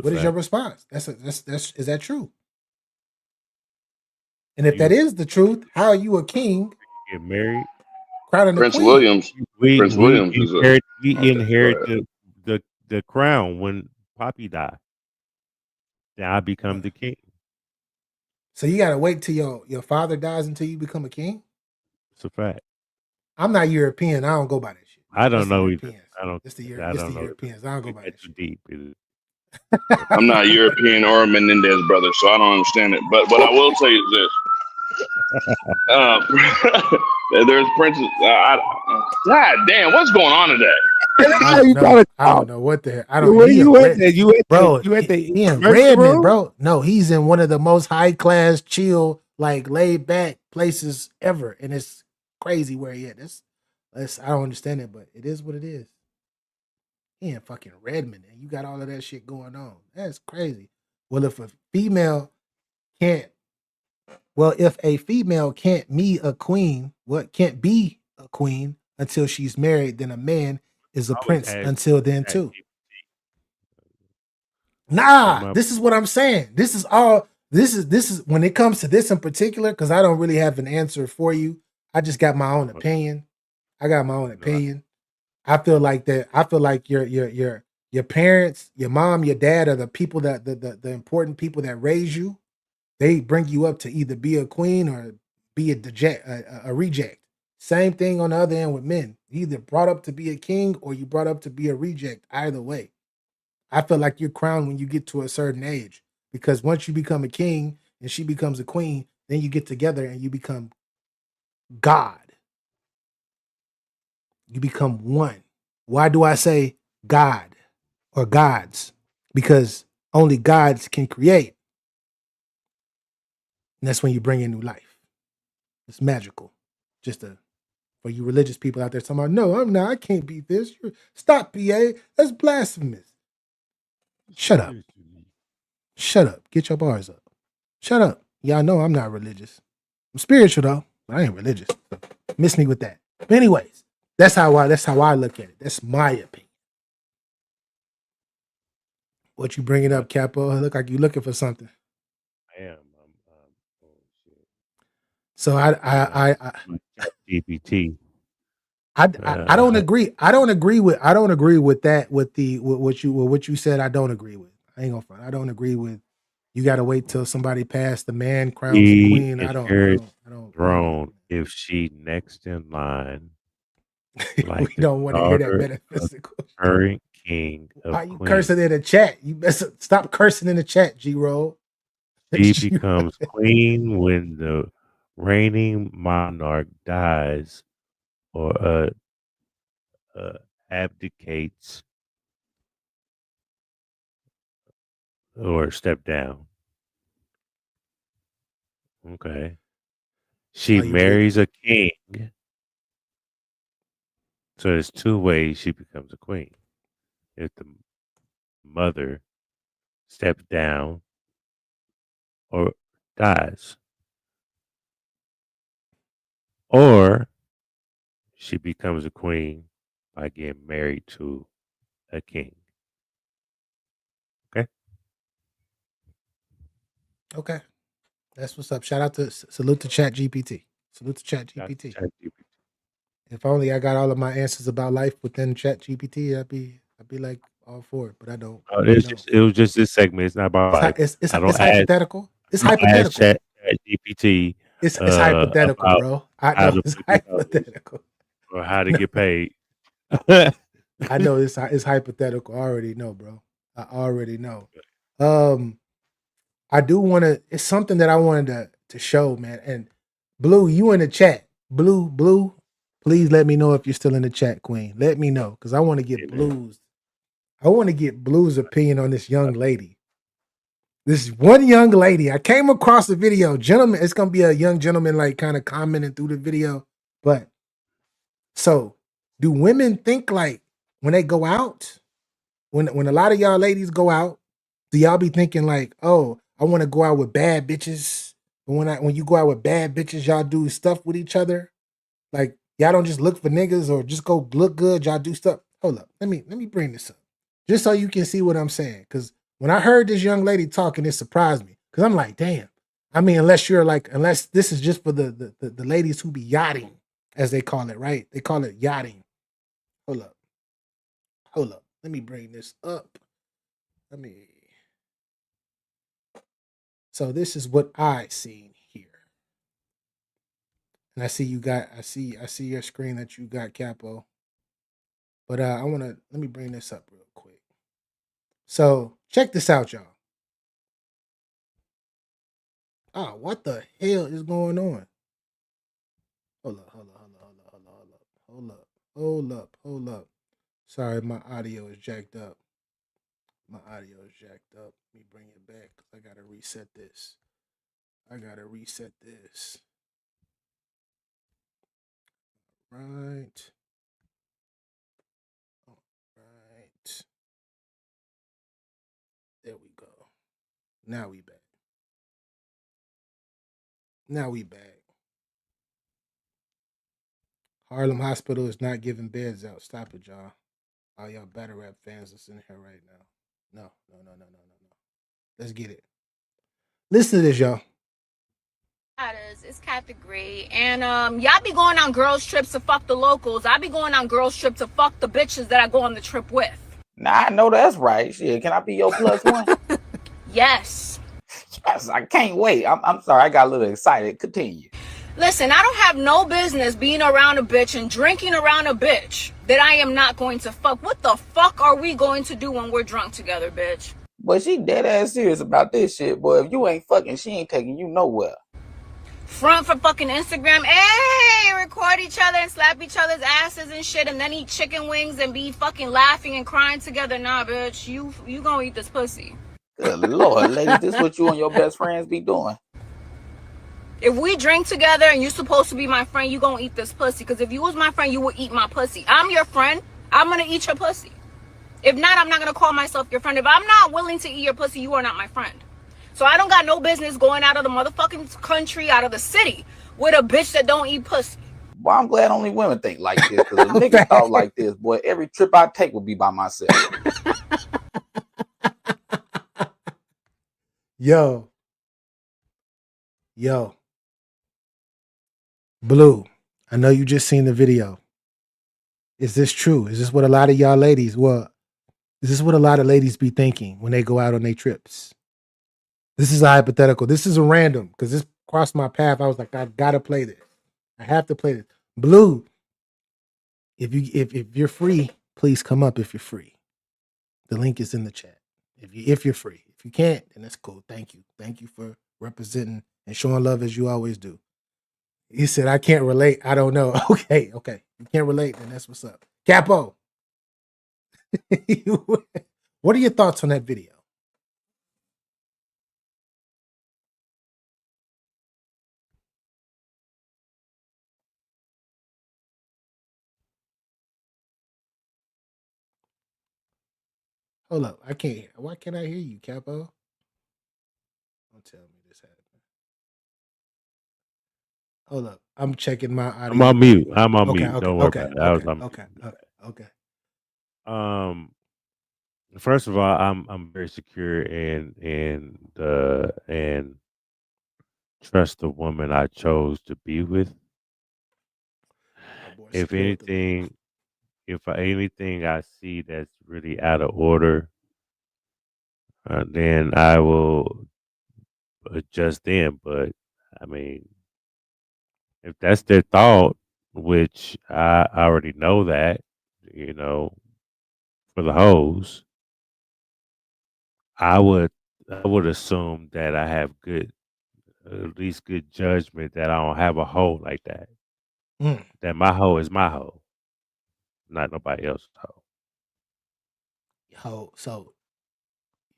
What is your response? That's is that true? And if that is the truth, how are you a king? Get married. Crowning Prince the queen? Williams. Prince Williams is we inherit the crown when Poppy died. Then I become the king. So you gotta wait till your father dies until you become a king? It's a fact. I'm not European. I don't go by that shit. I don't know either. I don't. It's the Europeans. I don't go by that shit. Deep. I'm not European or a Menendez brother, so I don't understand it. But what I will tell you is this: there's princes. God damn, what's going on today? I don't know what the hell. I don't. Where you at? You at the in Redmond, bro. No, he's in one of the most high class, chill, like laid back places ever, and it's crazy where he at. I don't understand it, but it is what it is. He in fucking Redmond, and you got all of that shit going on. That's crazy. Well, if a female can't be a queen, can't be a queen until she's married, then a man is a prince until then too. Nah, this is what I'm saying. This is when it comes to this in particular, because I don't really have an answer for you. I just got my own opinion. I feel like your parents, your mom, your dad are the people that the important people that raise you. They bring you up to either be a queen or be a reject. Same thing on the other end with men. You either brought up to be a king or you brought up to be a reject. Either way, I feel like you're crowned when you get to a certain age, because once you become a king and she becomes a queen, then you get together and you become God. You become one. Why do I say God or gods? Because only gods can create. And that's when you bring in new life. It's magical. Just for you religious people out there talking about, no, I'm not. I can't beat this. Stop, PA. That's blasphemous. Shut up. Shut up. Get your bars up. Shut up. Y'all know I'm not religious. I'm spiritual though, but I ain't religious. So miss me with that. But anyways, that's how I look at it. That's my opinion. What you bringing up, Capo? Look like you looking for something. I am. So GPT. I don't agree. I don't agree with that. With what you said. I don't agree with. I ain't gonna front. I don't agree with. You got to wait till somebody passed the man crowns the queen. I don't. Throne if she next in line. Like we don't want to hear that metaphysical. Current king of Why you cursing in the chat? You best stop cursing in the chat, G-Roll. She becomes queen when the reigning monarch dies or abdicates or step down. Okay. She marries a king. So there's two ways she becomes a queen. If the mother steps down or dies. Or she becomes a queen by getting married to a king. Okay? Okay. That's what's up. Salute to Chat GPT. Salute to Chat GPT. If only I got all of my answers about life within Chat GPT, I'd be like all for it, but I don't. It was just this segment. It's not about life. It's hypothetical. It's hypothetical. Chat GPT. It's hypothetical, bro. I know it's hypothetical. Or how to get paid. I know it's hypothetical. I already know, bro. I already know. I do want to. It's something that I wanted to show, man. And Blue, you in the chat. Blue. Please let me know if you're still in the chat, Queen. Let me know because I want to get Blue's. I want to get Blue's opinion on this young lady. This one young lady. I came across a video, gentleman. It's gonna be a young gentleman, like kind of commenting through the video. But so, do women think like when they go out, when a lot of y'all ladies go out, do y'all be thinking like, oh, I want to go out with bad bitches? But when you go out with bad bitches, y'all do stuff with each other. Like y'all don't just look for niggas or just go look good. Y'all do stuff. Hold up, let me bring this up, just so you can see what I'm saying. Because when I heard this young lady talking, it surprised me. Because I'm like, damn. I mean, unless this is just for the ladies who be yachting, as they call it, right? They call it yachting. Hold up. Let me bring this up. So this is what I seen here. And I see your screen that you got, Capo. But let me bring this up real quick. So check this out, y'all. Oh, what the hell is going on? Hold up. Sorry, my audio is jacked up. Let me bring it back because I gotta reset this. Right. All right. There we go. Now we back. Harlem Hospital is not giving beds out. Stop it, y'all. All y'all battle rap fans that's in here right now. No. Let's get it. Listen to this, y'all. It's category, and y'all be going on girls trips to fuck the locals. I be going on girls trips to fuck the bitches that I go on the trip with. Nah, I know that's right. Shit, can I be your plus one? Yes. Yes, I can't wait. I'm sorry, I got a little excited. Continue. Listen, I don't have no business being around a bitch and drinking around a bitch that I am not going to fuck. What the fuck are we going to do when we're drunk together, bitch? But she dead ass serious about this shit, boy. If you ain't fucking, she ain't taking you nowhere. front for fucking Instagram. Hey, record each other and slap each other's asses and shit, and then eat chicken wings and be fucking laughing and crying together. Nah, bitch, you gonna eat this pussy. Good Lord, ladies, this what you and your best friends be doing. If we drink together and you're supposed to be my friend, you gonna eat this pussy. Because if you was my friend, you would eat my pussy. I'm your friend. I'm gonna eat your pussy. If not, I'm not gonna call myself your friend. If I'm not willing to eat your pussy, you are not my friend. So I don't got no business going out of the motherfucking country, out of the city, with a bitch that don't eat pussy. Boy, I'm glad only women think like this. Because if niggas thought like this, boy, every trip I take would be by myself. Yo. Blue, I know you just seen the video. Is this true? Is this what a lot of y'all ladies, is this what a lot of ladies be thinking when they go out on their trips? This is a hypothetical. This is a random because this crossed my path. I was like, I gotta play this. I have to play this. Blue, if you're free, please come up if you're free. The link is in the chat. If you're free. If you can't, then that's cool. Thank you. Thank you for representing and showing love as you always do. He said, I can't relate. I don't know. Okay. You can't relate, then that's what's up. Capo. What are your thoughts on that video? Hold up. I can't hear. Why can't I hear you, Capo? Don't tell me this happened. Hold up. I'm checking my audio. I'm on mute. I'm on mute. Okay. Don't worry about it. I was on mute. Okay. First of all, I'm very secure and trust the woman I chose to be with. If anything I see that's really out of order, then I will adjust then. But I mean, if that's their thought, which I already know that, for the hoes, I would assume that I have at least good judgment that I don't have a hoe like that. That my hoe is my hoe, not nobody else's hoe. Hoe, so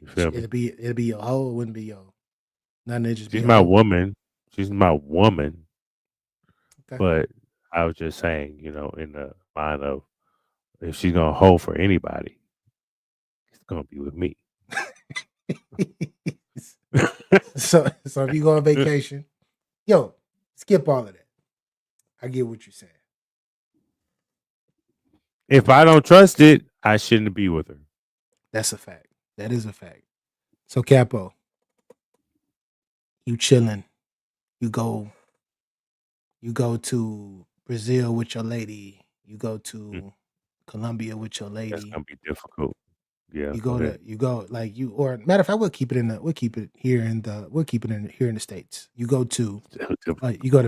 You feel me? it'd be your hoe, it wouldn't be your nothing. Just She's be my hoe. woman. She's my woman. Okay. But I was just saying, in the mind of if she's gonna hold for anybody, it's gonna be with me. So if you go on vacation, skip all of that. I get what you're saying. If I don't trust it, I shouldn't be with her. That's a fact. That is a fact. So Capo, you chilling. You go to Brazil with your lady. You go to Colombia with your lady. That's gonna be difficult. Yeah. Or matter of fact, we'll keep it here in the States. You go to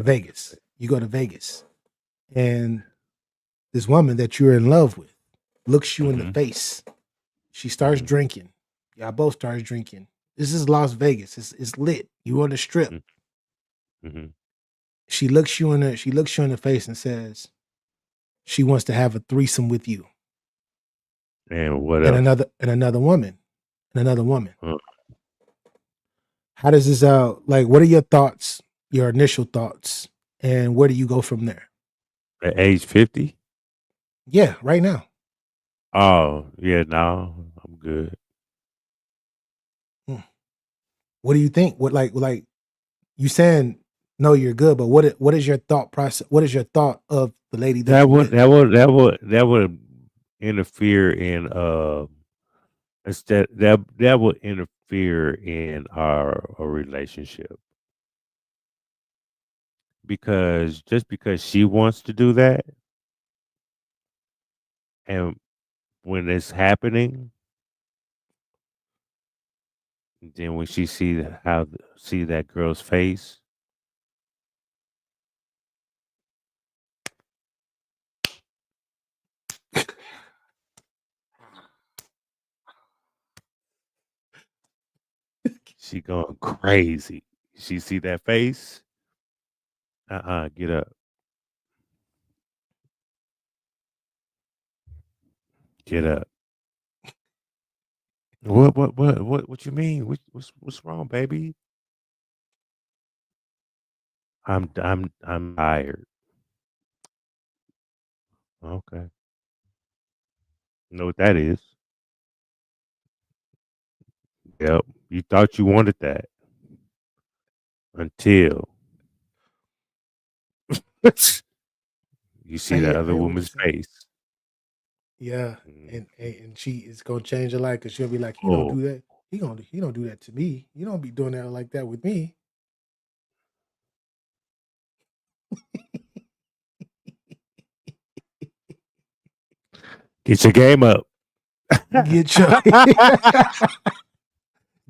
Vegas. You go to Vegas. And this woman that you're in love with looks you in the face. She starts drinking. Y'all both start drinking. This is Las Vegas. It's lit. You on the strip. She looks you in the face and says she wants to have a threesome with you. And what else? And another woman. How does this out? Like, what are your thoughts, your initial thoughts, and where do you go from there? At age 50? Yeah, right now. Oh, yeah, no, I'm good. What do you think? What like you saying no, you're good, but what is your thought process? What is your thought of the lady that that would interfere in that would interfere in our relationship. Because just because she wants to do that, and when it's happening, then when she see that girl's face, she going crazy. She see that face, Get up. Get up. What you mean? What's wrong, baby? I'm tired. Okay. Know what that is? Yep. You thought you wanted that until you see the I other hear what you're woman's saying. face. Yeah, Mm. and she is gonna change her life because she'll be like, he don't Oh, do that. He don't do that to me. You don't be doing that like that with me. get your game up. Get your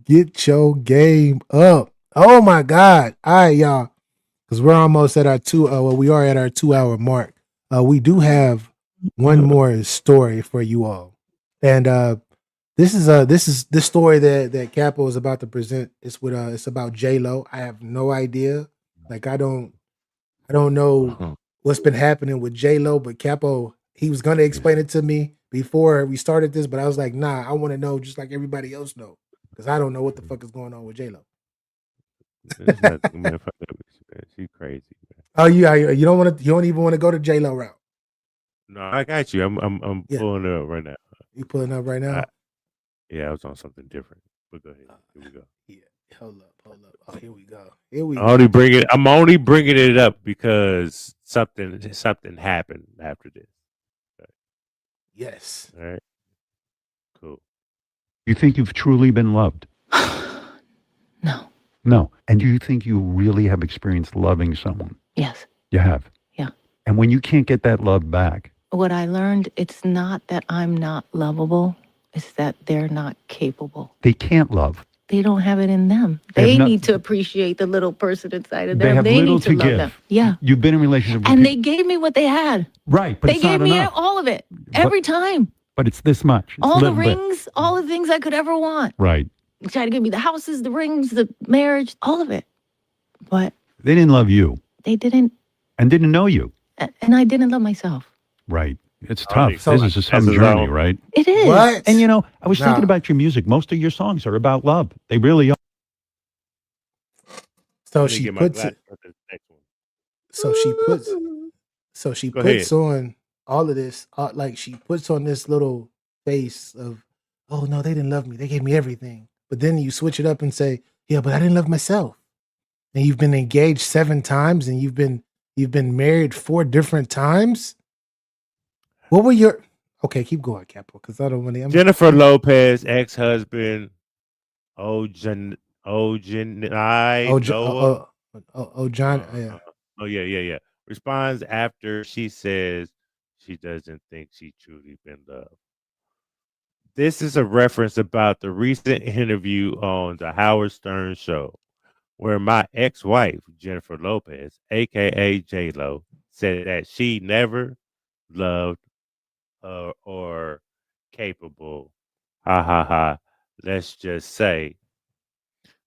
get your game up. Oh my God! All right, y'all, because we're almost at our we are at our 2 hour mark. We do have one more story for you all, and this is this story that Capo is about to present. It's about J-Lo. I have no idea. Like I don't know what's been happening with J-Lo, but Capo, he was gonna explain it to me before we started this, but I was like, nah, I want to know just like everybody else know. Because I don't know what the fuck is going on with J-Lo. There's nothing, man. Fuck that bitch, man. She crazy, man. Oh, you don't even want to go to J-Lo route. No, I got you. I'm Yeah. pulling it up right now. You pulling up right now? Yeah, I was on something different. But go ahead. Here we go. Yeah. Hold up. Oh, here we go. Here we I'm go. only bringing it up because something happened after this. Yes. All right. Cool. You think you've truly been loved? No. No. And do you think you really have experienced loving someone? Yes. You have? Yeah. And when you can't get that love back, What I learned, it's not that I'm not lovable, it's that they're not capable. they can't love. They don't have it in them. They have They not- need to appreciate the little person inside of They them. have They little need to to love give. them. Yeah. You've been in relationships with And they people. gave me what they had. Right, but They it's not gave me enough. all of it. Every time. But it's this much. It's a All the little bit. rings, all the things I could ever want. Right. They tried to give me the houses, the rings, the marriage, all of it. But They didn't love you they didn't, and didn't know you. and I didn't love myself. Right. It's Already. tough. This is some That's his journey, own. right? It is. What? And you know, I was thinking Nah. about your music. Most of your songs are about love. They really are. So Let me she get my puts glass it. for the next one. So she Go puts ahead. on all of this, like she puts on this little face of, oh no, they didn't love me. They gave me everything. But then you switch it up and say, yeah, but I didn't love myself. And you've been engaged 7 times, and you've been married 4 different times. What were your? Okay, keep going, Capo, because I don't want to. Jennifer Lopez, ex-husband, Ojanai Noah. John, yeah. Oh yeah. Responds after she says she doesn't think she truly been loved. This is a reference about the recent interview on the Howard Stern show, where my ex-wife Jennifer Lopez, aka J-Lo, said that she never loved or capable. Ha ha ha. Let's just say,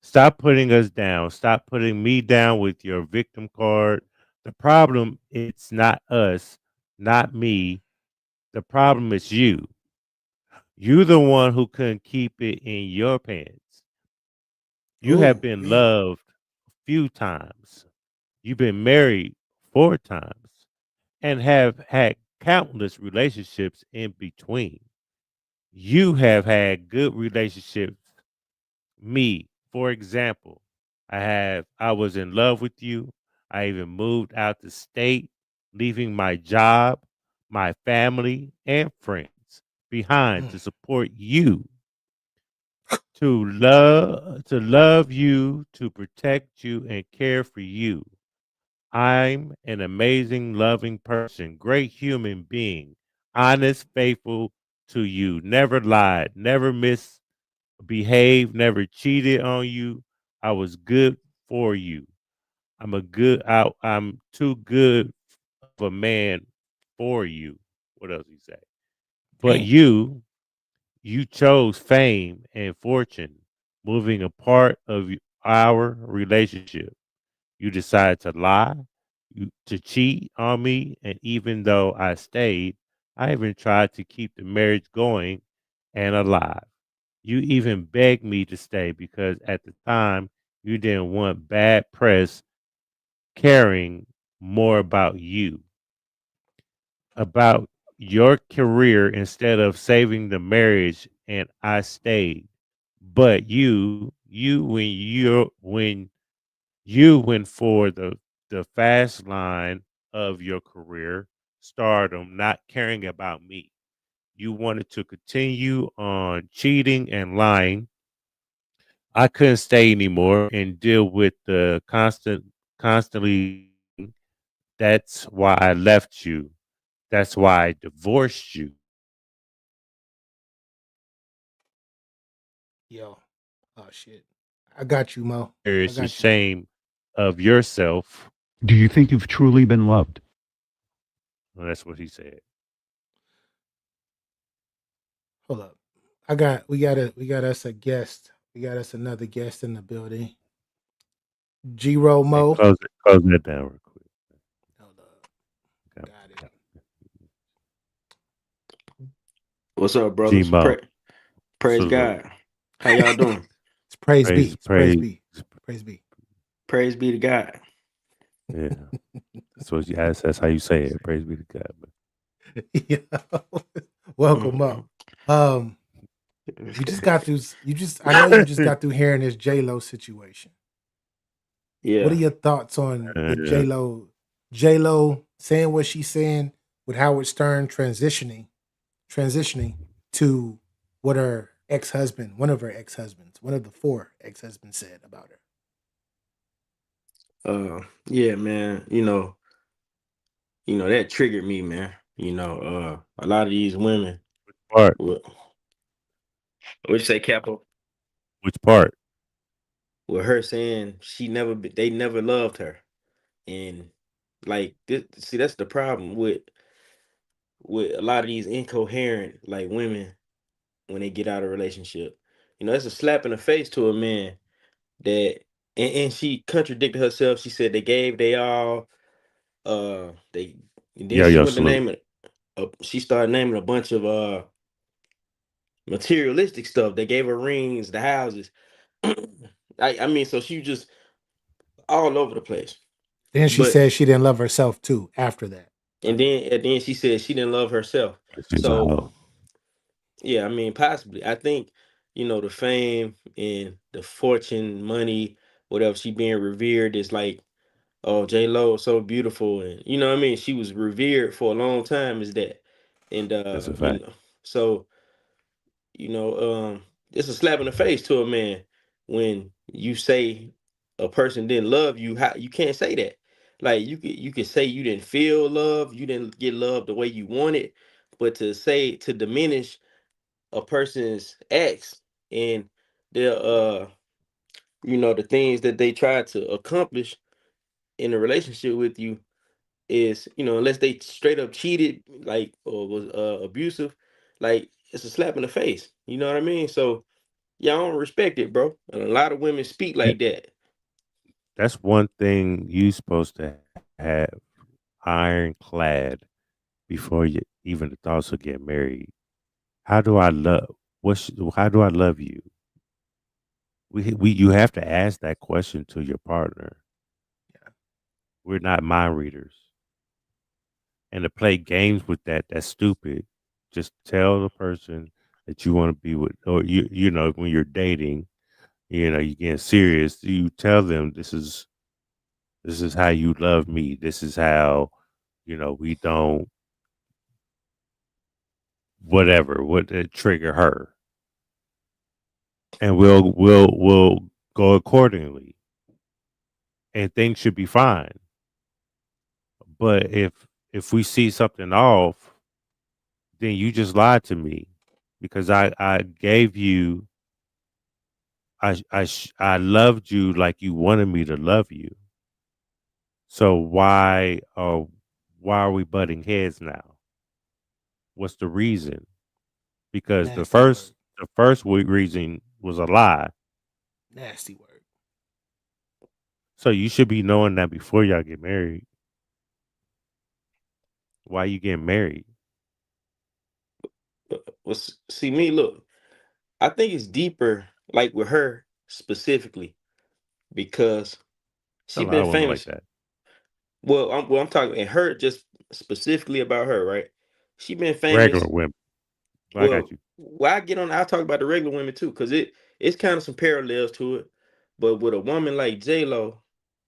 stop putting us down. Stop putting me down with your victim card. The problem, it's not us, not me. The problem is you. You the one who couldn't keep it in your pants. You have been loved a few times. You've been married 4 times and have had countless relationships in between. You have had good relationships. Me, for example, I was in love with you. I even moved out the state, leaving my job, my family, and friends behind to support you, to love you, to protect you and care for you. I'm an amazing, loving person, great human being, honest, faithful to you, never lied, never misbehaved, never cheated on you. I was good for you. I'm too good of a man for you. What else he say? But Hey. you chose fame and fortune, moving a part of our relationship. You decided to lie, to cheat on me, and even though I stayed, I even tried to keep the marriage going and alive. You even begged me to stay because at the time you didn't want bad press caring more about your career instead of saving the marriage, and I stayed. But you went for the fast line of your career, stardom, not caring about me. You wanted to continue on cheating and lying. I couldn't stay anymore and deal with the constantly. That's why I left you. That's why I divorced you. Yo, oh shit. I got you, Mo. There I is a got you, Mo. shame of yourself. Do you think you've truly been loved? Well, that's what he said. Hold up. We got us a guest. We got us another guest in the building. G-Ro Hey, Mo. close that down real quick. Hold up. Okay. Got it. What's up, G brothers? Mo. Praise Salute. God. How y'all doing? It's praise be. It's praise Praise. be. Praise be. Praise be to God. Yeah. That's how you say it. Praise be to God. Yeah. Welcome, Mo. We just got through. I know you just got through hearing this J-Lo situation. What are Yeah. your thoughts on the J-Lo saying what she's saying with Howard Stern transitioning to what her ex-husband, one of her ex-husbands, one of the 4 ex-husbands said about her? Yeah, man. That triggered me, man. A lot of these women Part. what you say, Capo? Which part? With her saying they never loved her. And like this, see, that's the problem with a lot of these incoherent like women when they get out of a relationship. It's a slap in the face to a man that and she contradicted herself. She said they all they and then she Yo, went to salute. name it she started naming a bunch of materialistic stuff. They gave her rings, the houses. I mean, so she was just all over the place. Then she But said she didn't love herself too after that. and then she said she didn't love herself. She's a So hoe. yeah, I mean, possibly. I think, the fame and the fortune, money, whatever, she being revered is like, oh, J Lo is so beautiful, and you know what I mean. She was revered for a long time, is that, and That's a fact. so it's a slap in the face to a man when you say a person didn't love you. How you can't say that? Like you could say you didn't feel love, you didn't get love the way you wanted, but to diminish a person's ex and their the things that they try to accomplish in a relationship with you is unless they straight up cheated like or was abusive, like it's a slap in the face, you know what I mean? So yeah, I don't respect it, bro, and a lot of women speak Yeah, like that. that's one thing you supposed to have ironclad before you even the thoughts of getting married. How do I love? How do I love you? You have to ask that question to your partner. We're not mind readers, and to play games with that's stupid. Just tell the person that you want to be with, or when you're dating, you're getting serious. You tell them this is how you love me. This is how we don't whatever what trigger her, and we'll go accordingly, and things should be fine. But if we see something off, then you just lied to me because I gave you I loved you like you wanted me to love you. So why are we butting heads now? What's the reason? Because Nasty word. the first reason was a lie. Nasty word. So you should be knowing that before y'all get married. Why you getting married? Well, see me, look, I think it's deeper, like with her specifically, because A she lot been of women like famous. that. Well, I'm talking and her just specifically about her, right? She been Regular famous. women. I got Well, you. I get on, I'll talk about the regular women too, because it's kind of some parallels to it. But with a woman like J-Lo,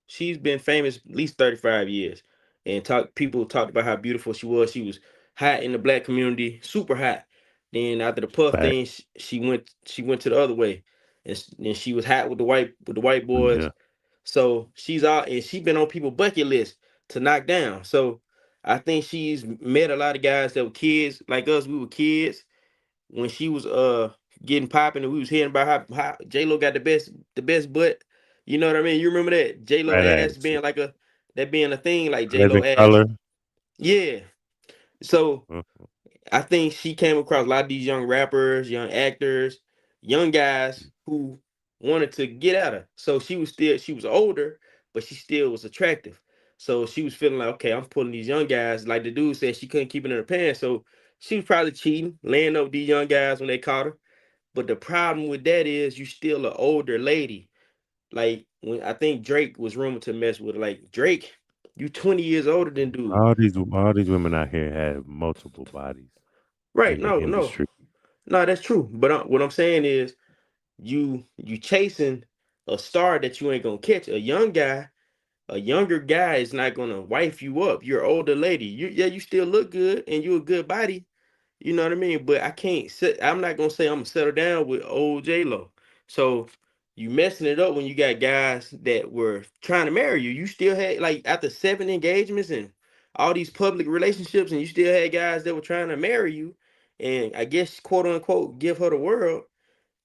she's been famous at least 35 years. And people talked about how beautiful she was. She was hot in the black community, super hot. Then after the Puff Fact. thing, she went to the other way. And she was hot with the white boys. Yeah. So she's out and she been on people's bucket list to knock down. So I think she's met a lot of guys that were kids like us. We were kids when she was getting popping, and we was hearing about how J Lo got the best butt. You know what I mean? You remember that J Lo Fat ass ass. being that being a thing, like J Lo Living ass. color. Yeah. So Mhm. I think she came across a lot of these young rappers, young actors, young guys who wanted to get at her. So she was older, but she still was attractive. So she was feeling like, okay, I'm pulling these young guys. Like the dude said, she couldn't keep it in her pants. So she was probably cheating, laying up with these young guys when they caught her. But the problem with that is you still an older lady. Like when I think Drake was rumored to mess with her. Like Drake, you 20 years older than dude. All these women out here have multiple bodies Right. in the No, no. industry. No, that's true. But what I'm saying is you chasing a star that you ain't gonna catch. A younger guy is not gonna wife you up. You're an older lady. You still look good and you a good body. You know what I mean? But I'm not gonna say I'm gonna settle down with old J Lo. So you messing it up when you got guys that were trying to marry you. You still had like after 7 engagements and all these public relationships, and you still had guys that were trying to marry you, and I guess quote unquote give her the world.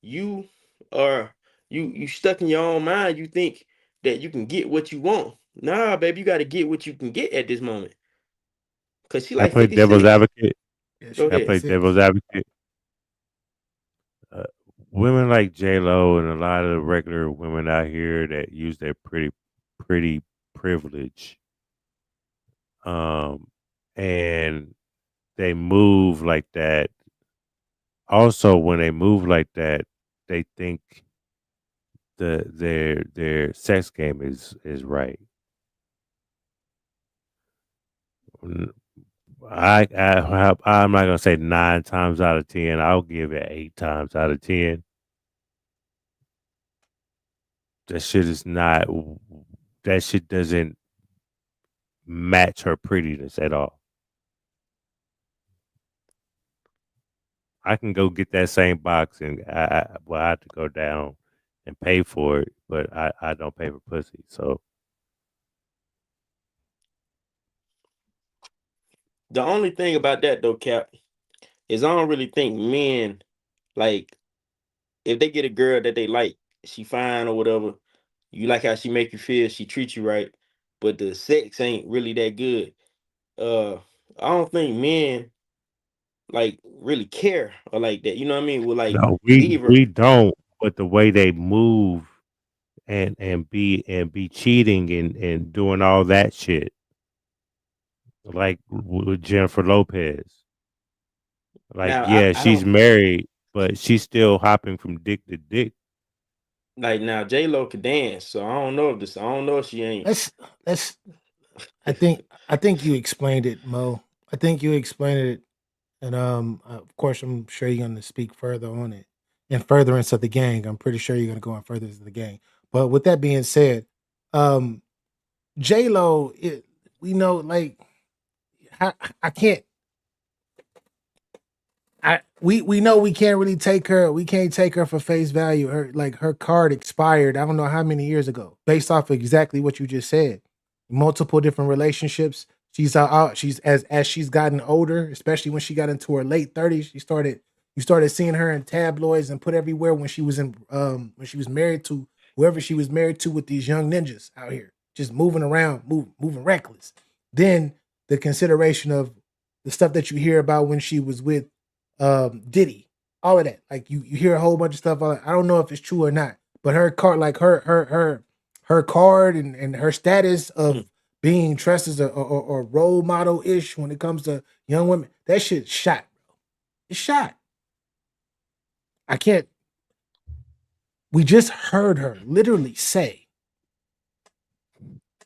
You are you stuck in your own mind. You think that you can get what you want. Nah, baby, you got to get what you can get at this moment. Cause she I like play devil's 56. advocate. Yeah, Go she I ahead. play 56. devil's advocate. Uh, Women like J Lo and a lot of regular women out here that use their pretty privilege, um, and they move like that. Also, when they move like that, they think their sex game is right. N- I'm not gonna say 9 times out of 10. I'll give it 8 times out of 10. That shit is not. That shit doesn't match her prettiness at all. I can go get that same box and I have to go down and pay for it, but I don't pay for pussy. So The only thing about that though, Cap, is I don't really think men like if they get a girl that they like, she fine or whatever, you like how she make you feel, she treats you right, but the sex ain't really that good. Uh, I don't think men like really care or like that. You know what I mean? Will like no, leave her. we don't. But the way they move and be cheating and doing all that shit, like with Jennifer Lopez. Like, Now yeah, I she's don't married, but she's still hopping from dick to dick. like now J Lo could dance, so I don't know if she ain't. Let's I think you explained it, Mo. I think you explained it, and of course, I'm sure you're going to speak further on it in furtherance of the gang. I'm pretty sure you're going to go in furtherance of the gang. But with that being said, um, J Lo, we know like I can't we know we can't really take her. We can't take her for face value. Her card expired. I don't know how many years ago. Based off of exactly what you just said, multiple different relationships. She's out. She's as she's gotten older, especially when she got into her late 30s. You started seeing her in tabloids and put everywhere when she was when she was married to whoever she was married to with these young ninjas out here, just moving around, moving reckless. Then the consideration of the stuff that you hear about when she was with Diddy, all of that. Like you hear a whole bunch of stuff. I don't know if it's true or not, but her card, like her card and her status Hmm. of being trusted as a or role model ish when it comes to young women. That shit shot, bro. It's shot. I can't. We just heard her literally say,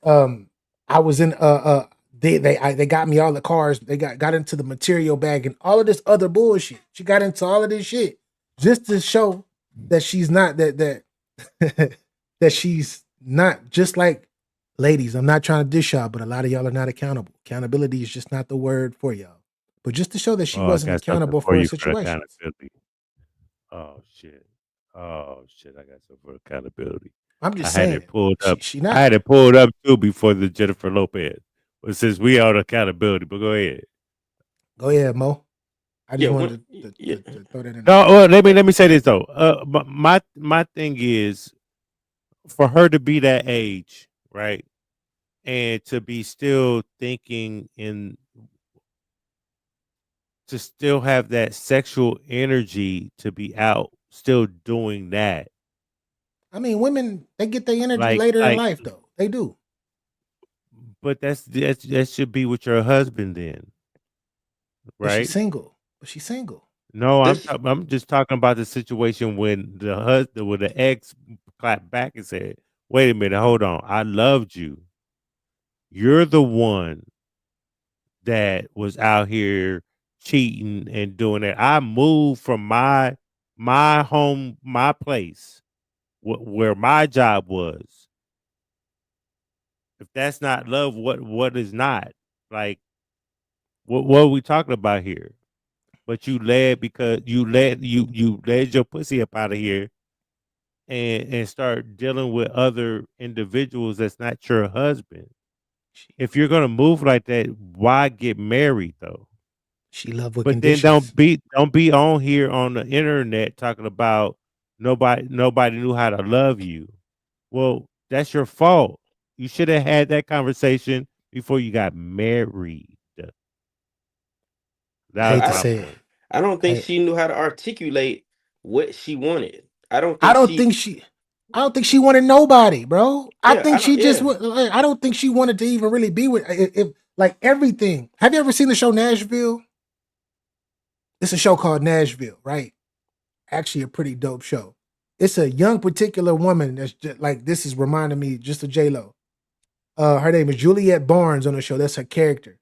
I was in they got me all the cars. They got into the material bag and all of this other bullshit. She got into all of this shit just to show that she's not that that she's not just like ladies. I'm not trying to dish y'all, but a lot of y'all are not accountable. Accountability is just not the word for y'all. But just to show that she Oh, I wasn't got something accountable for for a you for situation. accountability. Oh shit. Oh shit. I got something for accountability. I'm I just had saying it pulled up. she I not. had it pulled up too before the Jennifer Lopez. But since we on accountability, but go ahead. Go ahead, Mo. I just Yeah, when, wanted to, yeah. to throw that in there. No, well, let me say this though. My thing is for her to be that age, right? And to be still thinking to still have that sexual energy to be out still doing that. I mean, women, they get their energy Like later in like life, though. They do. but that should be with your husband then, But she's right? single. But she's single. No, This I'm just talking about the situation when the husband, when the ex clapped back and said, "Wait a minute, hold on, I loved you. You're the one that was out here cheating and doing that. I moved from my home, my place, where my job was. If that's not love, what is not? Like, what are we talking about here? But you led because you led your pussy up out of here and start dealing with other individuals that's not your husband. If you're gonna move like that, why get married though? She love with But then conditions. don't be on here on the internet talking about nobody knew how to love you. Well, that's your fault. You should have had that conversation before you got married. I That was hate to my say it. point. I don't think I she knew how to articulate what she wanted. I don't I think don't she. think she I don't think she wanted nobody, bro. I Yeah, I think don't. she just Yeah. like, I don't think she wanted to even really be with if like everything. Have you ever seen the show Nashville? It's a show called Nashville, right? Actually a pretty dope show. It's a young particular woman that's just like this is reminding me just of J-Lo. Her name is Juliette Barnes on the show. That's her character.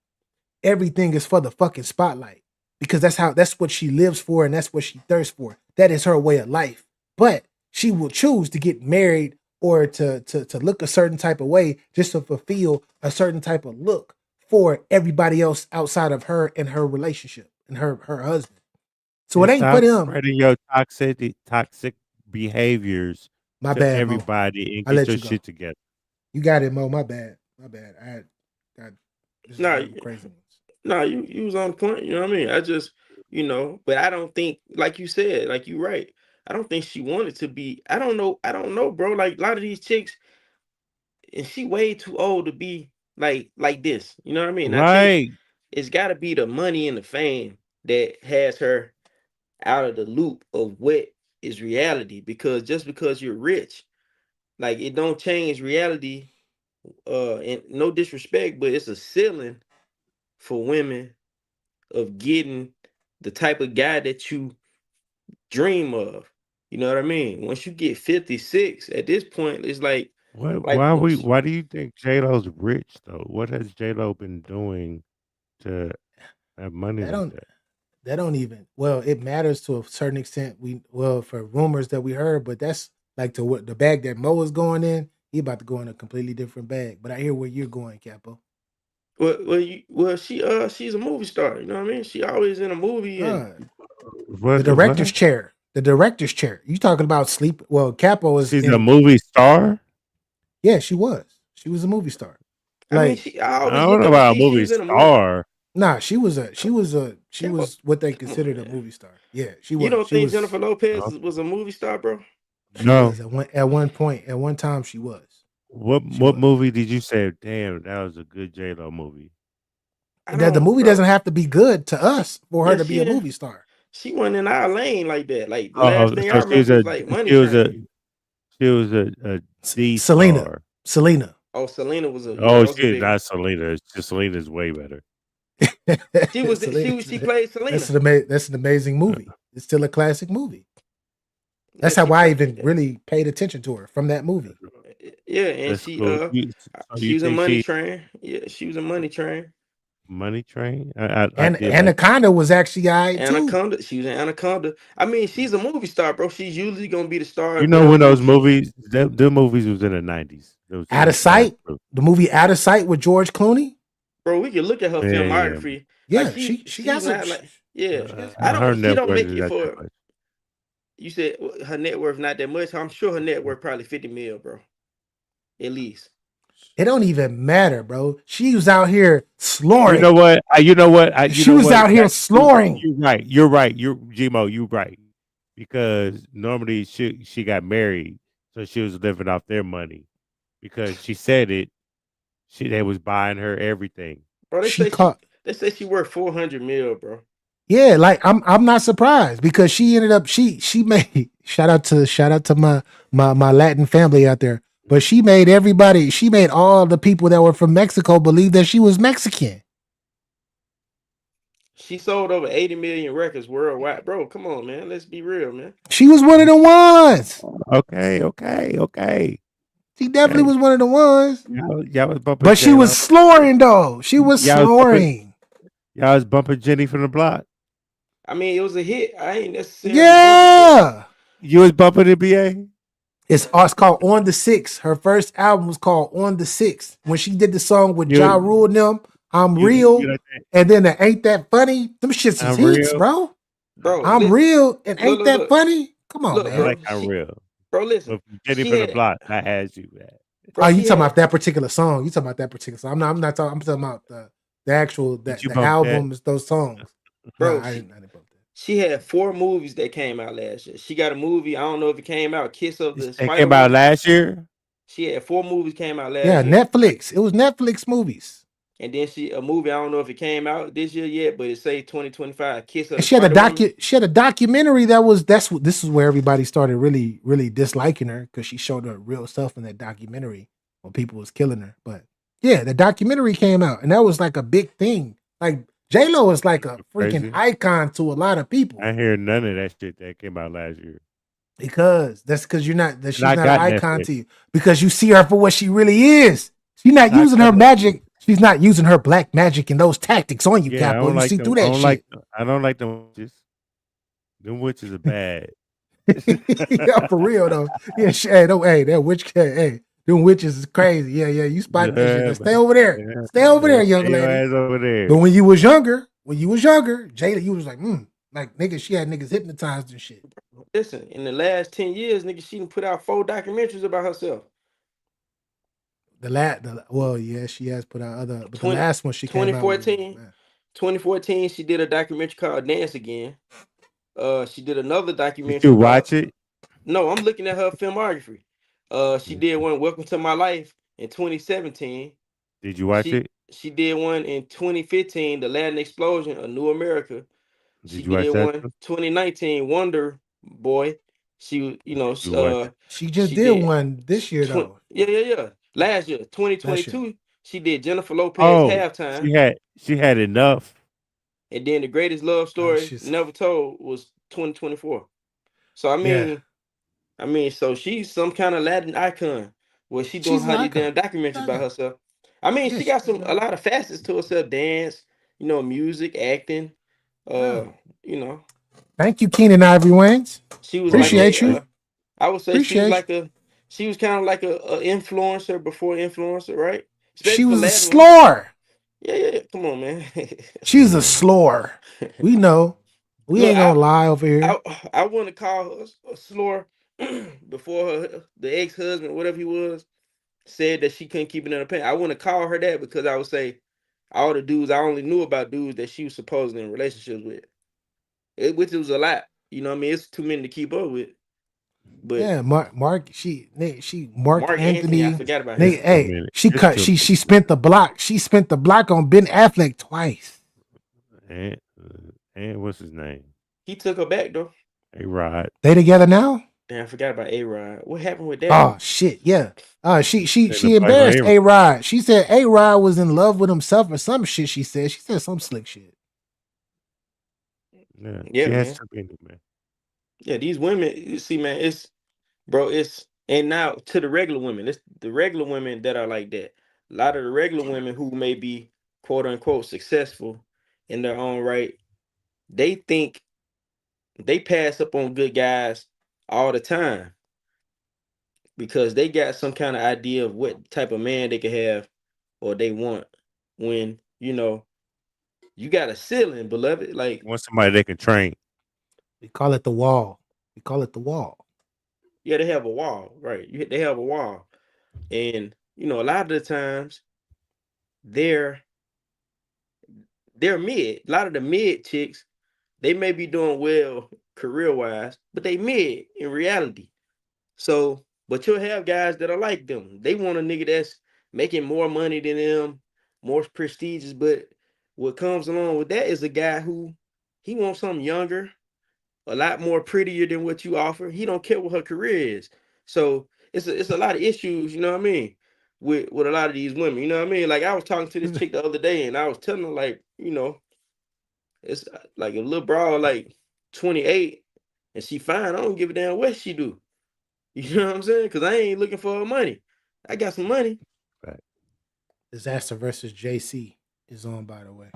Everything is for the fucking spotlight because that's what she lives for and that's what she thirsts for. That is her way of life. But she will choose to get married or to look a certain type of way just to fulfill a certain type of look for everybody else outside of her and her relationship and her husband. So And it ain't for stop them. spreading your toxic behaviors My to bad, Mo. everybody and I get let your you go. shit together. You got it, Mo. My bad. My bad. I this is Nah, one of them crazy ones. nah, you was on point. You know what I mean? I just, but I don't think, like you said, like you right. I don't think she wanted to be. I don't know. I don't know, bro. Like a lot of these chicks, and she way too old to be like this. You know what I mean? I think Right. it's got to be the money and the fame that has her out of the loop of what is reality. Because just because you're rich, like it don't change reality. And no disrespect, but it's a ceiling for women of getting the type of guy that you dream of. You know what I mean? Once you get 56, at this point, it's like once Why do you think J Lo's rich though? What has J Lo been doing to have money That like don't that? that don't even well, it matters to a certain extent. For rumors that we heard, but that's like to what the bag that Mo is going in, he about to go in a completely different bag. But I hear where you're going, Capo. she's a movie star. You know what I mean? She always in a movie, and Uh, the director's What? chair. The director's chair. You talking about sleep? Well, Capo is She's a in. movie star? Yeah, she was. She was a movie star. I mean, Like, I I always don't looked know up to about a see she movie was in a movie. star. nah, she Capo, was what they come on, considered a man. movie star. Yeah, she You was. don't She think was. Jennifer Lopez No. was a movie star, bro? She No. was at one point. At one time, she was. She What was. movie did you say? Damn, that was a good J Lo movie. I That the don't, movie bro. doesn't have to be good to us for her Yeah, to be a movie star. she went in our lane like that. Like the last Oh, thing I so remember was like Money she was Train. a D Selena. star. Selena. Oh, Selena was a Oh, that was a she is big one. not Selena. Selena's way better. She played Selena. That's an amazing movie. It's still a classic movie. That's Yeah, how she I played. even really paid attention to her from that movie. Yeah, and That's cool. So she you was in think Money she Train. Yeah, she was in Money Train. Money Train? I And did like Anaconda was actually alright too. Anaconda. She was in Anaconda. I mean, she's a movie star, bro. She's usually gonna be the star you in know whatever when those movie she's in. movies the movies was in the 90s. Those Out of that's Sight, true. the movie Out of Sight with George Clooney. Bro, we can look at her Yeah. filmography. Like Yeah, she got she's some. not like yeah. She got some I money. Her don't. She net don't worth make is it not that for. much. You said her net worth not that much. I'm sure her net worth probably 50 mil, bro. At least. It don't even matter, bro. She was out here You sloring. know what? You know what? You She know was what? out here sloring. You're right. You're right. You're Gmo. You're right. Because normally she got married, so she was living off their money. Because she said it, they was buying her everything. Bro, She caught. they say she worth 400 mil, bro. Yeah, like I'm not surprised because she ended up she made shout out to my Latin family out there. But she made all the people that were from Mexico believe that she was Mexican. She sold over 80 million records worldwide. Bro, come on, man. Let's be real, man. She was one of the ones. Okay. She definitely Okay. was one of the ones. Y'all was bumping But she was J-Lo. sloring though. She was sloring. Y'all was bumping Jenny from the block. I mean, it was a hit. I ain't necessarily bumping Yeah. You was bumping the BA? It's called On the Six. Her first album was called On the Six. When she did the song with Ja Rule and them, I'm Real, like and then the Ain't That Funny. Them shits is I'm hits, Real. bro. Bro, I'm listen. Real and Ain't That Look. Funny. Come on, Look, I man. like I'm real. Bro, listen. But Jenny She from the had, block, I asked you that. bro, Oh, you she talking had, about that particular song? You talking about that particular song? I'm not talking. I'm talking about the actual Did you the bump that? albums, those songs. No, bro, I didn't bump that. she had 4 movies that came out last year. She got a movie. I don't know if it came out. Kiss of the It Spider came out Woman. last year. She had 4 movies came out last Yeah, year. Netflix. It was Netflix movies. And then a movie. I don't know if it came out this year yet, but it say 2025. Kiss of And the Spider Woman. she had a documentary this is where everybody started really, really disliking her because she showed her real stuff in that documentary when people was killing her. But yeah, the documentary came out and that was like a big thing. Like J-Lo is like a freaking Crazy. icon to a lot of people. I hear none of that shit that came out last year. Because she's not I an got icon Netflix. to you. Because you see her for what she really is. She's not I using got her Netflix. magic. She's not using her black magic and those tactics on you, Yeah, I Capo. don't You like see them. through that shit. I don't like them witches. Them witches are bad. Yeah, for real though. Yeah, that witch cat. Hey, them witches is crazy. Yeah, you spot that shit. Now stay over there. Yeah, Stay over there, young stay your lady. ass over there. But when you was younger, Jada, you was like nigga, she had niggas hypnotized and shit. Listen, in the last 10 years, nigga, she done put out 4 documentaries about herself. Well, yeah, she has put out other, but the last one she came out with. 2014, she did a documentary called Dance Again. She did another documentary. Did you watch it? No, I'm looking at her filmography. She did one, Welcome to My Life, in 2017. Did you watch it? She did one in 2015, The Latin Explosion, A New America. She Did you watch did that? one 2019, Wonder Boy. She, she just did one this year though. Yeah. Last year, 2022, she did Jennifer Lopez Halftime. She had enough. And then The Greatest Love Story Never Told was 2024. So I mean, so she's some kind of Latin icon. Well, she doing her these damn documentaries about herself. I mean, she got a lot of facets to herself: dance, music, acting. Thank you, Keenan Ivory Waynes. She was appreciate you. I would say she was kind of like a influencer before influencer, right? Especially she was for a Latin slore. Yeah. Come on, man. She's a slore. We know. We ain't gonna lie over here. I want to call her a slore before the ex-husband, whatever he was, said that she couldn't keep it in her pants. I want to call her that because I would say all the dudes I only knew about dudes that she was supposedly in relationships with, which was a lot. You know what I mean? It's too many to keep up with. But yeah, Mark Anthony. I forgot about him. Hey, she spent the block. She spent the block on Ben Affleck twice. And what's his name? He took her back though. Hey, Rod. They together now? Damn, I forgot about A-Rod. What happened with that? Oh shit, yeah. She Said the fight on embarrassed A-Rod. A-Rod. She said A-Rod was in love with himself or some shit. She said some slick shit. Yeah, Yeah, she has man. to be in it, man. Yeah, these women, you see, man, it's and now to the regular women, it's the regular women that are like that. A lot of the regular women who may be quote unquote successful in their own right, they think they pass up on good guys all the time because they got some kind of idea of what type of man they can have or they want when, you got a ceiling, beloved. Like, Want somebody they can train. We call it the wall. We call it the wall. yeah, they have a wall, right? They have a wall. And, a lot of the times they're mid. A lot of the mid chicks, they may be doing well career-wise, but they mid in reality. So, but you'll have guys that are like them. They want a nigga that's making more money than them, more prestigious. But what comes along with that is a guy who he wants something younger, a lot more prettier than what you offer. He don't care what her career is. So it's a lot of issues, you know what I mean, with a lot of these women. You know what I mean? Like I was talking to this chick the other day, and I was telling her like, it's like a little broad, like 28, and she fine. I don't give a damn what she do. You know what I'm saying? Because I ain't looking for her money. I got some money. Right. Disaster versus JC is on, by the way.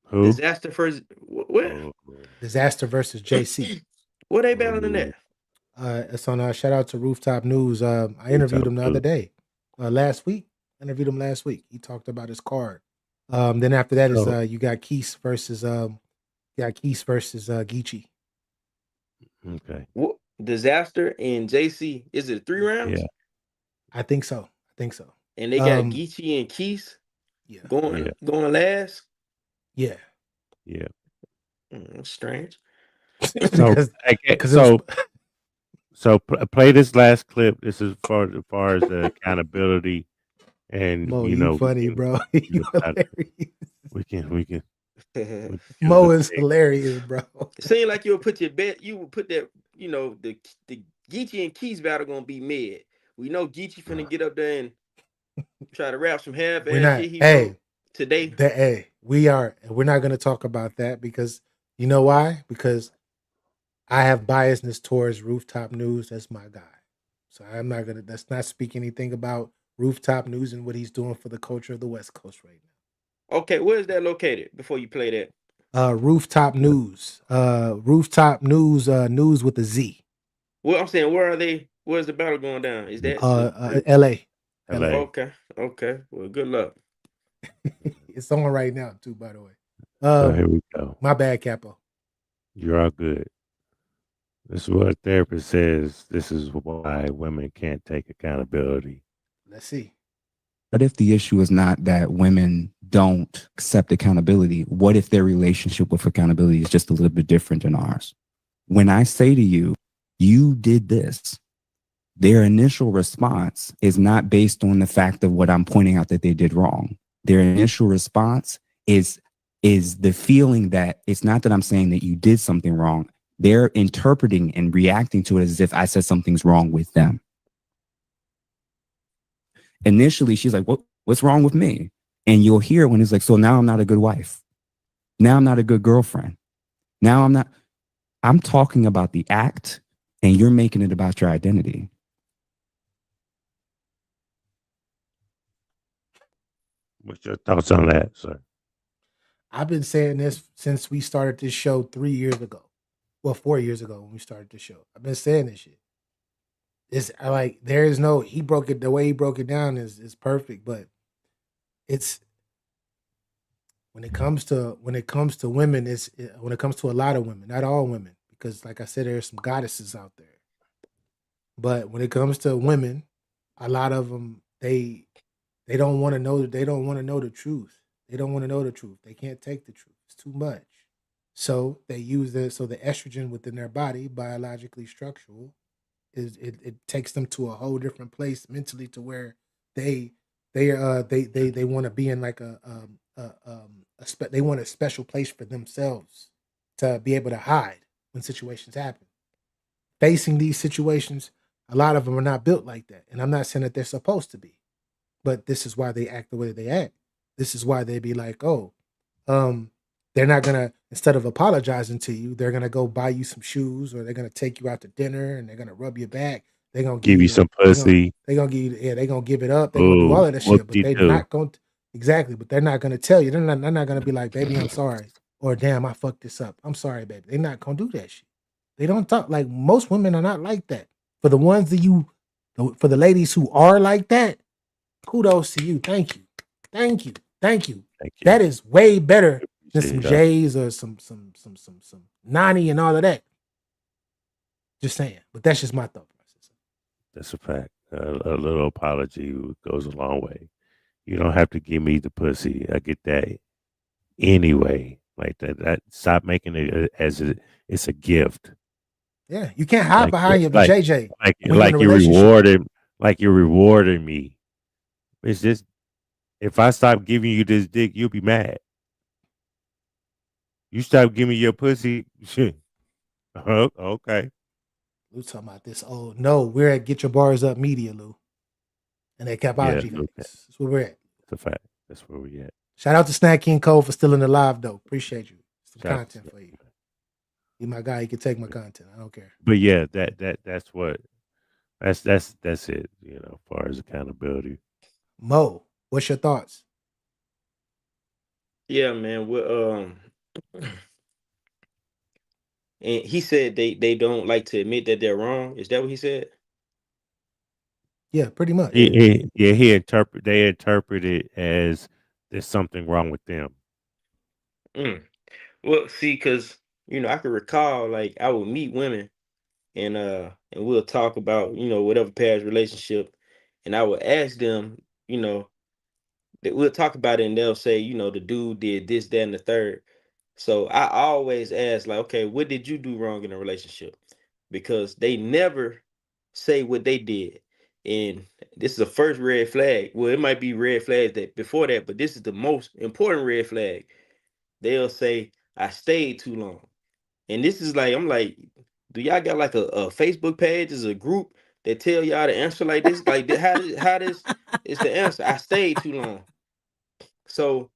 Who? Disaster first. What? Oh, Disaster versus JC. What they battling that? It's on. Shout out to Rooftop News. I interviewed him the other day, last week. Interviewed him last week. He talked about his card. Then after that is you got Keese versus Geechee. Okay. What? Disaster and JC. Is it 3 rounds? Yeah. I think so. And they got Geechee and Keese going last. Yeah. Yeah. Strange. So play this last clip. This is as far as the accountability, and Mo, you funny, bro. You hilarious. We can. Mo is hilarious, bro. It seems like you would put that, the Geechee and Keys battle gonna be mid. We know Geechee finna get up there and try to rap some half-ass shit he wrote today. We're not gonna talk about that because you know why? Because I have biasness towards Rooftop News. That's my guy. So I'm not gonna not speak anything about Rooftop News and what he's doing for the culture of the West Coast right now. Okay, where is that located before you play that? Rooftop News. Rooftop News, news with a Z. Well, I'm saying, where are they? Where's the battle going down? Is that LA. Okay. Well, good luck. It's on right now too, by the way. So here we go. My bad, Capo. You're all good. This is what a therapist says. This is why women can't take accountability. Let's see. What if the issue is not that women don't accept accountability? What if their relationship with accountability is just a little bit different than ours? When I say to you, you did this, their initial response is not based on the fact of what I'm pointing out that they did wrong. Their initial response is the feeling that it's not that I'm saying that you did something wrong. They're interpreting and reacting to it as if I said something's wrong with them. Initially, she's like, what's wrong with me? And you'll hear when it's like, so now I'm not a good wife. Now I'm not a good girlfriend. Now I'm talking about the act and you're making it about your identity. What's your thoughts on that, sir? I've been saying this since we started this show 3 years ago. Well, 4 years ago when we started the show. I've been saying this shit. It's like there is no the way he broke it down is perfect, but it's when it comes to women, when it comes to a lot of women, not all women, because like I said, there's some goddesses out there. But when it comes to women, a lot of them they don't want to know the truth. They don't want to know the truth. They can't take the truth. It's too much. So they use the estrogen within their body, biologically structural, it takes them to a whole different place mentally to where they want to be in like they want a special place for themselves to be able to hide when situations happen. facing these situations, a lot of them are not built like that. And I'm not saying that they're supposed to be, but this is why they act the way they act. This is why they be like, oh, they're not gonna, instead of apologizing to you, they're gonna go buy you some shoes, or they're gonna take you out to dinner, and they're gonna rub your back. They're gonna Give you some pussy. they're gonna give you, yeah, they're gonna give it up. They're gonna do all of that shit, but they're not going to, exactly. But they're not gonna tell you. They're not gonna be like, baby, I'm sorry, or damn, I fucked this up. I'm sorry, baby. They're not gonna do that shit. They don't talk like, most women are not like that. For the ones that for the ladies who are like that, kudos to you. Thank you. Thank you. Thank you. Thank you. That is way better than some Appreciate that. J's or some Nani and all of that. Just saying. But that's just my thought process. That's a fact. A little apology goes a long way. You don't have to give me the pussy. I get that anyway. Like that. Stop making it as it's a gift. Yeah, you can't hide Like, behind your like, JJ. like, when you're in like a you're relationship. rewarding me. It's just, if I stop giving you this dick, you'll be mad. You stop giving me your pussy. Okay. Lou talking about this. Oh no, we're at Get Your Bars Up Media, Lou. And at Capology. Yeah, okay. That's where we're at. It's a fact. That's where we at. Shout out to Snack King Cole for still in the live though. Appreciate you. Some Shout out content for you. He my guy. He can take my content. I don't care. But yeah, that's it. You know, as far as accountability. Mo, what's your thoughts? Yeah, man. And he said they don't like to admit that they're wrong. Is that what he said? Yeah, pretty much. They interpret it as there's something wrong with them. Well, see, because I can recall, like, I would meet women and we'll talk about whatever past relationship, and I would ask them, that we'll talk about it, and they'll say, the dude did this, that, and the third. So I always ask, like, okay, what did you do wrong in a relationship? Because they never say what they did. And this is the first red flag. Well, it might be red flags that before that, but this is the most important red flag. They'll say, I stayed too long. And this is like, I'm like, do y'all got like a Facebook page as a group that tell y'all to answer like this? Like, how this is the answer? I stayed too long. So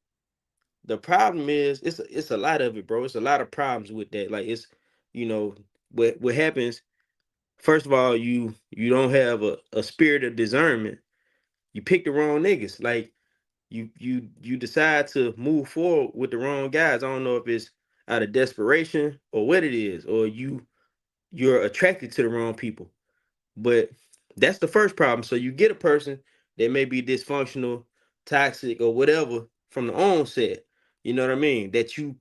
the problem is, it's a lot of it, bro. It's a lot of problems with that. Like, it's what happens. First of all, you don't have a spirit of discernment. You pick the wrong niggas. Like, you decide to move forward with the wrong guys. I don't know if it's out of desperation or what it is, or you're attracted to the wrong people. But that's the first problem. So you get a person that may be dysfunctional, toxic, or whatever from the onset. You know what I mean? That you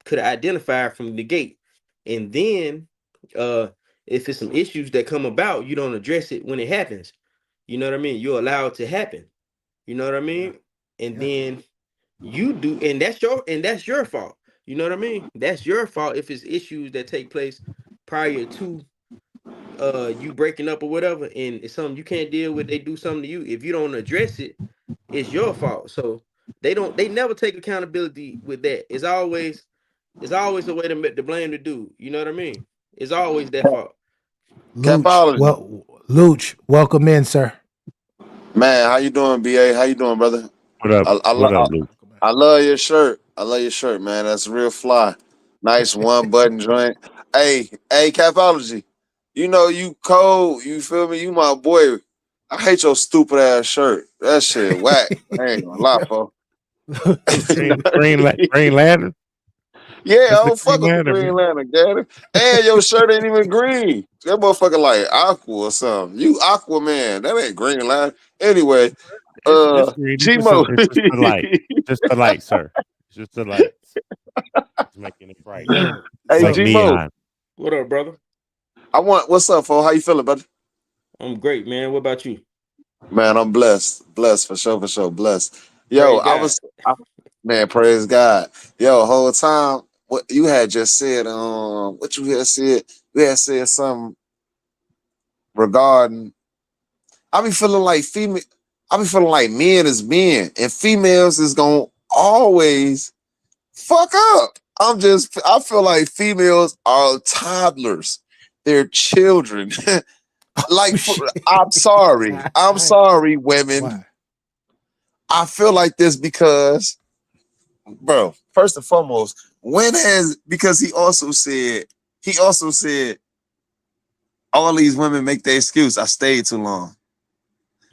could identify from the gate. And then if it's some issues that come about, you don't address it when it happens. You know what I mean? You allow it to happen. You know what I mean? And then you do, and that's your fault. You know what I mean? That's your fault if it's issues that take place prior to you breaking up or whatever, and it's something you can't deal with. They do something to you. If you don't address it, it's your fault. So they never take accountability with that. It's always a way to blame the dude. You know what I mean? It's always their fault. Luch, welcome in, sir. Man, how you doing, BA? How you doing, brother? What up? What up, Luke? I love your shirt. I love your shirt, man. That's real fly. Nice one button joint. Hey, Capology. You know you cold. You feel me? You my boy. I hate your stupid ass shirt. That shit whack. I ain't gonna lie, folks. Green Lantern. Yeah, That's I don't fuck with the Green Lantern, Daddy. And your shirt ain't even green. That motherfucker like Aqua or something. You Aquaman. That ain't Green Lantern. Anyway, It's green. G-Mo. It's just the light. Just the light, sir. Just the lights. It's making it bright. Hey, like G-Mo. neon. What up, brother? What's up, fo? How you feeling, brother? I'm great, man. What about you? Man, I'm blessed. Blessed for sure. Blessed. Yo, man, praise God. Yo, whole time, what you had just said, what you had said, you had said something regarding, I be feeling like men is men and females is gonna always fuck up. I feel like females are toddlers their children. Like, I'm sorry. I'm sorry, women. Why? I feel like this because, bro, first and foremost, because he also said, all these women make the excuse, I stayed too long.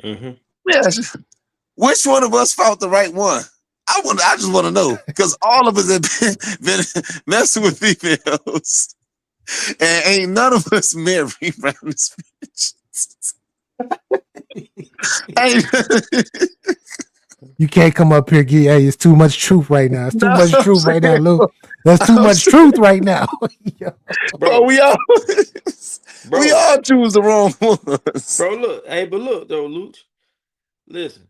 Mm-hmm. Yeah. Which one of us found the right one? I just want to know, because all of us have been messing with females, and ain't none of us married around this bitch. You can't come up here, hey, it's too much truth right now. It's too No, much truth right now, Luke. That's too much truth right now. Bro, we all choose the wrong ones. Bro, look, but look though, Luch. Listen,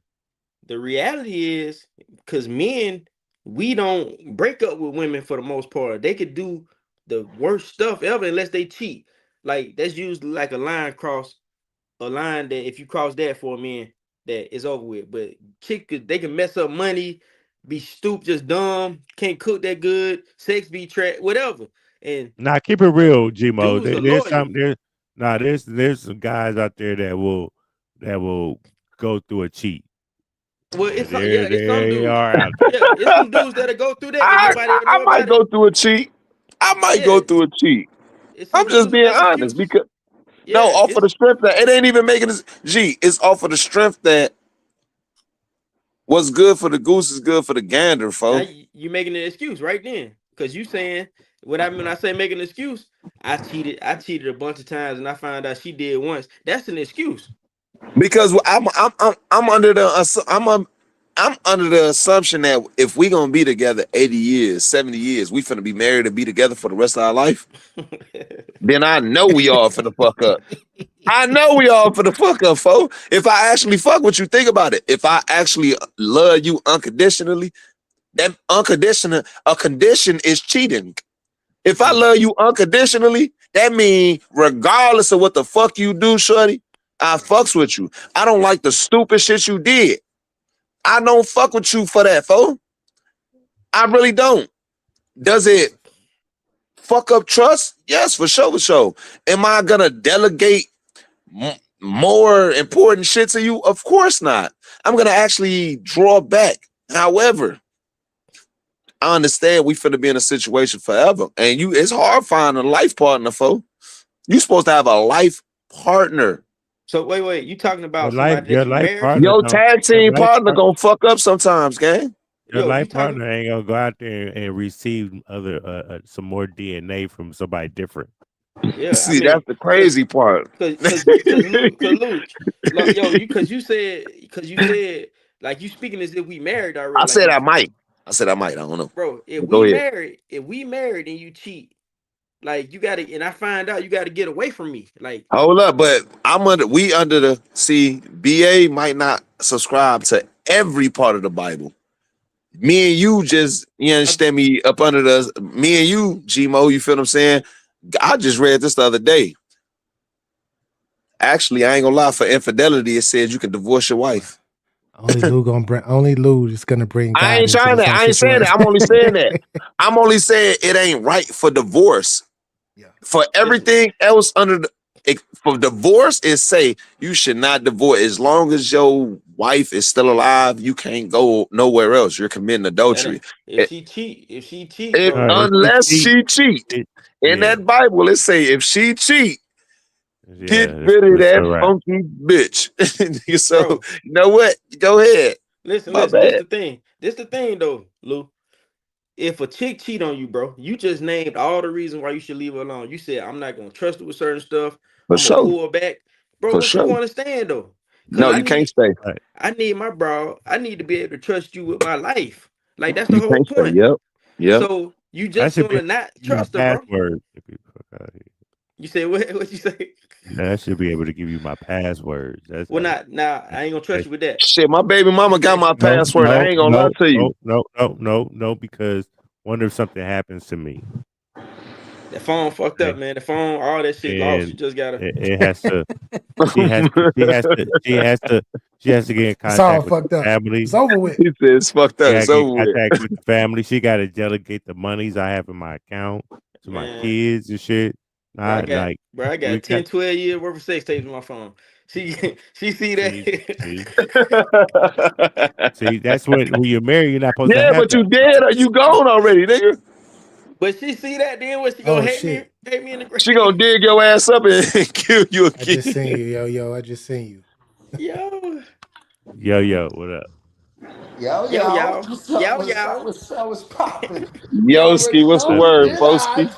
the reality is, because men, we don't break up with women for the most part. They could do the worst stuff ever unless they cheat. Like, that's usually like a line that if you cross that for a man, that is over with. But they can mess up money, be stupid, just dumb, can't cook that good, sex be trash, whatever. And keep it real, G-Mo. dudes are There's loyal. there's some guys out there that will go through a cheat. Well, it's some They dudes. are out there. Yeah, it's some dudes that'll go through that and nobody will I know might about it. go through a cheat. I might go through a cheat. It's some I'm just dudes who being make honest, excuses. because off of the strength that it ain't even making this it's off of the strength that what's good for the goose is good for the gander, Now folks. you making an excuse right then, because you saying when I say making an excuse. I cheated a bunch of times and I found out she did once. That's an excuse. Because I'm under the assumption that if we gonna be together 80 years, 70 years, we finna be married and be together for the rest of our life. Then I know we all finna fuck up. I know we all finna fuck up, folks. If I actually fuck with you, think about it. If I actually love you unconditionally, that a condition is cheating. If I love you unconditionally, that means regardless of what the fuck you do, shorty, I fucks with you. I don't like the stupid shit you did. I don't fuck with you for that, fo. I really don't. Does it fuck up trust? Yes, for sure. Am I gonna delegate more important shit to you? Of course not. I'm gonna actually draw back. However, I understand we finna be in a situation forever, and it's hard finding a life partner, fo. You supposed to have a life partner. So wait, you talking about Your somebody that you life married? partner Your tag team partner gonna fuck up sometimes, gang. Your Yo, you life talking? partner ain't gonna go out there and receive some more DNA from somebody different. Yeah, See, that's the crazy part. Cause Luke, like, yo, because you said like you speaking as if we married already. I Like said if I might. I don't know. bro, if But go we ahead. married and you cheat, like you gotta, and I find out you gotta get away from me. Like, Hold up, but we under the BA might not subscribe to every part of the Bible. Me and you just, you understand me, up under me and you, G-Mo, you feel what I'm saying? I just read this the other day. Actually, I ain't gonna lie, for infidelity, it says you can divorce your wife. Only Lou is gonna bring God I ain't into trying this that. whole I ain't saying that. situation. I'm only saying that. I'm only saying it ain't right for divorce. Yeah. For everything else for divorce, is say you should not divorce. As long as your wife is still alive, you can't go nowhere else. You're committing adultery. if she cheat, bro. Unless she cheat. In that Bible, it say if she cheat, get rid of that funky bitch. So, Bro, you know what? Go ahead. listen. My This bad. the thing. This the thing though, Lou. If a chick cheat on you, bro, you just named all the reasons why you should leave her alone. You said I'm not gonna trust her with certain stuff. For I'm gonna sure. pull her back, bro. For What's the sure. point of staying though? Because No, you can't stay. I need my bro. I need to be able to trust you with my life. Like that's the You whole can't stay. point. Yep. So you just gonna not trust her, bro. Password. You say what? What you say? I should be able to give you my passwords. That's Well, now I ain't gonna trust you with that. Shit, my baby mama got my password. I ain't gonna lie to you. No, because what if something happens to me? That phone fucked up, man. The phone, all that shit lost. You just gotta. It has to. She has to get in It's all contact with fucked the up. family. It's over with. He said it's fucked up. She got It's to get in over with. contact with the family. She got to delegate the monies I have in my account to my kids and shit. I got, Like bro, I got 10, 12 years worth of sex tapes on my phone. She see that. See, that's what when you're married, you're not supposed to Yeah, have but you that. dead or you gone already, nigga. But she see that, then what? She gonna Oh hate me? shit! Hate me in the grave? She gonna dig your ass up and kill you I just again. seen you, yo. I just seen you. Yo, Yo, what up? Yo, yo, yo, y'all, what's yo, up? yo. What's popping? You Yoski, already what's the know. That's word, good. Boski? Yeah,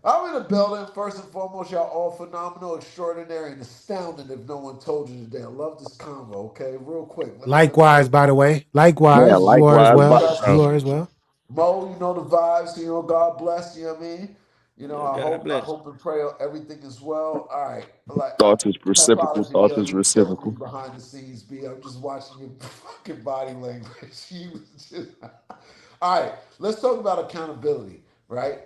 I'm in the building. First and foremost, y'all all phenomenal, extraordinary, and astounding. If no one told you today, I love this convo. Okay, real quick, let me Likewise, by the way. Man, Likewise, you are as likewise, well. boss. You Bro, are as well. Mo, you know the vibes. You know, God bless. You know what I mean? You know, Yeah, God I bless. hope and pray everything is well. All right, like Thoughts is reciprocal. apology, Thoughts yo, is you killing me reciprocal. behind the scenes, B. I'm just watching your fucking body language. You was just. All right, let's talk about accountability, right?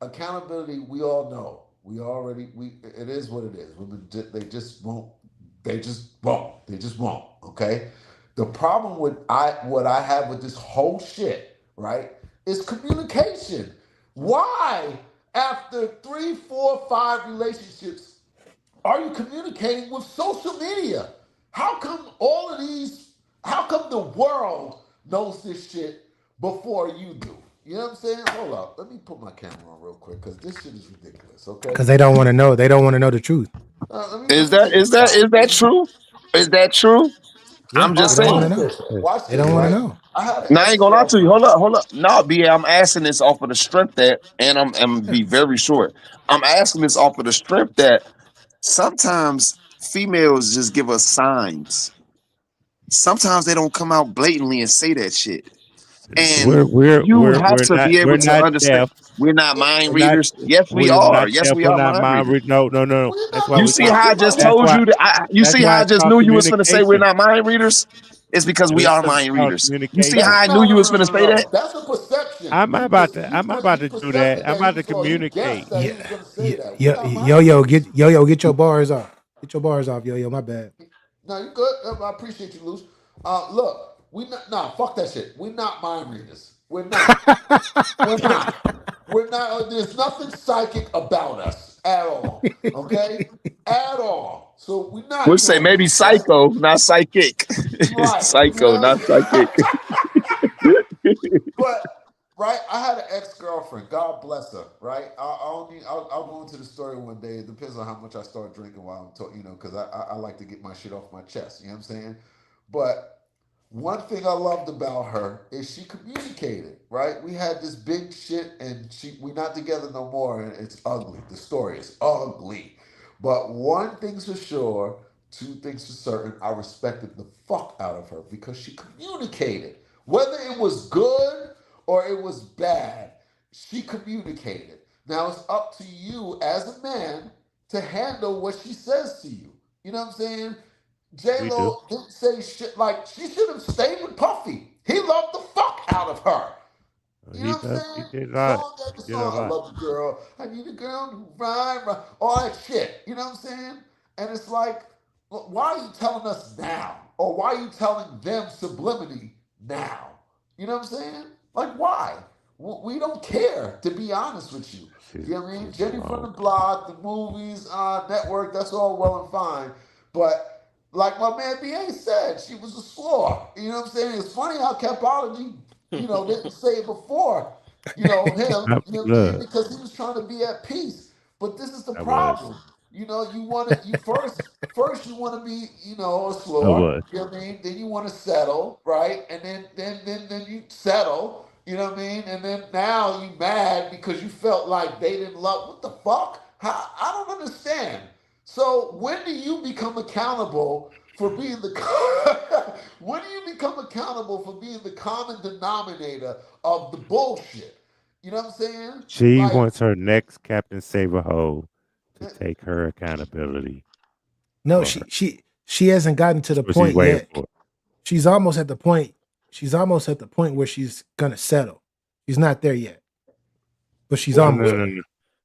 Accountability, we all know. It is what it is. Women, they just won't. They just won't. They just won't. Okay. The problem with what I have with this whole shit, right, is communication. Why, after 3, 4, 5 relationships, are you communicating with social media? How come all of these? How come the world knows this shit before you do? You know what I'm saying? Hold up, let me put my camera on real quick because this shit is ridiculous. Okay. Because they don't want to know. They don't want to know the truth. Let me take a shot. Is that true? Is that true? Yeah, I'm they just don't want to saying. Watch know. this. Watch They this. don't want to Right. know. I had an Now I ain't ex gonna lie to you. girlfriend. Hold up. No, BA, I'm asking this off of the strength that, and I'm gonna be very short. I'm asking this off of the strength that sometimes females just give us signs. Sometimes they don't come out blatantly and say that shit. And you have to be we're able to not understand. deaf. We're not mind We're not readers. Yes, we we're are. not Yes, deaf. we We're are not mind mind readers. read. No. That's why You we see talk. how I just That's told why you that you that's see why how I it's just called knew you was gonna say we're communication. not mind readers? It's because we It's are because mind it's called readers. You see how communication. I knew you was gonna say that? No. That's a perception. I'm about to I'm When about he to do that. percepted I'm that, about to he guessed communicate. that he Yeah, was going to say yeah, that. We're yeah. not mind Yo, readers. get your bars off. Get your bars off, yo. My bad. No, you good. I appreciate you, Luce. Look, we not. Nah, fuck that shit. We're not mind readers. We're not. We're not. We're not. There's nothing psychic about us at all. Okay, at all. So we're We'll not say doing maybe that, right? psycho, not psychic. Right. You Psycho, know not what I'm psychic. But right, I had an ex girlfriend. God bless her. Right, I'll go into the story one day. It depends on how much I start drinking while I'm talking. You know, because I like to get my shit off my chest. You know what I'm saying? But one thing I loved about her is she communicated. Right, we had this big shit, and we not together no more, and it's ugly. The story is ugly. But one thing's for sure. Two things for certain, I respected the fuck out of her because she communicated. Whether it was good or it was bad, she communicated. Now it's up to you as a man to handle what she says to you. You know what I'm saying? J We do. Lo didn't say shit like she should have stayed with Puffy. He loved the fuck out of her. You know what I'm He saying? did a lot. Song He after did a song. I lot. love the girl. I need a girl to ride, all that shit. You know what I'm saying? And it's like, why are you telling us now? Or why are you telling them subliminally now? You know what I'm saying? Like, why? We don't care, to be honest with you. You know what I mean? She's Jenny from wrong. the Block, the movies, network, that's all well and fine. But like my man BA said, she was a slore. You know what I'm saying? It's funny how Capology, didn't say it before, him, you know what I mean? Look, Because he was trying to be at peace. But this is the I was. problem. You want to, first you want to be, a I slore, was. you know what I mean? Then you want to settle, right? And then you settle, you know what I mean? And then now you mad because you felt like they didn't love, what the fuck? How, I don't understand. So when do you become accountable for being the when do you become accountable for being the common denominator of the bullshit? You know what I'm saying? She Like wants her next Captain Saberho to take her accountability No, for her. she hasn't gotten to That's the what she's point waiting yet. for. She's almost at the point. She's almost at the point where she's gonna settle. She's not there yet, but she's No, almost no, no, there. no.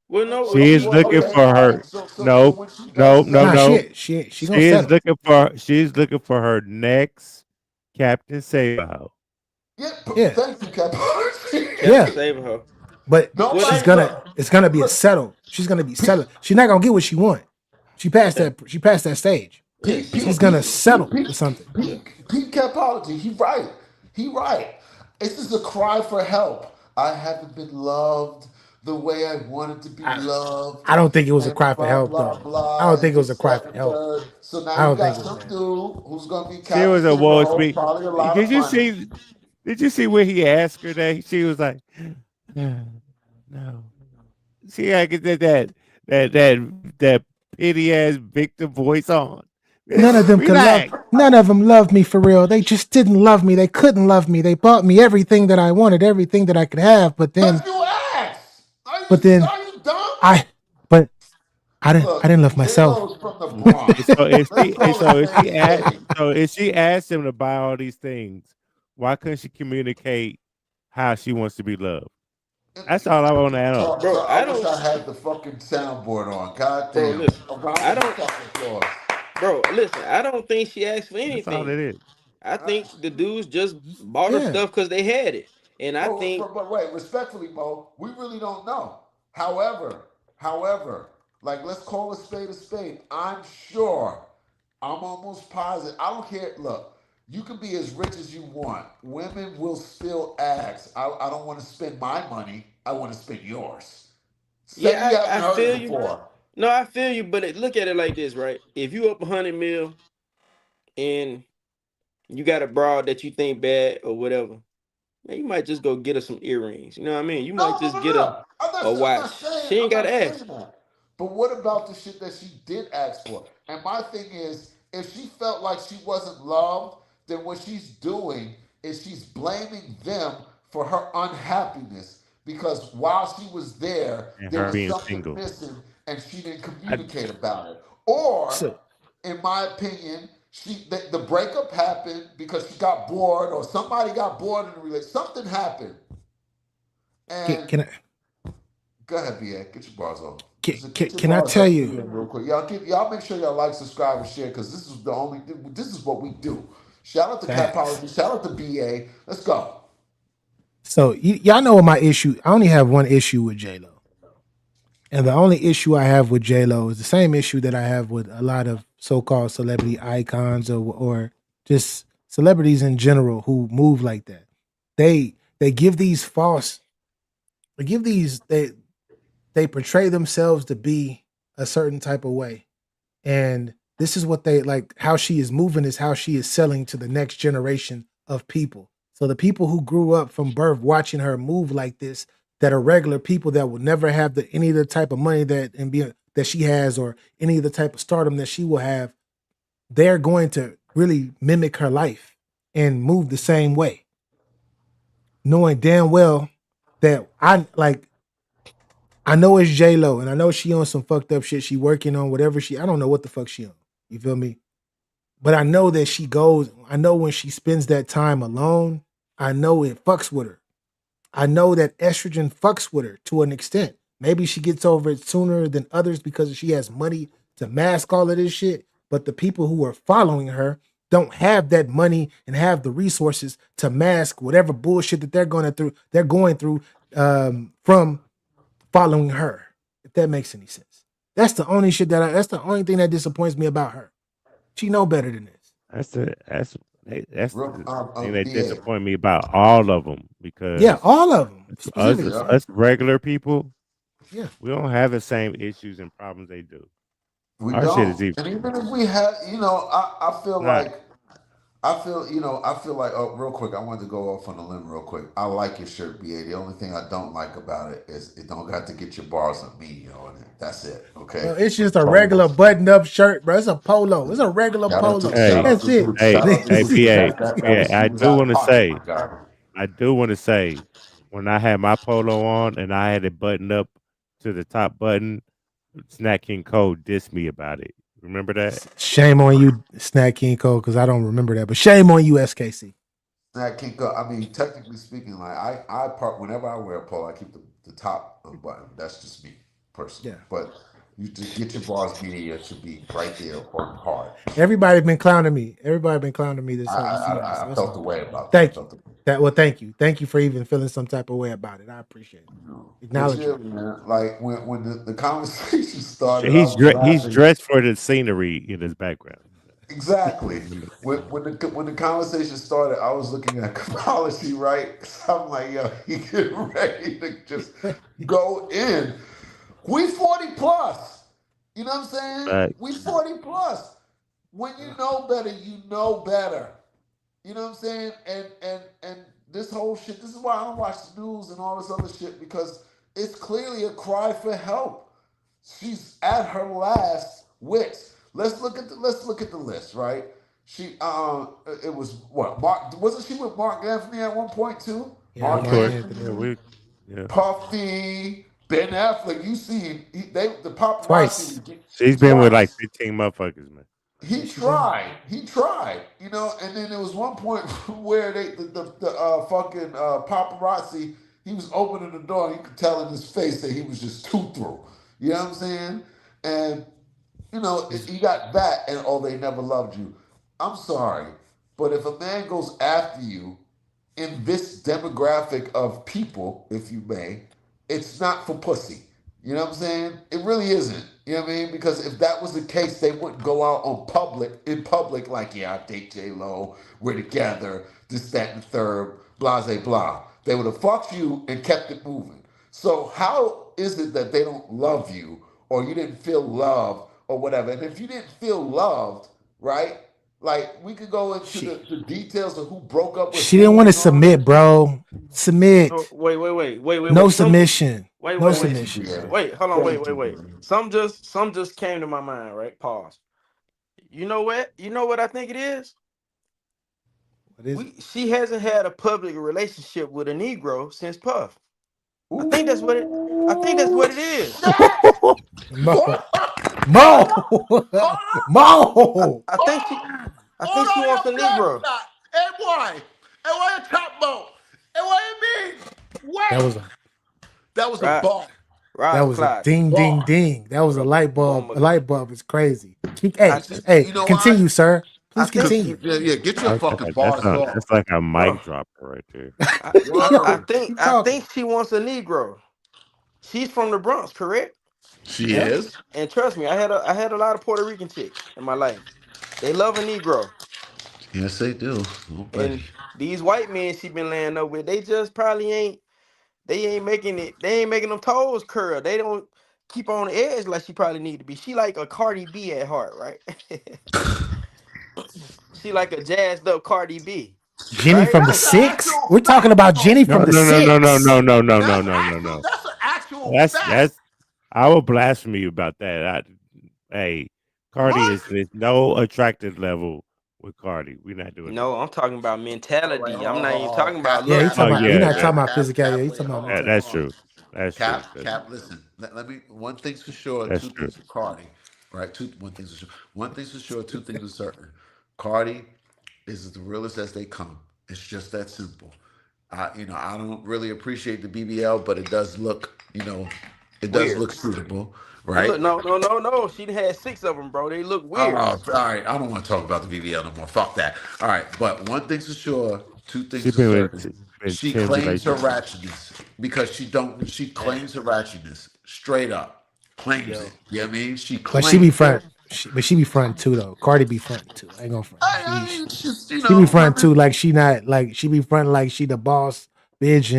Well, no, She is looking okay, for all her. right. So No, when she no, does no, Nah, settle, no. she gonna She is settle. looking for. She's looking for her next Captain Saberho. yeah, Yeah, thank you, Cap. Captain yeah. Saberho. But Nobody it's gonna be a settle. She's gonna be settled. She's not gonna get what she want. She passed that stage. Yeah, Pete, she She's gonna gonna settle for something. Pete Capology, he right. He right. It's just a cry for help. I haven't been loved the way I wanted to be loved. I don't think it was a And cry for blah help blah though. I blah don't and think it was a this, cry that, for and the help. third. So I now you don't think got it was some that. dude who's gonna be She was Captain a woe Solo, speak. probably a lot Did of you money. see? Did you see when he asked her that? She was like, no. She had to get that pity ass victim voice on. None of them could love. Relax. None of them loved me for real. They just didn't love me. They couldn't love me. They bought me everything that I wanted, everything that I could have. But then, You asked. but then Are you dumb? I, but I Look, didn't love J myself. Lo's from the Bronx. So if Let's call it spade a spade. if she asked him to buy all these things, why couldn't she communicate how she wants to be loved? That's all I want to know. So bro. I I wish don't, I had the fucking soundboard on. God bro. damn. Listen, A round I of don't, fucking applause. bro. Listen, I don't think she asked for That's all anything. it is. I think the dudes just bought her Yeah. stuff because they had it, and I think But wait, respectfully, Mo, we really don't know. However, like let's call a spade a spade. I'm sure, I'm almost positive. I don't care. Look, you can be as rich as you want. Women will still ask. I don't want to spend my money. I want to spend yours. Say you yeah, haven't I heard feel it you. before. No, I feel you, but look at it like this, right? If you up 100 mil and you got a broad that you think bad or whatever, man, you might just go get her some earrings. You know what I mean? You might just get her No. a I'm not watch. saying. She ain't I'm got to not saying ask. that. But what about the shit that she did ask for? And my thing is, if she felt like she wasn't loved, then what she's doing is she's blaming them for her unhappiness because while she was there, And there her was being something single. missing and she didn't I, communicate about it. Or, So in my opinion, the breakup happened because she got bored or somebody got bored in the relationship. Something happened. And can I go ahead, BA. Get your bars on. can, Just can, get your can I bars tell off you? real quick. Y'all make sure y'all like, subscribe, and share because this is what we do. Shout out to Facts. Capology. Shout out to BA. Let's go. So y'all know what my issue. I only have one issue with J Lo, and the only issue I have with J Lo is the same issue that I have with a lot of so-called celebrity icons or just celebrities in general who move like that. They give these false. They give these they portray themselves to be a certain type of way. And this is what they like how she is moving is how she is selling to the next generation of people. So the people who grew up from birth watching her move like this, that are regular people that will never have any of the type of money that she has or any of the type of stardom that she will have, they're going to really mimic her life and move the same way, knowing damn well that I know it's J Lo, and I know she on some fucked up shit. She working on whatever I don't know what the fuck she on. You feel me? But I know that she goes. I know when she spends that time alone, I know it fucks with her. I know that estrogen fucks with her to an extent. Maybe she gets over it sooner than others because she has money to mask all of this shit. But the people who are following her don't have that money and have the resources to mask whatever bullshit that they're going through from following her, if that makes any sense. That's the only shit that's the only thing that disappoints me about her. She know better than this. that's Real, the thing that BA. disappoint me about all of them Yeah, because all of them us specifically. us regular people, Yeah, we don't have the same issues and problems they do. We Our shit is don't. even And even if we had, I feel not. like oh, real quick, I wanted to go off on a limb real quick. I like your shirt, BA. The only thing I don't like about it is it don't got to get your bars on me on it. That's it. bro, Okay. it's just a So regular button-up shirt, bro. It's a polo. It's a regular shout out to polo. shout Hey, out That's to it. dude. Shout out to hey, dude. BA, That was BA. he was out of pocket, my guy. I do want to say, when I had my polo on and I had it buttoned up to the top button, Snack King Cole dissed me about it. Remember that? Shame on you, Snack King Cole, because I don't remember that. But shame on you, SKC. That can't go. I mean, technically speaking, like I part whenever I wear a polo, I keep the top button. That's just me personally. Yeah. But You to get your bars media should be right there working hard. Everybody been clowning me. Everybody been clowning me this whole season. So I it's felt all the good. way about that. Thank you. Well, thank you. Thank you for even feeling some type of way about it. I appreciate it. But Acknowledge yeah, it. man, like when the conversation started, I He's was he's laughing. dressed for the scenery in his background. Exactly. When the conversation started, I was looking at policy, right? I'm like, yo, he getting ready to just go in. We 40 plus. You know what I'm saying? We 40 plus. When you know better, you know better. You know what I'm saying? And this whole shit, this is why I don't watch the news and all this other shit, because it's clearly a cry for help. She's at her last wits. Let's look at the list, right? She it was what, Mark, wasn't she with Mark Anthony at one point too? Yeah, Mark Mark Anthony, Anthony. Puffy, Ben Affleck. You see, the paparazzi Twice. would get She's been with like twice. 15 motherfuckers, man. Yeah, He she been. tried. He tried. You know, and then there was one point where the fucking paparazzi, he was opening the door and you could tell in his face that he was just too through. You know what I'm saying? And you know, you got that, and oh, they never loved you. I'm sorry, but if a man goes after you in this demographic of people, if you may, it's not for pussy. You know what I'm saying? It really isn't. You know what I mean? Because if that was the case, they wouldn't go out in public, like, yeah, I date J Lo, we're together, this, that, and the third, blah, blah, blah. They would have fucked you and kept it moving. So how is it that they don't love you, or you didn't feel love, or whatever? And if you didn't feel loved, right? Like we could go into the details of who broke up with She didn't who want to and all that submit, shit. bro. Submit. Oh, No wait. submission. No Thank you, submission, BA. bro. Wait, hold on, Thank you, wait. BA. Some just came to my mind, right? Pause. You know what? You know what I think it is? What is it? She hasn't had a public relationship with a Negro since Puff. I think that's what it is. Mo. Mo. Mo. I think she I Hold think she on, wants a your blood Negro. clot. Hey, boy. Hey, what you top boat? Hey, what you mean? That Wait. was a That was a Right. bar. that Rob was a Clyde. ding ding Bar. ding. That was a light bulb. A Bummer. light bulb is crazy. I Hey, You know why? continue, sir. I Please think continue. Yeah, get your fucking That's bars off. that's like a mic oh, dropper right there. Word. Keep talking. I think she wants a Negro. She's from the Bronx, correct? She Yeah. is. And trust me, I had a lot of Puerto Rican chicks in my life. They love a Negro. Yes, they do. Oh, buddy. And these white men she been laying up with, they just probably ain't they ain't making them toes curl. They don't keep on the edge like she probably need to be. She like a Cardi B at heart, right? She like a jazzed up Cardi B, Jenny right? from the That's an Six. actual We're talking fact, about though. Jenny No, from the no, no, no, no, Six. no, no, no, no, no, no, no. That's an actual fact. That's I will blaspheme you about that. Hey, Cardi What? is no attractive level with Cardi. We're not doing that. No, I'm talking about All right, mentality. hold I'm on, not hold even on, hold talking on. about Yeah, he looks. Oh talking about. You're yeah, not talking that, about physicality. Yeah, he Wait, talking about hold on, mentality. that's hold on. true. That's true. Cap, listen. Let me. One thing's for sure. That's Two true. things for Cardi. Right. One thing's for sure. One thing's for sure. Two things are certain. Cardi is the realest as they come. It's just that simple. I don't really appreciate the BBL, but it does look, it does Weird. look suitable, It right? look no. She done had 6 of them, bro. They look Oh, weird. all right. I don't want to talk about the BBL no more. Fuck that. All right. But one thing's for sure, two She things are been certain. in She 10 claims her relationships. ratchetness because she Damn. claims her ratchetness straight up. Claims it. Yo. You know what I mean? She But she be claims it. front. But she be front too though. Cardi be front too. I ain't gonna front. I mean, it's just, She be front remember? too. Like she not like she be front like she the boss bitch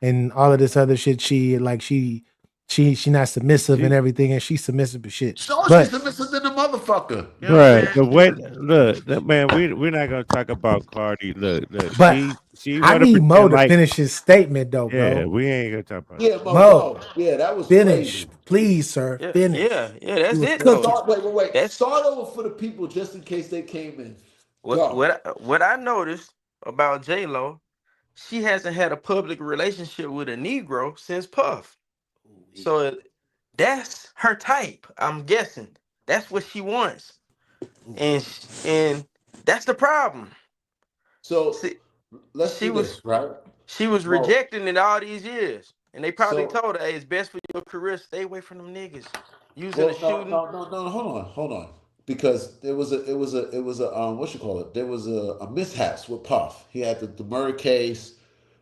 and all of this other shit. She not submissive and She, everything, and she's submissive as shit. So she's But submissive than a motherfucker. You know what I'm bruh, saying? the way look, man, we're not gonna talk about Cardi. Look, but she I wanna need Mo pretend to like finish his statement though, yeah, bro. we ain't gonna talk about Yeah, that. Mo, Mo. Yeah, that was finish, crazy. please, sir. Finish. You That's was it though. cooking. Wait. That's Start over for the people just in case they came in. what Go. what I noticed about J Lo. She hasn't had a public relationship with a Negro since Puff. So that's her type. I'm guessing that's what she wants, and that's the problem. So See, let's she do was this, right? she was Mo. rejecting it all these years, and they probably So told her, "Hey, it's best for your career. Stay away from them niggas." using a shooting. No. Hold on. Because it was a what you call it? There was a mishaps with Puff. He had the murder case,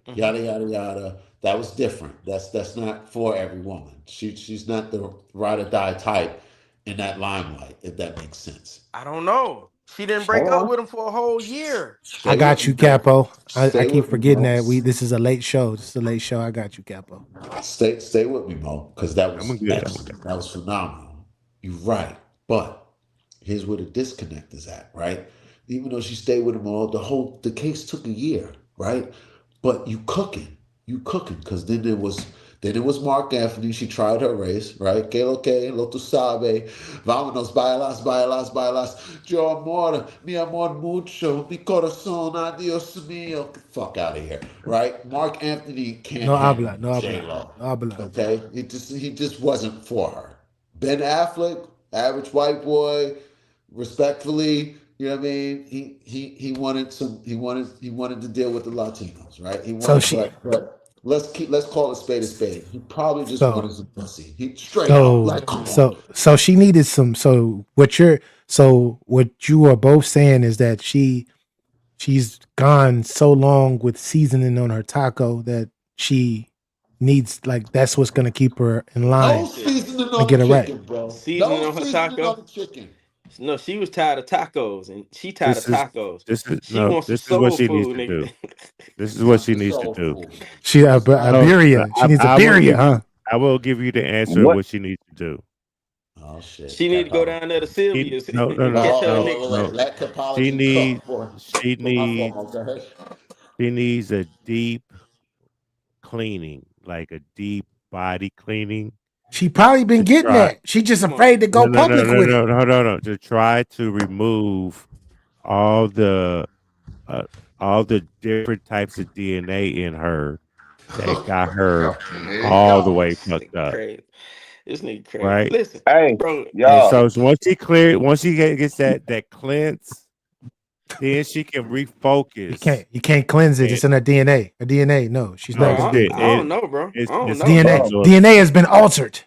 Mhm. yada yada yada. That was different. That's not for every woman. She's not the ride or die type in that limelight. If that makes sense. I don't know. She didn't break Hold up on. with him for a whole year. I Stay with got me, you, bro. Capo. I Stay keep with me, forgetting bro. that this is a late show. This is a late show. I got you, Capo. Stay with me, Mo, because that I'm was good. excellent. That was phenomenal. You're right. But here's where the disconnect is at, right? Even though she stayed with him all, the case took a year, right? But you cooking, because then it was Mark Anthony. She tried her race, right? Que lo que, lo tu sabe, vámonos, bailas, bailas, bailas. Yo amor, mi amor mucho, mi corazón, adios mío. Fuck out of here, right? Mark Anthony can't No handle habla, no J habla, Lo, no habla. okay? He just wasn't for her. Ben Affleck, average white boy, respectfully, you know what I mean? He wanted to deal with the Latinos, right? He So wanted, she, but let's call it spade a spade. He probably just so wanted some pussy. He straight up, like, come on. so she needed some. So what you are both saying is that she's gone so long with seasoning on her taco that she needs, like, that's what's gonna keep her in No line seasoning and on the get her right. chicken, bro. Seasoning No on her seasoning taco. on the chicken. No, she was tired of tacos, and she tired of This is tacos. this is She no. wants some This is what soul she needs food, to nigga. do. This is what Not she the needs to soul do. food. She a It's not. So birria. She needs a I will birria, give huh? you. I will give you the answer of What? what she needs to do. Oh shit. She need to go down there to Sylvia's and catch her a nigga. Wait. Let She Capology needs. cook She for my needs. phone. Go ahead. She needs a deep cleaning, like a deep body cleaning. She probably been To getting try. that. She just Come on. afraid to go public with it. No. To try to remove all the uh, all the different types of DNA in her that got her Here you all the go. way This fucked nigga up, crazy. This nigga crazy. right? Listen, Hey, bro. And y'all. so once she gets that cleanse, then she can refocus. You can't cleanse it. And It's in her DNA. Her DNA. No, she's no, not Bro, gonna it's do it, it. I it don't know, bro. it's I don't it's know. DNA Bro, absorbed. DNA has been altered.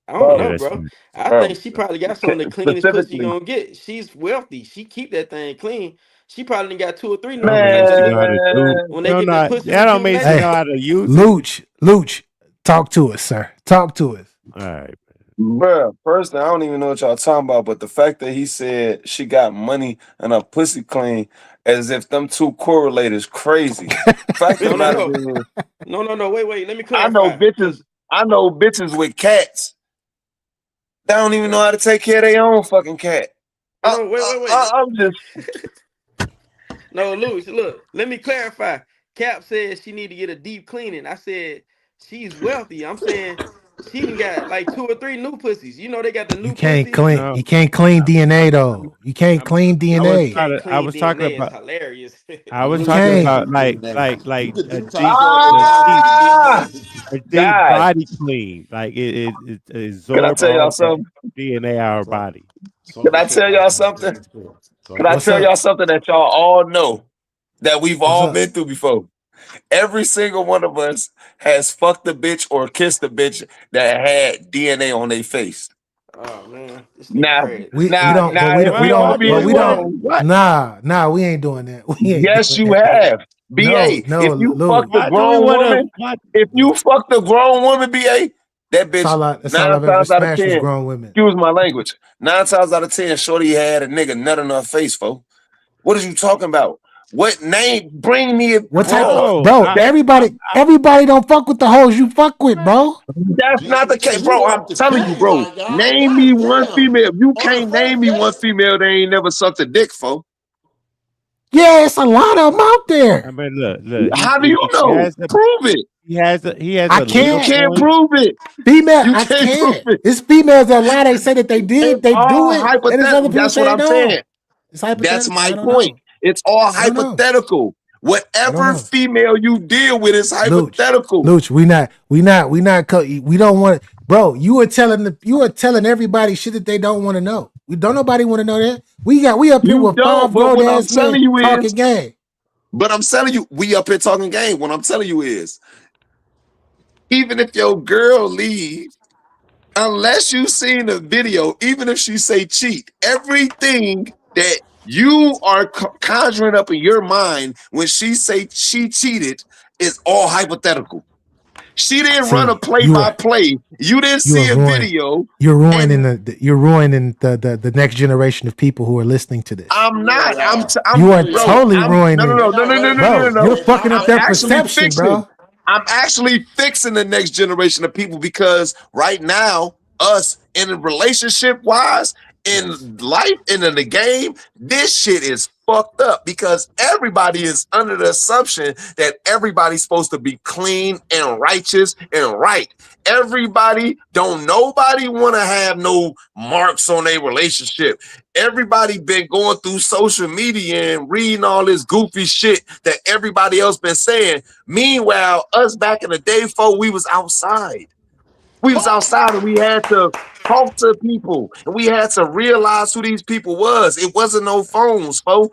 I don't bro, Yeah, know, that's bro. I bro. think she probably got some of the cleanest pussy you Specifically, gonna get. She's wealthy. She keep that thing clean. She probably done got 2 or 3 that new don't mean like the she man, know how to do. when they No, get that not pussy that don't mean she rejuvenated. Hey, know how to use it. Luch, talk to us, sir. Talk to us. All right. Bruh, personally, I don't even know what y'all talking about, but the fact that he said she got money and her pussy clean, as if them two correlate is crazy. Fact of No, the no, matter no. is, No. Wait. Let me I know clarify. bitches, Cause I know bitches with cats. They don't even know how to take care of their own fucking cat. hold on, wait. I'm just No, Louis, look, let me clarify. Cap said she need to get a deep cleaning. I said she's wealthy. I'm saying she done got like 2 or 3 new pussies. You know they got the You new can't pussies. clean. No, You can't clean DNA I'm, though. You can't clean I was DNA. trying Can't to. I clean was talking DNA is about. hilarious. I was You Luke talking can't can't. about clean DNA. You could a detox deep, all a your deep, ah DNA. a deep God. body clean. Like it Can I absorb tell y'all all that something? DNA out of our body. Can I Talking shit tell like y'all that. something? Talking shit. Can Talking I What's tell shit. up? y'all something that y'all all know that we've What's all up? been through before? Every single one of us has fucked a bitch or kissed a bitch that had DNA on their face. Oh man, this nigga Now, crazy. We now, don't. But now, we if don't. We we all don't. But being we don't. grown, What? Nah. We ain't doing that. We ain't yes, doing you that. have. No. BA, No, if you Lou. fucked a Why do we grown want to? woman, if you fucked a grown woman, BA, that bitch, That's all 9 I've ever times out of smashed was 10, grown women. excuse my language, 9 times out of 10, shorty had a nigga nut on her face, folks. What is you talking about? What name? Bring me a What type of No, bro? Everybody don't fuck with the hoes you fuck with, bro. That's not the case, Damn, you bro. I'm off the telling you, chain, bro. my guy. Name God me one damn. female. You On the can't name first me one date? female that ain't never sucked a dick, for. Yeah, it's a lot of them out I there. mean, look. How do you He know? has a Prove it. he has I a You little can't. can't point. prove it. Female, You I can't prove can't. it. It's females that lie. They say that they did. It's They do all it. And there's other hypothetical. people That's what say they I'm saying. don't. It's That's hypothetical. my I don't point. know. It's all I don't know. hypothetical. I don't Whatever know. female you deal with is Luch, hypothetical. Luch, we don't want, bro. You were telling everybody shit that they don't want to know. We don't nobody want to know that. We up here You with don't. 5 But grown what I'm ass men telling you talking is, game. we up here talking game. What I'm telling you is, even if your girl leave, unless you seen the video, even if she say cheat, everything that you are conjuring up in your mind when she say she cheated is all hypothetical. She didn't run a See, play by play. You didn't you are see a ruining. video. You're ruining the next generation of people who are listening to this. I'm not. You are Bro. totally ruining. No. You're fucking up I'm their actually perception, fixing. bro. I'm actually fixing the next generation of people because right now, us in a relationship wise, in life, and in the game, this shit is fucked up because everybody is under the assumption that everybody's supposed to be clean and righteous and right. Nobody want to have no marks on their relationship. Everybody been going through social media and reading all this goofy shit that everybody else been saying. Meanwhile, us back in the day, folk, we was outside. We was outside and we had to talk to people and we had to realize who these people was. It wasn't no phones, folk.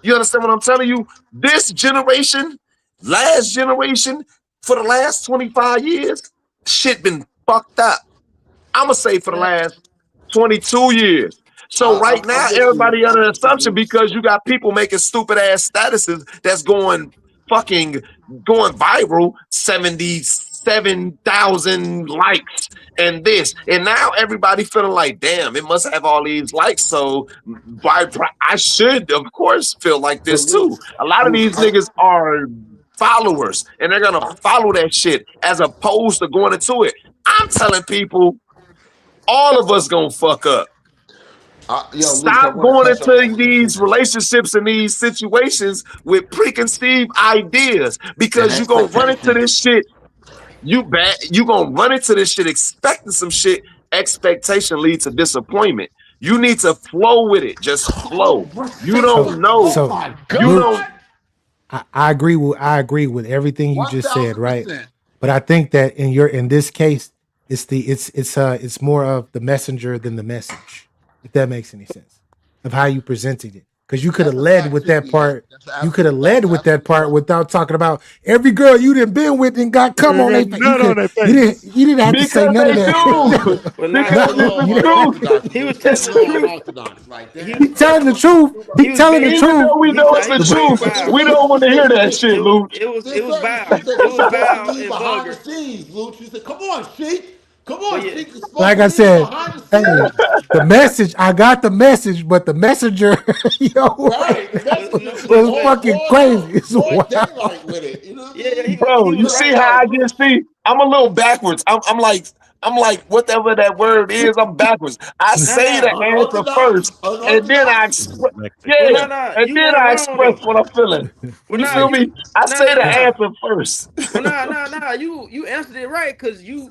You understand what I'm telling you? This generation, last generation, for the last 25 years, shit been fucked up. I'ma say for the last 22 years. So right now, I'm with you. everybody I'm under with you, assumption Luke. because you got people making stupid ass statuses that's going viral, 77,000 likes and this. And now everybody feeling like, damn, it must have all these likes. So I should, of course, feel like But this too. A lot of Luke, these niggas are followers and they're gonna follow that shit as opposed to going into it. I'm telling people, all of us gonna fuck up. Luke, I Stop want to going touch on into what you these said. relationships and these situations with preconceived ideas And because you're gonna run into expectations. this shit. You gonna run into this shit expecting some shit. Expectation leads to disappointment. You need to flow with it. Just flow. You don't know. Oh So, my You Luke, don't. God! I agree with everything you just said, right? 1000%. But I think that in this case, it's more of the messenger than the message, if that makes any sense, of how you presented it. Because you could have That's a led fact with too, that BA. part. You could have led with that part without talking about every girl you done been with and got come on. Nut on their You didn't have to say Because none of they that. do. Well, not Because so. it's Hello, the You didn't have truth. unorthodox, He was Luke. telling It's the Hello, truth. unorthodox. Like, He be damn. telling the truth. Be he was telling being the Even truth. though we he know it's the was being truth, foul. we don't want to hear that shit, Luke. It was She vile. said It you're was supposed to vile leave and behind the vulgar. scenes, Luke. She said, come on, Sheik. Come But on, yeah, Sheik. You're supposed Like to I leave said, behind the hey, scenes. the message, I got the message, but the messenger, Right. The but messenger no, just was but fucking brought crazy. out It's broad wild. daylight with it. You know what I yeah, mean? Bro, he you was see right how I though. get see? I'm a little backwards. I'm like whatever that word is, I'm backwards. I Nah, say nah. the answer Unorthodox. first, and then I Unorthodox. express Mexican. Well, yeah, nah, nah. and You then weren't I wrong express though. what I'm feeling. Well, You nah, feel me? I nah, say nah, the nah. answer first. Well, nah. You answered it right because you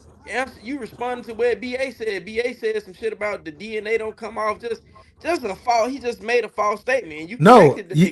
responded to what BA said. BA said some shit about the DNA don't come off. Just a false. He just made a false statement. And you No, corrected you, the.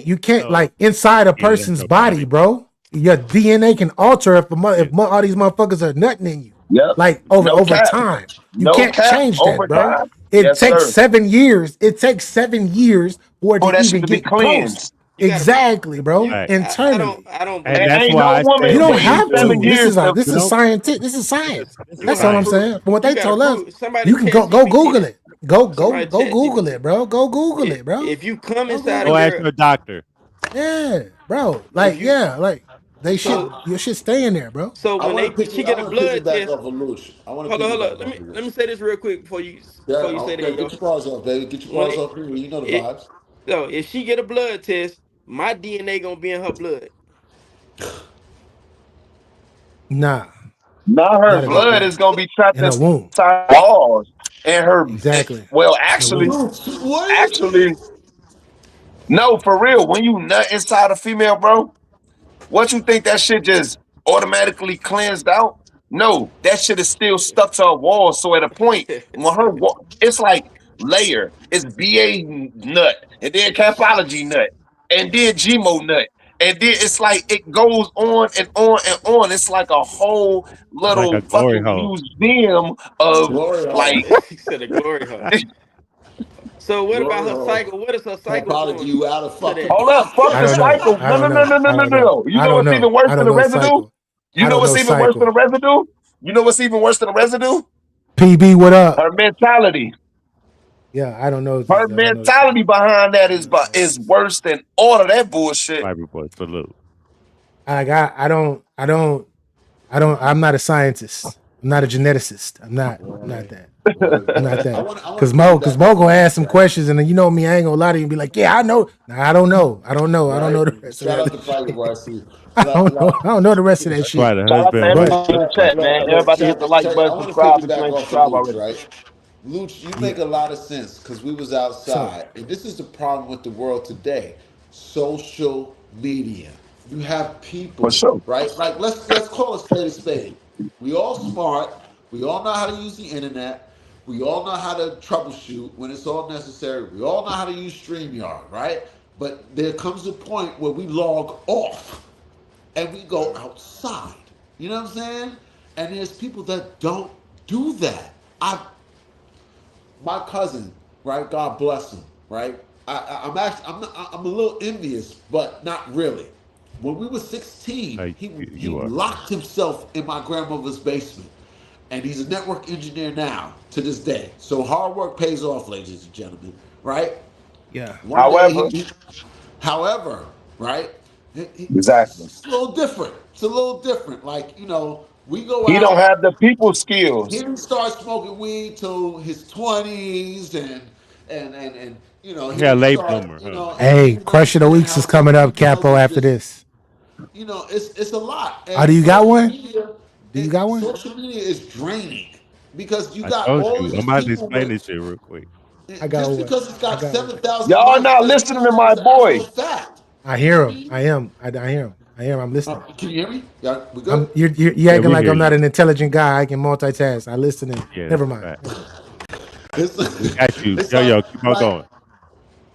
you can't No, like inside a yeah, that's person's your body, body. bro. Your DNA can alter Yeah. if all these motherfuckers are nutting in you, Yep. like No over cap. time. You No can't cap. change that, Over bro. time. It Yes, takes sir. 7 years. It takes 7 years for it For to that shit even to be get close. cleansed. You got to Exactly, bro. you. Right. Internally. I don't And believe. And that's ain't why no I You say woman don't waiting have people 7 to. years to This you is don't scientific. This is science. You That's gonna have all to I'm science. saying. prove. From what You they got to told us, prove. Somebody you can chat go GPT Google that. it. Go Somebody chat Google it, GPT. bro. Go Google it, bro. If you come Go inside a Go Google it. ask girl, your doctor. Yeah, bro. if Like, you yeah, like they should. so Your shit stay in there, bro. so I when want to she get a pick blood back test. off of Luch. I want to Hold piggyback on. off of Let this. me say this real quick Yeah, before you say that, okay. Get yo. your paws off, baby. Get your When paws off. You know the it vibes. so if she get a blood test, my DNA gonna be in her blood. Nah, Now her not in her blood blood. is gonna be trapped In her womb. inside walls. And Exactly. well, In her womb. actually, no, for real. When you nut inside a female, bro, what you think that shit just automatically cleansed out? No, that shit is still stuck to her wall. So at a point when it's like layer. It's BA nut, and then capology nut, and then GMO nut, and then it's like it goes on and on and on. It's like a whole It's like a little glory fucking hole. museum of Glory hole. like. He said a glory hole. So what about Glory her hole. cycle? What is her cycle Capology, doing you out of to fucking that? Hold up, fuck I the don't know. cycle. I No, no, don't no, know. no, no, I no, don't know. no. You I know don't what's know. even worse I than don't the know residue? cycle. You I know don't what's know even worse than the cycle. residue? You know what's even worse than the residue? PB, what up? Her mentality. Yeah, I don't know. Her mentality behind that is worse than all of that bullshit. Fiber boy, salute. I'm not a scientist. I'm not a geneticist. I'm not that. I'm not that. Because Mo gonna ask some questions, and then you know me, I ain't gonna lie to you and be like, yeah, I know. Nah, I don't know. I don't know the rest Shout of out to that. Fiber Boy. See, I don't know the rest of that shit. Right, the Shout out to husband. everybody in the chat, man. Everybody hit the like I button, want to subscribe if you piggyback ain't off of subscribed Luch, already. right? Luch, you make Yeah. a lot of sense because we was So outside, and this is the problem with the world today: social media. You have For people, sure. right? Like let's call a spade a spade. We all smart. We all know how to use the internet. We all know how to troubleshoot when it's all necessary. We all know how to use StreamYard, right? But there comes a point where we log off and we go outside. You know what I'm saying? And there's people that don't do that. My cousin, right? God bless him, right? I'm actually, I'm a little envious, but not really. When we were 16, he You are. locked himself in my grandmother's basement, and he's a network engineer now to this day. So hard work pays off, ladies and gentlemen, right? yeah. One day However, however, right? exactly. It's a little different. It's a little different. Like, we go He don't out. have the people He skills. didn't start smoking weed till his 20s, and he Yeah, didn't late start, bloomer, huh? and he Hey, didn't Crush of the understand Weeks how is coming social up, media Capo, wasn't after just, this. it's a lot. Oh, do And you got social one? media, Do you got one? social media is draining because you I got told all of you. I'm these about to people explain with, this shit real quick. I got just one. because it's I got got one. 7,000 Y'all likes not doesn't listening mean to that my it's an boy. actual fact. I You know hear what I him. mean? I am. I hear him. I hear him. I'm listening. Can you hear me? Yeah, we good? You Yeah, acting we like hear I'm not you. an intelligent guy. I can multitask. I listen in. Yeah, Never that's a mind. fact. Never mind. It's, We got you. it's Yo, like, yo, keep on like going.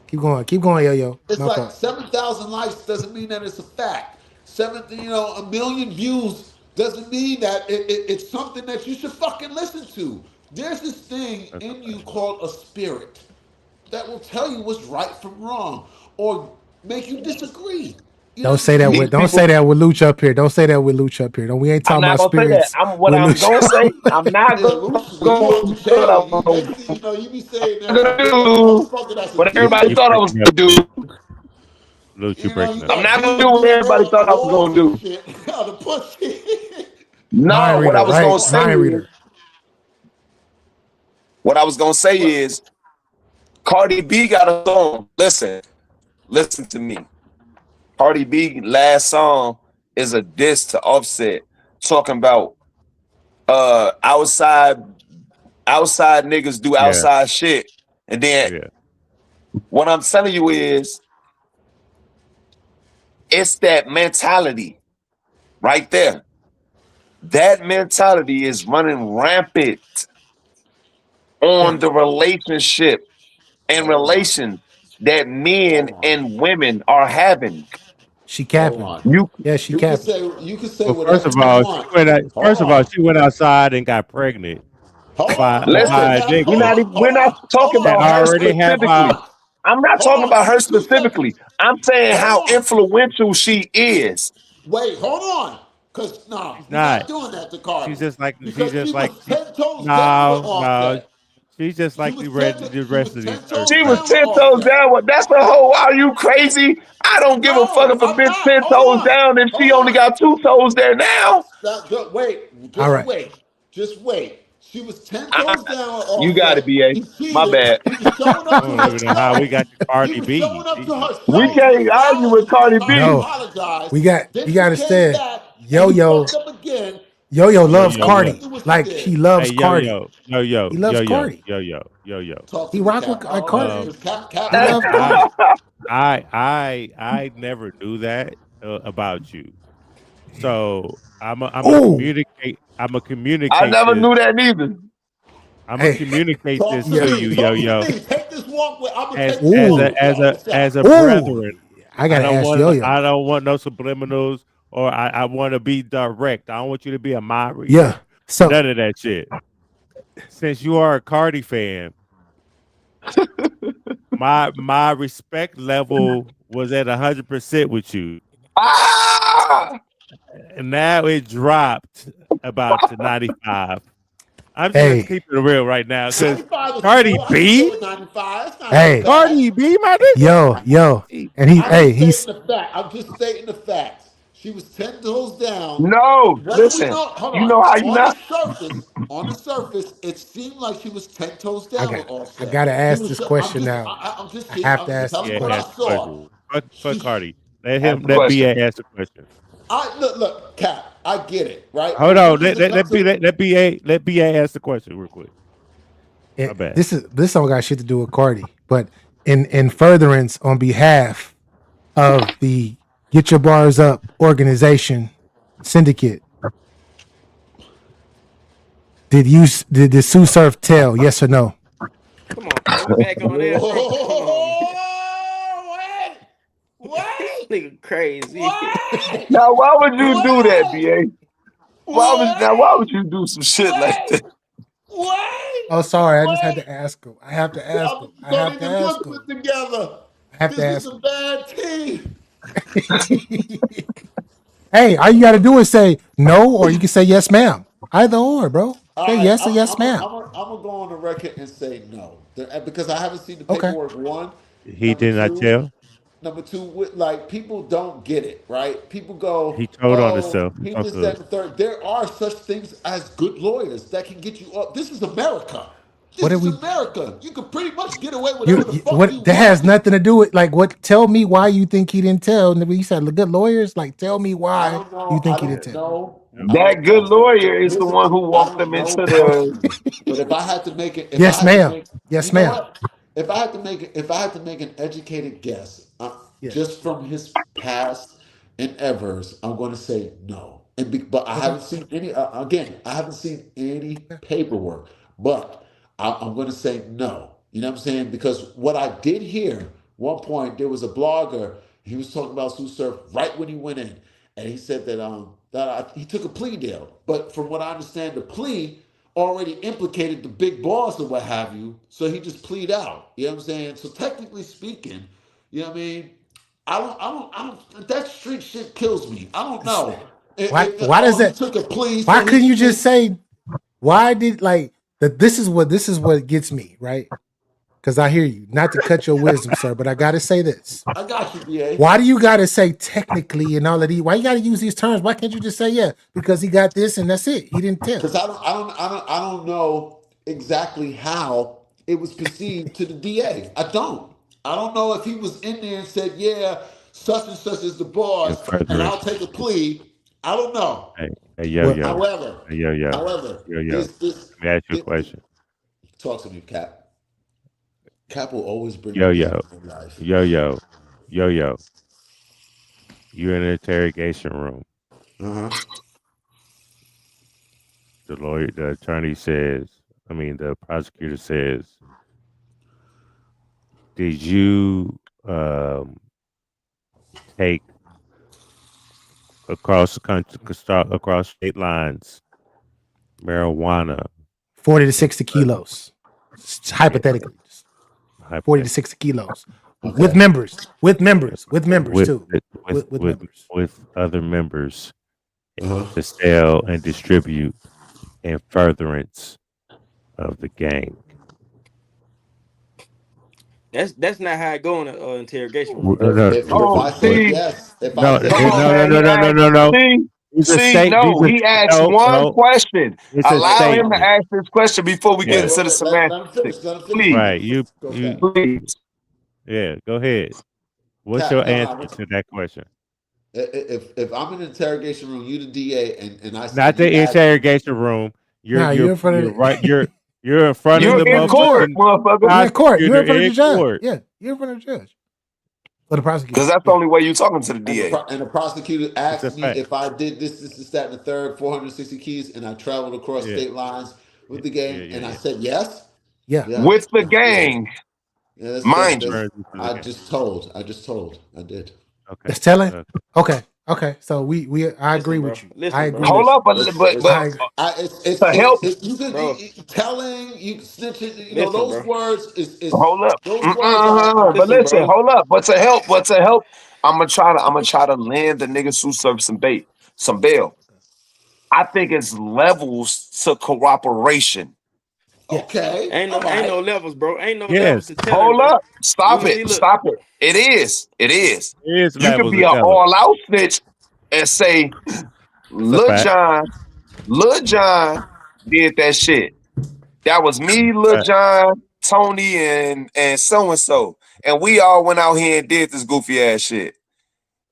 Keep going. Keep going, yo yo. It's My like fault. 7,000 likes doesn't mean that it's a fact. A million views doesn't mean that it's something that you should fucking listen to. There's this thing That's a in you fact. called a spirit that will tell you what's right from wrong or make you disagree. You know Don't what I'm say that saying? These with people, Luch up here. Don't say that with Luch up here. Don't we ain't I'm talking not about gonna say that. spirits What with I'm Luch. gonna say, I'm not Yeah, Lucy, when you gonna off the do what chain, I'm next thing you know, you be saying that gonna shit like a do. motherfucker that's a What everybody demon. You thought I was breaking up, gonna Luke. do. Luke, you You breaking up. I'm got not gonna do demons what doing hair everybody on the thought I was walls gonna and do. shit. On the pussy. Mind No, what reader, I was right? gonna say Mind is, reader. what I was gonna say What? is, Cardi B got a song. Listen to me. Cardi B last song is a diss to Offset, talking about outside niggas do Yeah, outside shit. And then yeah. what I'm telling you is, it's that mentality right there. That mentality is running rampant Yeah. on the relationship and Hold on. relations that men Hold on. and women are having. She Hold capping. on. You Yeah, she You can capping. say Well, first whatever of you all, want. Hold First of all, on. she went outside and got pregnant Hold by on. Hold on by a now. nigga we're not talking Hold that about on. her already had Hold specifically. bodies. on. I'm not Hold talking on. about Give her me 2 specifically. seconds. I'm saying Hold how on. influential she is. Wait, hold on. Cause no, She's we're not. not doing that to Cardi. She's Because she just like was she. 10 toes down with No. Offset. She's just She like was the she was rest of these 10 church toes She was rappers. down with 10 toes Offset. down. That's the whole, are you crazy? I don't give a fuck No, if a I'm bitch not. 10 Hold toes on. down and she Hold only on. got 2 toes there now. Wait, All just right. wait, just wait. She was 10 I, toes down with you got it, Offset. BA. He My cheated. bad. He was showing I up to don't her even know how we shows. got to He Cardi was B. showing up to Jesus her We Christ. shows can't for argue with flowers and Cardi trying to B. No. apologize. We got Then you she gotta came understand. back and Yo he yo. fucked up again. Yo And yo she Yo loves yo admitted what? Cardi. to what she Like did. he loves Hey yo Cardi. yo yo yo He yo loves yo Cardi. yo yo yo yo. Talk He to me, rock with Cardi. Um, Capology. He I loves I Cardi. Capology. I never knew that about you. So I'm a Oh, communicate. I'm a I communicate never this. knew that neither. I'm gonna hey, communicate Talk this to yeah. to me. you, yo Talk to yo. me. Take this walk with. I'm gonna As take this as walk Ooh, a with you as out a the shop. as a ooh. brethren. I I gotta don't ask want Yo Yo. I don't want no subliminals or I want to be direct. I don't want you to be a mind Yeah. reader. So None of that shit. Since you are a Cardi fan, my respect level was at 100% with you. Ah! And now it dropped about to 95. I'm just Hey, keeping it real right now because 95 is Cardi cool. I can deal B, with 95. It's not that hey, bad. Cardi B, my nigga. yo, and I'm just stating he's the fact. I'm just stating the facts. She was 10 toes down. No, Whether we listen. know, hold You on. know how you not? On the surface, it seemed like she was 10 toes I down got with I Offset. gotta He ask was. this question now. I have I'm to just ask this telling you Yeah, what I ask question. the question. saw. Fuck Cardi. Let Ask him. the Let question. BA ask the question. Look, Cap. I get it, right? Hold When on. niggas that come to Let BA ask the question real quick. My bad. This don't got shit to do with Cardi, but in furtherance on behalf of the Get Your Bars Up organization syndicate, did the Sue Surf tell? Yes or no? Come on, bro. We back on that, bro. Come on, man. This Wait, nigga crazy. wait, Now, why would you do that, wait, BA? Why would you do some shit like wait, that? wait, Oh, sorry, I just had wait. to ask him. I have to ask him. I Don't have to even ask put him. it together. I have to This is ask a him. bad team. Hey, all you got to do is say no, or you can say yes, ma'am. Either or, bro. All Say right, yes or yes, ma'am. I'm gonna go on the record and say no, because I haven't seen the Okay. paperwork. One, He number did not two, tell. like people don't get it, right? People go, He told on "Oh, himself. he Fuck this, that, up. and the third." There are such things as good lawyers that can get you up. This is America. What This are is we? America. You can pretty much get away with whatever the You fuck you what? That want. has nothing to do with like what? Tell me why you think he didn't tell. And you said good lawyers. Like, tell me I why don't know. you I think he didn't don't tell. know. I That don't good know. lawyer is the Listen, one who I walked don't them know, into bro. the. But if I had to make it, Yes, ma'am. you Yes, know ma'am. what? If I had to make an educated guess, Yeah. just from his past and Evers, I'm going to say no. But I Okay. haven't seen any. Again, I haven't seen any Okay. paperwork. But I'm going to say no. You know what I'm saying? Because what I did hear, one point there was a blogger. He was talking about Sue Surf right when he went in, and he said that he took a plea deal. But from what I understand, the plea already implicated the big boss or what have you. So he just plead out. You know what I'm saying? So technically speaking, you know what I mean? I don't, that street shit kills me. I don't It's- know. Why? If, Why does oh, he that? took a plea, Why so couldn't you he just say? Why did like that? This is what gets me right. Because I hear you. Not to cut your wisdom, sir, but I got to say this. I got you, BA. Why do you got to say technically and all of these? Why you got to use these terms? Why can't you just say yeah? Because he got this and that's it. He didn't tell. Because I don't know exactly how it was perceived to the DA. I don't know if he was in there and said, "Yeah, such and such is the In boss, and I'll furtherance. take a plea." I don't know. Hey, yo, Well, yo. However, Hey, yo, yo. however, Yo, yo. this this Let me ask you a it, question. talk to me, Cap. Cap will always bring Yo, me yo. down in life. Yo, yo. Yo, yo. You're in an interrogation room. Uh-huh. The attorney says, the prosecutor says, did you take across the country, across state lines, marijuana 40 to and 60 kilos. Hypothetically. 40 to hypothetically 60 kilos. With Okay. members. With members. With members with too. With members. with other members Uh-huh. to sell and distribute in furtherance of the gang? That's not how I go in an interrogation room, No, bro. no, If Oh, I said see, yes, if I no, said come on, no, yes, no, man. no, He no, no, asked. no, no. These are No. He asked one no. question. It's a Allow him to statement. ask this question before we get Yeah, into the let him semantics. finish. Let him finish. Please, right. Go, You, Cap. please. yeah. Go ahead. What's Cap, your no, answer no. to that question? If I'm in an interrogation room, you the DA, and Not and you the ask me, interrogation room. You're Nah, you're you're in front of you're right. You're in front of You're the the in court, judge. motherfucking motherfucker. You're in court. You're prosecutor in front of the in judge. court. Yeah, you're in front of the judge. Or the prosecutor. Because that's the Yeah. only way you're talking to the and DA. the prosecutor It's a asked me fact. if I did this, that, and the third, 460 keys, and I traveled across Yeah, state lines yeah, with the yeah, gang, yeah, and I yeah. said yes. Yeah. Yeah, With the yeah, gang, yeah. mind you. Confirms it's the game. I just told. I did. Okay. That's telling. Okay. Okay. Okay. So I agree Listen, bro. with you. I Listen, bro. agree with Hold you. up, It's I agree. to help. you could Bro, telling you snitching. You know listen, those bro. words is Hold up. those words are But Listen, listen, bro. hold up. But to help, I'm gonna try to land the niggas who serve some bait, some bail. I think it's levels to cooperation. Okay. Ain't All no right. levels, bro. Ain't no levels Yes, to telling, Hold bro. up. Stop See, it. look, Stop it. It is. It is. there is You could levels be of an telling. all-out snitch and say, That's a Lil fact. John did that shit. That was me, Lil Fact. John, Tony, and so. And we all went out here and did this goofy ass shit.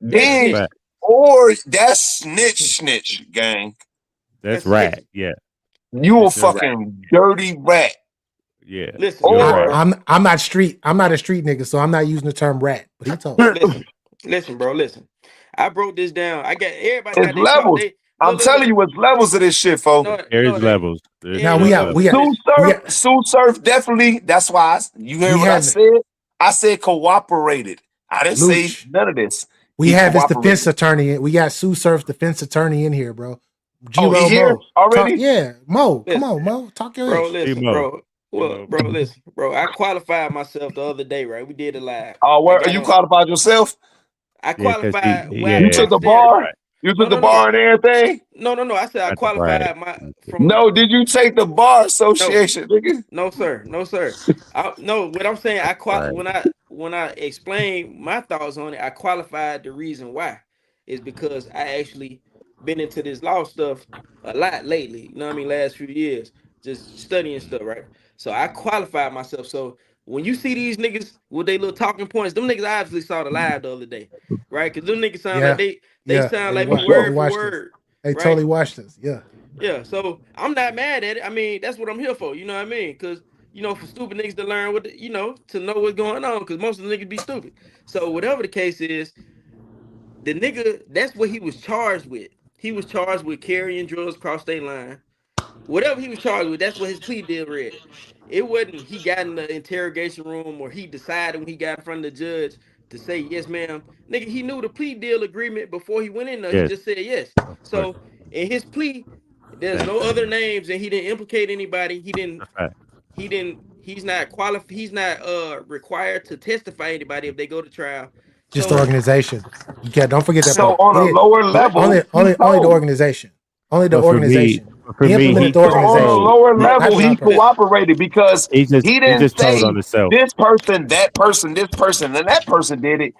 that's That's a Then, snitch. fact. or that's snitch, gang. That's That's rat. snitching. Yeah, You a snitching a rat. fucking dirty rat. Yeah, you're a Listen, Or rat. bro. I'm not street. I'm not a street nigga, so I'm not using the term rat. But he told. Listen, bro. Listen. I broke this down. I got everybody it's got their talk. levels. They I'm telling you, it's levels of this shit, folks. No, There no, is it ain't. levels. It There's Now ain't we no definitely have levels. we levels. got Listen. we got Sue Surf definitely. That's why you we heard what I have said. I said cooperated. I didn't say Luch. none of this. We He have his defense cooperated. attorney. We got Sue Surf's defense attorney in here, bro. Oh, he G-Lo here Mo. Talk, already? yeah. Mo, come Listen. on, Mo. Talk your Bro, ish. listen, Emo. bro. Well, bro, listen, bro. I qualified myself the other day, right? We did it live. Oh, I where got you on. qualified yourself? I Yeah, because qualified while You yeah, took the downstairs. bar? right. You No, took the no, no, bar and everything? no. I said I Not to brag. qualified my from. No, did you take the bar No, association, nigga? no, sir, no, sir. No, what I'm saying, Right. when I explain my thoughts on it, I qualified the reason why is because I actually been into this law stuff a lot lately. You know what I mean? Last few years, just studying stuff, right? So I qualified myself. So when you see these niggas with their little talking points, them niggas I obviously saw the live the other day, right? Because them niggas sound like Yeah. they Yeah. sound They like me watch they word for watched this. word, They right? totally watched this. Yeah. Yeah, so I'm not mad at it. I mean, that's what I'm here for. You know what I mean? Because for stupid niggas to learn to know what's going on. Because most of the niggas be stupid. So whatever the case is, the nigga, that's what he was charged with. He was charged with carrying drugs across state line. Whatever he was charged with, that's what his plea deal read. It wasn't he got in the interrogation room or he decided when he got in front of the judge to say yes, ma'am. Nigga, he knew the plea deal agreement before he went in there. He Yes, just said yes. of course. So in his plea, there's Thank no you. other names, and he didn't implicate anybody. That's a fact. He's not qualified. He's not required to testify anybody if they go to trial. Just the So organization. You can't don't forget that So part. on He a did lower only level, he only the told. organization. Only the But organization. for He me, he implemented the So on a organization. lower Not level, the he non-person. cooperated because he he didn't just told say on himself. this person, that person, this person, and that person did it.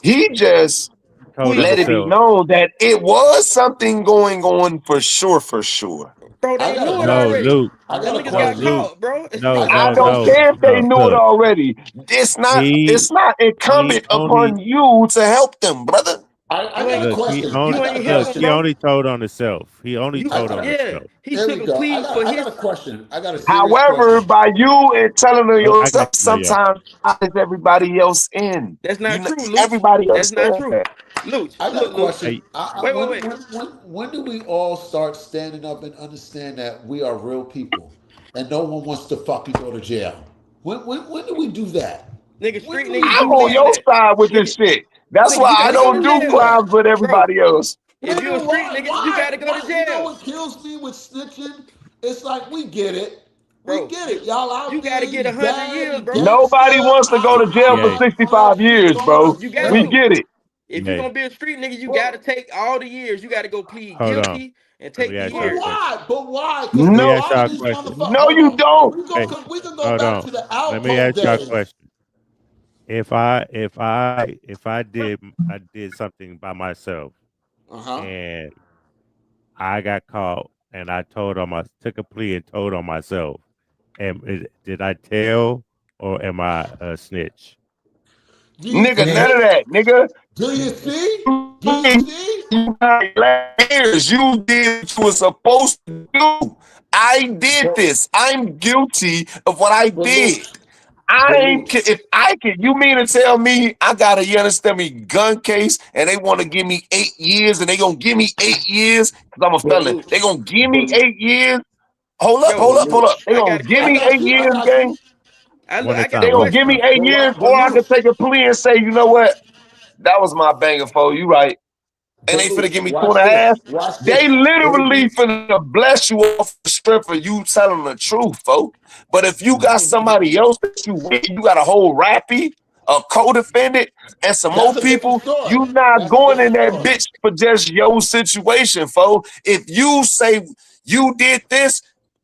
He just Told on plead let it for be it, himself. known that it was something going on for sure, for sure. bro. I They got a knew it No, question. already. Luke. I Them got a niggas No, got question. Luke. caught, bro. No, I no, don't no, care if they no. knew it Look, already. It's not he it's not he incumbent only upon you to help them, brother. I You got a ain't look. He question. I only got a help look. him, He question. bro. only told on himself. He only You told on yeah. himself. He There took we a go. plea for I got his a question. I got a serious However, question. by you and telling them No, I got yourself, you, Mario. sometimes ties everybody else in. That's You not know, true, Luch. everybody That's not understands true. that. Luch, I got a look. question. Wait, wait, When, wait. when do we all start standing up and understand that we are real people and no one wants to fucking go to jail? When do we do that? Nigga, When street do we niggas I'm do do on believe in that? your that. side with this Nigga, shit. That's nigga, why you I gotta go don't to When do do we do jail. crimes that? with Bro, everybody else. if you a street nigga, you gotta go to You know jail. what kills me with snitching? It's like we get it. We Bro, get it. Y'all you out gotta there, get you 100 bad, years, you bro. Nobody gangster. wants to go to jail for Yay, 65 You years, going bro. to You got We jail. to. get it. If you yay. gonna be a street nigga, you gotta But take all the years. You gotta go plead Hold on. guilty and Let take me the ask y'all a but years. question. why? But why? Because Let me No, a ask lot y'all of a these question. motherfuckers. no, Hold you on. don't. Hey, We can go hold back on. to the Let me Alpo ask y'all a days. question. If I did something by myself Uh huh. and I got caught and I told on my took a plea and told on myself, did I tell or am I a snitch? Do you Nigga, It none ain't of see? that, nigga. Do you see? Do you You see? years. You did what you were supposed to do. I did But this. I'm guilty of what I but look, did. but look. If I can, you mean to tell me I got a, you understand me, gun case and they want to give me 8 years and they gonna give me 8 years because I'm a But felon. look. They gonna give me But 8 years. Hold up, Yo, hold but up, hold look. up. They I gonna got a give I me question. got eight you. I years, got gang. you. One at I a got a They time, gonna one at give a me question. time. 8 years, But or I look. could take a plea and say, you know what, that was my banger for you, right? And But they finna look. give me two Watch and a half. this. Watch They this. It'll literally be. finna bless you off the strength of you telling the truth, folks. But if you got somebody else that you with, you got a whole rappy, a co-defendant, and some more That's a different people, story. you not That's a going in different that story. bitch for just your situation, fo. If you say you did this,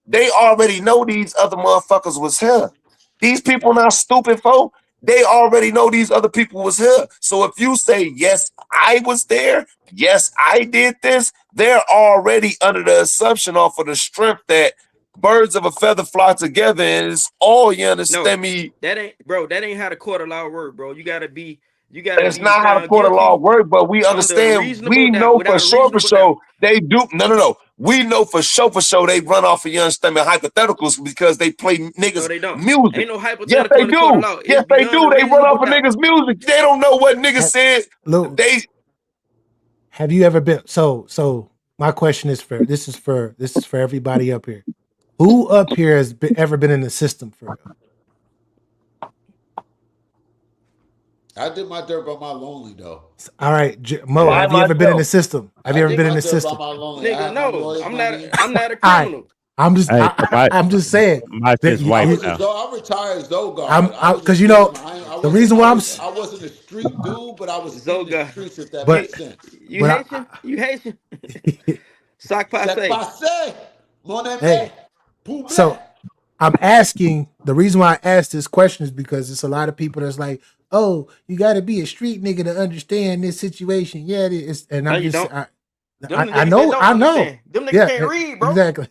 they already know these other motherfuckers was here. These people not stupid, fo. They already know these other people was here. So if you say, yes, I was there, yes, I did this, they're already under the assumption off of the strength that birds of a feather flock together, and it's all, you No, understand me? that ain't how the court of law work, bro. You gotta be It's not how the found court of law guilty work, but we under a understand, reasonable we doubt know without a for reasonable doubt. sure they do. No. We know for sure they run off of, you understand me, hypotheticals because they play No, niggas they don't. music. Ain't no Yes, hypothetical they in the court of do. law. It's Yes, they beyond do. a They run reasonable off of doubt. niggas music. They don't know what niggas said. Lou, They have you ever been? So my question is this is for everybody up here. Who up here has ever been in the system for real? I did my dirt by my lonely though. All right, Mo, by have you ever been in the myself. system? Have you I ever did been in my the dirt by system? my lonely. I Nigga, had my no, lawyer I'm money. not a All right, criminal. I'm just Hey, I'm just saying my that shit's white now. I retired Zogard. I'm I was because just doing the reason why I wasn't a street dude, but I was in the Zoga. streets if that You makes sense. you Haitian? You Haitian? Sac C'est passe. passé, mon ami. hey, Poublé. so I'm asking the reason why I asked this question is because it's a lot of people that's like, oh, you got to be a street nigga to understand this situation. Yeah, it is, and No, I'm you just don't. Them the I niggas that know, don't I know. understand. Them niggas Yeah, can't read, bro. exactly.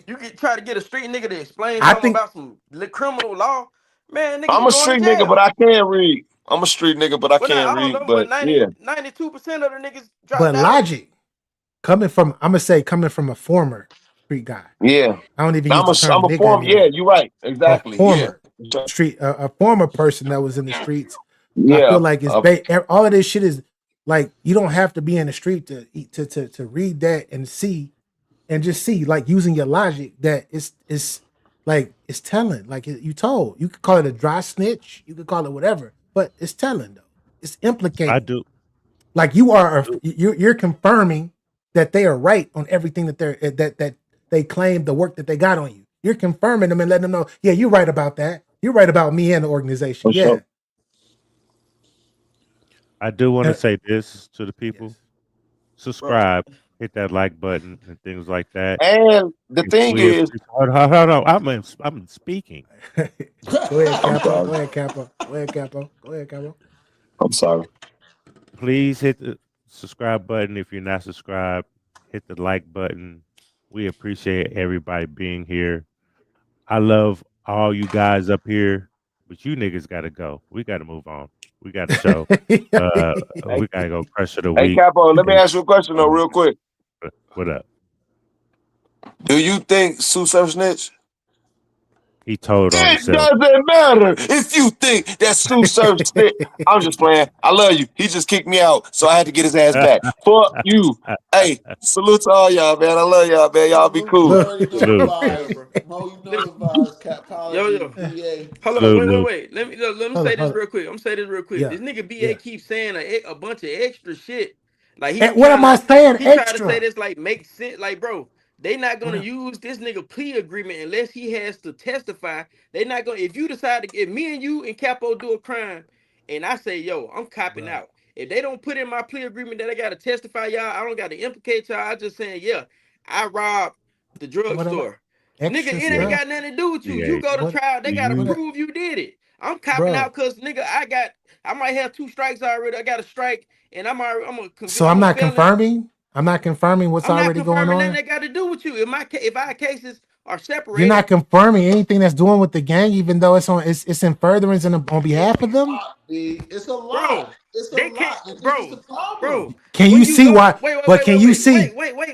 You can try to get a street nigga to explain I something think, about some criminal law. Man, nigga I'm be a going to street nigga, but jail. I can't read. I'm a street nigga, but I Well, now, can't I don't read. know, but But yeah, 92% of the niggas dropped but out. logic coming from, I'm gonna say coming from a former street guy. yeah. I don't even use I'm the term a nigga form. Yeah, anymore. you're right. A Exactly. Yeah. former street, a former person that was in the streets. I Yeah. feel like all of this shit is like you don't have to be in the street to read that and see and just see like using your logic that it's like it's telling like you told you could call it a dry snitch, you could call it whatever, but it's telling though, it's I implicating, do. like you're confirming that they are right on everything that that they claim, the work that they got on you. You're confirming them and letting them know, yeah, you're right about that, you're right about me and the organization. For Yeah. sure. I do want to And- say this to the people: yes. Bro, subscribe, hit that like button, and things like that. And the thing We is, appreciate. Hold on. I'm speaking. Go ahead, I'm Capo. sorry. Go ahead, Capo. Go ahead, Capo. Go ahead, Capo. I'm sorry. Please hit the subscribe button if you're not subscribed. Hit the like button. We appreciate everybody being here. I love all you guys up here, but you niggas got to go. We got to move on. We got a show. Hey, We got to go crush of the hey, week. Capo, let me And, ask you a question though, real quick. what up? Do you think Sue Surf snitch? He told on It himself. doesn't matter if you think that Sue Surf snitch. I'm just playing. I love you. He just kicked me out, so I had to get his ass back. Fuck you. Hey, salute to all y'all, man. I love y'all, man. Y'all be Salute, you cool. already know the Salute. vibes. Mo, you know the nigga, vibes. yo, Capology, yo. BA. Hold on, Salute, Lou. wait. Let me Hold on, say this hold on. real quick. I'm say this real quick. Yeah, This nigga BA yeah. keeps saying a bunch of extra shit. Like And what am I saying? he trying to say Extra. this like make sense. Like, bro, they not gonna use this nigga plea agreement unless he has to testify. They not gonna if you decide to if me and you and Capo do a crime and I say, yo, I'm copping Right. out. If they don't put in my plea agreement that I gotta testify, y'all, I don't gotta implicate y'all. I just saying, yeah, I robbed the What about drugstore. Nigga, extra it ain't Yeah. stuff? got nothing to do with you. You Yeah. go to What? trial, they gotta What? You prove you did it. I'm copping Bro. out because nigga, I might have 2 strikes already. I got a strike, and I'm So I'm I'm a not felon. confirming. I'm not confirming what's I'm not already going confirming nothing on. that got to do with you. If our cases are You're separated, not confirming anything that's doing with the gang, even though it's in furtherance and on It's behalf of a them. lot, B. It's a bro, lot. It's a they can't, lot. And this is the bro, problem. bro. Can you When you see go, why? But can you see?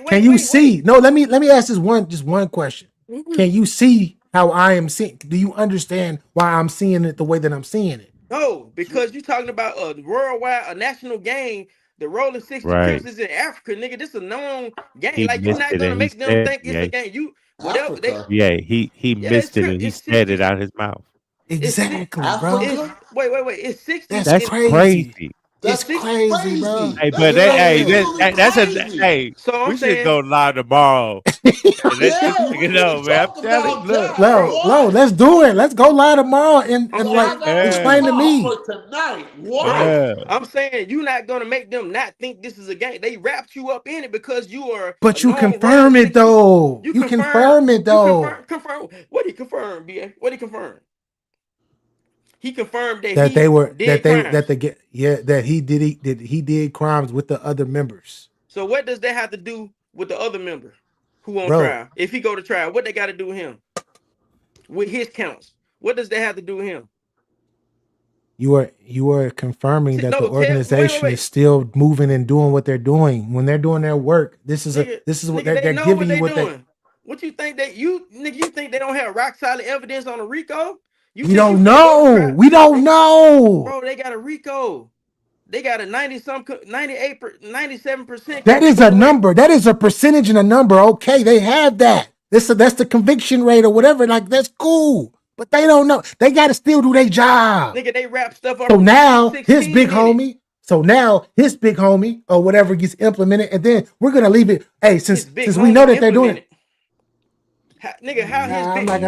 Can you see? No, let me ask this just one question. wait. Can you see how I am seeing? Do you understand why I'm seeing it the way that I'm seeing it? No, because you talking about a worldwide, a national gang. The Rolling 60 right. Crips is in Africa, nigga. This is a known gang. He Like you're missed not it gonna and he make them said, think it's yeah. a gang. You whatever they, Africa. Yeah, he yeah, it's missed it true. and he It's said it 60. out his mouth. It's six. Exactly, bro. It's Africa? wait. It's 60 That's That's in crazy. crazy. That's crazy, bro. Hey, That's but that's a crazy. hey. So I'm We should saying, go live tomorrow. And let this Yeah, we nigga need to know, man. I'm talk telling you, about look, that. Lo, bro, Lo, What? let's do it. Let's go live tomorrow and, I'm Yo, I like saying, got this explain to me. for tonight. What? bro, yeah. I'm saying you're not gonna make them not think this is a game. They wrapped you up in it because you are a But you known confirm runner, it nigga. though. You You confirm, confirm it though. confirm. What he confirmed, BA? What he confirmed? He confirmed that That they he were did crimes. that he did crimes with the other members. So what does that have to do with the other member who on Bro, trial? If he go to trial, what they got to do with him? With his counts, what does that have to do with him? you are confirming that the No, organization is wait, still moving and doing what they're doing. When they're doing their work, this is what nigga, they they're know giving what you they what they doing. What you think that you think they don't have rock solid evidence on a RICO? You we think you don't finna go to know. trial? We don't know. Bro, they got a RICO. They got a 97% That is a conviction rate. number. That is a percentage and a number. Okay, they have that. That's the conviction rate or whatever. Like that's cool. But they don't know. They got to still do their job. Nigga, they wrap stuff up So from now his 2016 big in it. homie or whatever gets implemented, and then we're gonna leave it. Hey, since we know homie that they're doing it. Nigga, how his I'm big not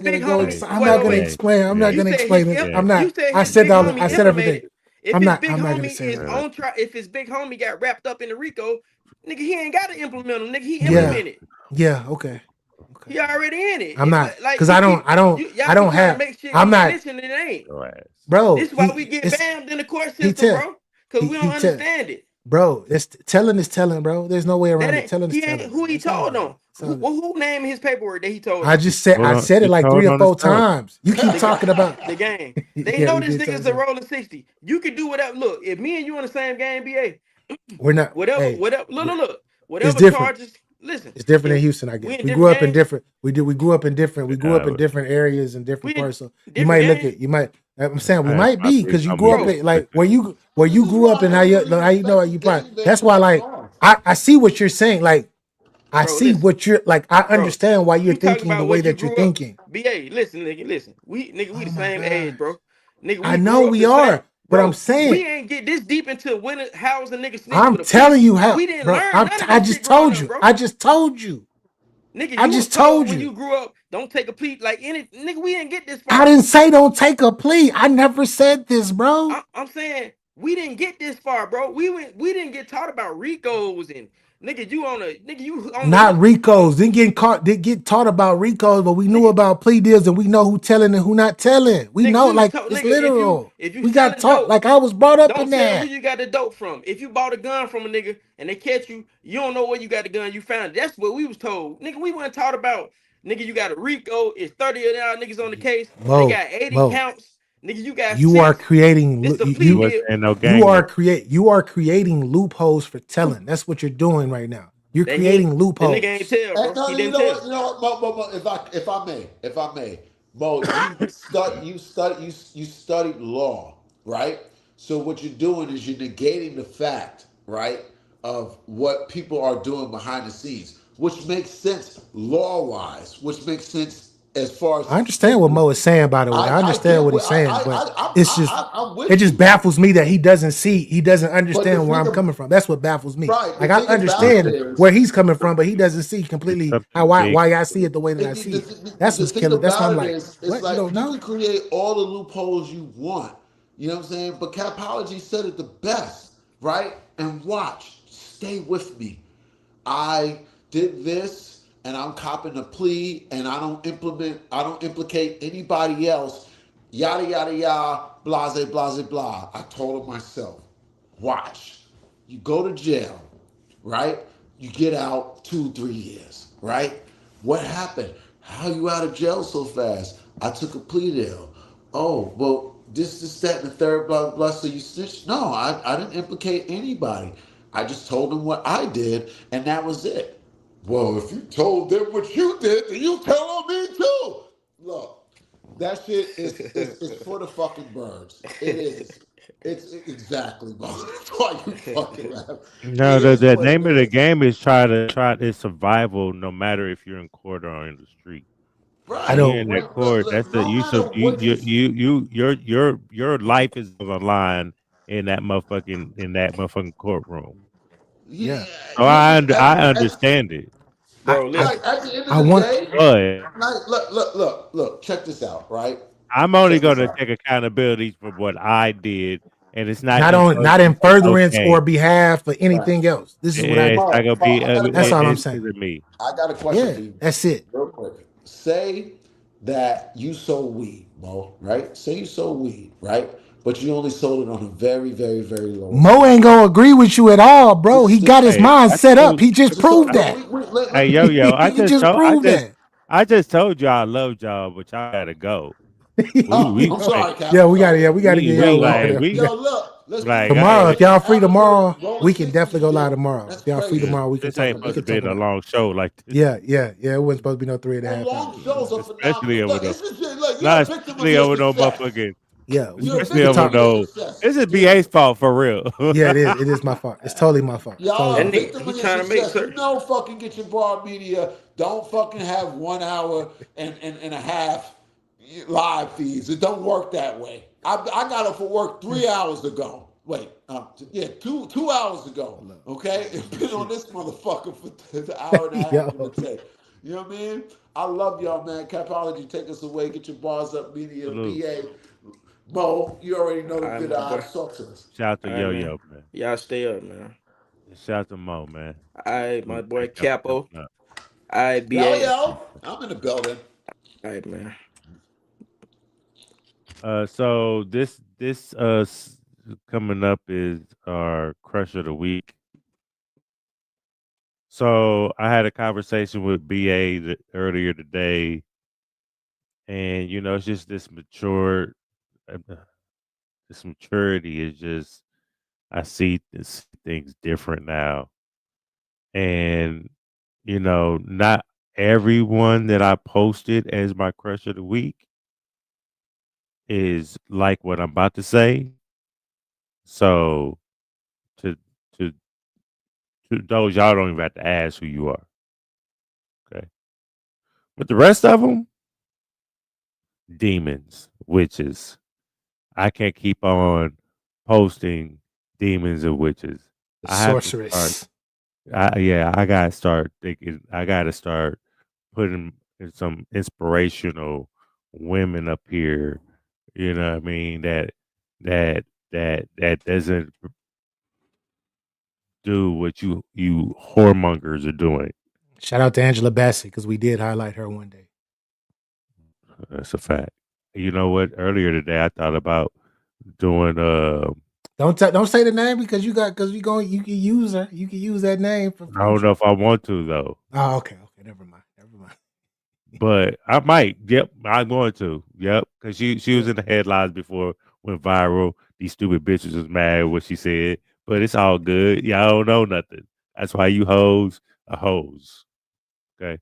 gonna big go. homie, I'm not gonna wait. explain. I'm not You gonna said his explain it. I'm you not. said I his said big all. homie I said everything. implemented. If I'm his not. big I'm not gonna homie say is that. on trial, if his big homie got wrapped up in the RICO, nigga, he ain't got to implement him. Nigga, he Yeah. implemented. Yeah. Okay. He already in it. I'm not Like because you I keep don't. y'all I keep don't trying to have. make shit I'm be not, glitching and it ain't. bro. This is why we get bammed in the court He system, tell. bro. Cause we don't understand it. Bro, it's telling is telling, bro. There's no way That around it. ain't Telling is he ain't telling, who bro. he It's all told good. on. Who named his paperwork that he told I on? just said I said it like 3 or 4 times. You keep The, talking about the game. They yeah, know we this did tell nigga's a you. rolling 60. You can do whatever. Look, if me and you in the same game, BA, We're not. whatever, Hey, look. it's Whatever different. charges, listen. It's different If in Houston, I we guess. in We grew different up in games, different. We grew up in different. We grew up in different areas and different we in parts. So you different might look games. at. You might. I'm saying we That's might my be big because you grew up homie. in like where you grew up and how you know you probably. That's why like I see what you're saying. Like I Bro, see listen. what you're like. I Bro, understand why you're you talking thinking the about way what you that you're grew up. thinking. BA, listen, nigga, listen. We the same age, bro. Nigga, I we know grew up we the same. are, but I'm Bro, saying we ain't get this deep into when how's a nigga snitch I'm with a plea. telling you how, We didn't bro. learn none of I this shit just growing told up, you. bro. I just told you. Nigga, I you was just told told when you. you grew up, don't take a plea like any nigga. We didn't get this I far. didn't say don't take a plea. I never said this, bro. I'm saying we didn't get this far, bro. We didn't get taught about Ricos and nigga. You on the Not hook. Ricos. Didn't get taught about Ricos, but we knew about plea deals and we know who telling and who not telling. We Nigga, know, we was like told, it's nigga, literal. if you We got selling taught. dope, Like I was brought up don't in tell who that. you got the dope from. If you bought a gun from a nigga and they catch you, you don't know where you got the gun. You found it. That's what we was told. Nigga, we weren't taught about. Nigga, you got a Rico. It's 30 of y'all niggas on the case. They got 80 Mo, counts. Nigga, you got you are 6. creating This a plea You you wasn't deal. in no you gang. are creating loopholes for telling. That's what you're doing right now. You're That he creating the nigga ain't loopholes. tell, bro. No, He you didn't know tell. what? You know what, Mo, if I may, Mo, you studied law, right? So what you're doing is you're negating the fact, right, of what people are doing behind the scenes, which makes sense law wise, which makes sense as far as I understand what Mo is saying, by the way. I I understand get what what he's saying, but I'm it with just you. baffles me that he doesn't But the understand where thing I'm of coming from. That's what baffles me. right, the Like I thing about it understand is where he's coming from, but he doesn't see It's completely something big. why I see it the way that I see it. That's the what's thing killing. That's why I'm about it like, is, it's what? You like don't you know? can create all the loopholes you want. You know what I'm saying? But Capology said it the best, right? And watch, stay with me. I did this, and I'm copping a plea, and I don't implicate anybody else. Yada yada yada, blase blase blah. I told him myself, watch. You go to jail, right? You get out 2-3 years, right? What happened? How you out of jail so fast? I took a plea deal. Oh, well, this, that, and the third, blah, blah, blah. So you snitched? No, I didn't implicate anybody. I just told them what I did, and that was it. Well, if you told them what you did, then you tell on me too. Look, that shit is for the fucking birds. It is. It's exactly, bro. That's why you fucking laugh. No, It is the what it name of the is. game is try it's survival, no matter if you're in court or in the street. I When Right. you're don't. in that court, that's the No matter what you your life is on the line in that motherfucking courtroom. Yeah. So I understand it. Bro, Like listen. at the end of I the want day, But like look, check this out, right? I'm only Check this gonna out. take accountability for what I did, and it's not not gonna on not in be furtherance okay. or behalf of Right. anything else. This is what I It's did. not gonna Paul, be. I got a That's all question. I'm It's saying. to me. I got a question Yeah, for you, that's it. real quick. Say that you sold weed, Mo, right? Say you sold weed, right? But you only sold it on a very, very, very low Mo amount. ain't gonna agree with you at all, bro. He got his Hey, mind I set up. told. He just So, proved so that. let Hey, me. yo, I He just just told. proved that. I just told y'all I love y'all, but y'all gotta go. Oh, We I'm like sorry, Cap. Yeah, I'm we sorry. gotta get we yo out like of there. we Yo, look, let's keep like it real. Tomorrow, hey, if y'all free After tomorrow, rolling we can 60 definitely go live shit, tomorrow. that's If y'all free crazy. tomorrow, we can this talk ain't about we supposed to can be talk a about it. long show like this. Yeah. It wasn't supposed to be no 3.5 Long hours. shows are Especially phenomenal. over Look, the it's just look, you're not a victim of especially your over no success. motherfucking Yeah, You're a we especially can victim over of talk. your no. success. This is Yeah. BA's fault for real. Yeah, it is. It is my fault. It's totally my fault. It's totally Y'all my a That fault. nigga, victim he of your trying to make success. You certain. know fucking get your bar media. Don't fucking have 1 hour and a half live feeds. It don't work that way. I got up for work 3 hours ago. Wait, yeah, two hours ago. Okay, it's been on this motherfucker for the hour and a half, give or Yo, take. You know what I mean? I love y'all, man. Capology, take us away. Get your bars up, media, Salute. BA. Mo, you already know All the right, good my boy. odds. Talk to us. Shout out to All right, Yo man. Yo, man. Y'all stay up, man. Shout out to Mo, man. All right, my Salute. boy Thank y'all for Capo. coming up. All right, Yo, BA. yo, I'm in the building. All right, man. So coming up is our crush of the week. So I had a conversation with BA earlier today, and it's just uh, this maturity is just I see things different now, and not everyone that I posted as my crush of the week is like what I'm about to say. So to to to those y'all don't even have to ask who you are, okay? But the rest of them, demons, witches. I can't keep on posting demons and witches. the I have to start. sorceress. I gotta start thinking. I gotta start putting some inspirational women up here. You know what I mean? That doesn't do what you whoremongers are doing. Shout out to Angela Bassett because we did highlight her one day. That's a fact. You know what? Earlier today, I thought about doing. Don't say the name because you can use her. You can use that name for I don't know future. if I want to though, Oh, okay. Never mind. but I might. Yep, I'm going to. Yep, because she was Yeah. in the headlines before, went viral. These stupid bitches was mad at what she said, but it's all good. Y'all don't know nothing. That's why you hoes are hoes. Okay,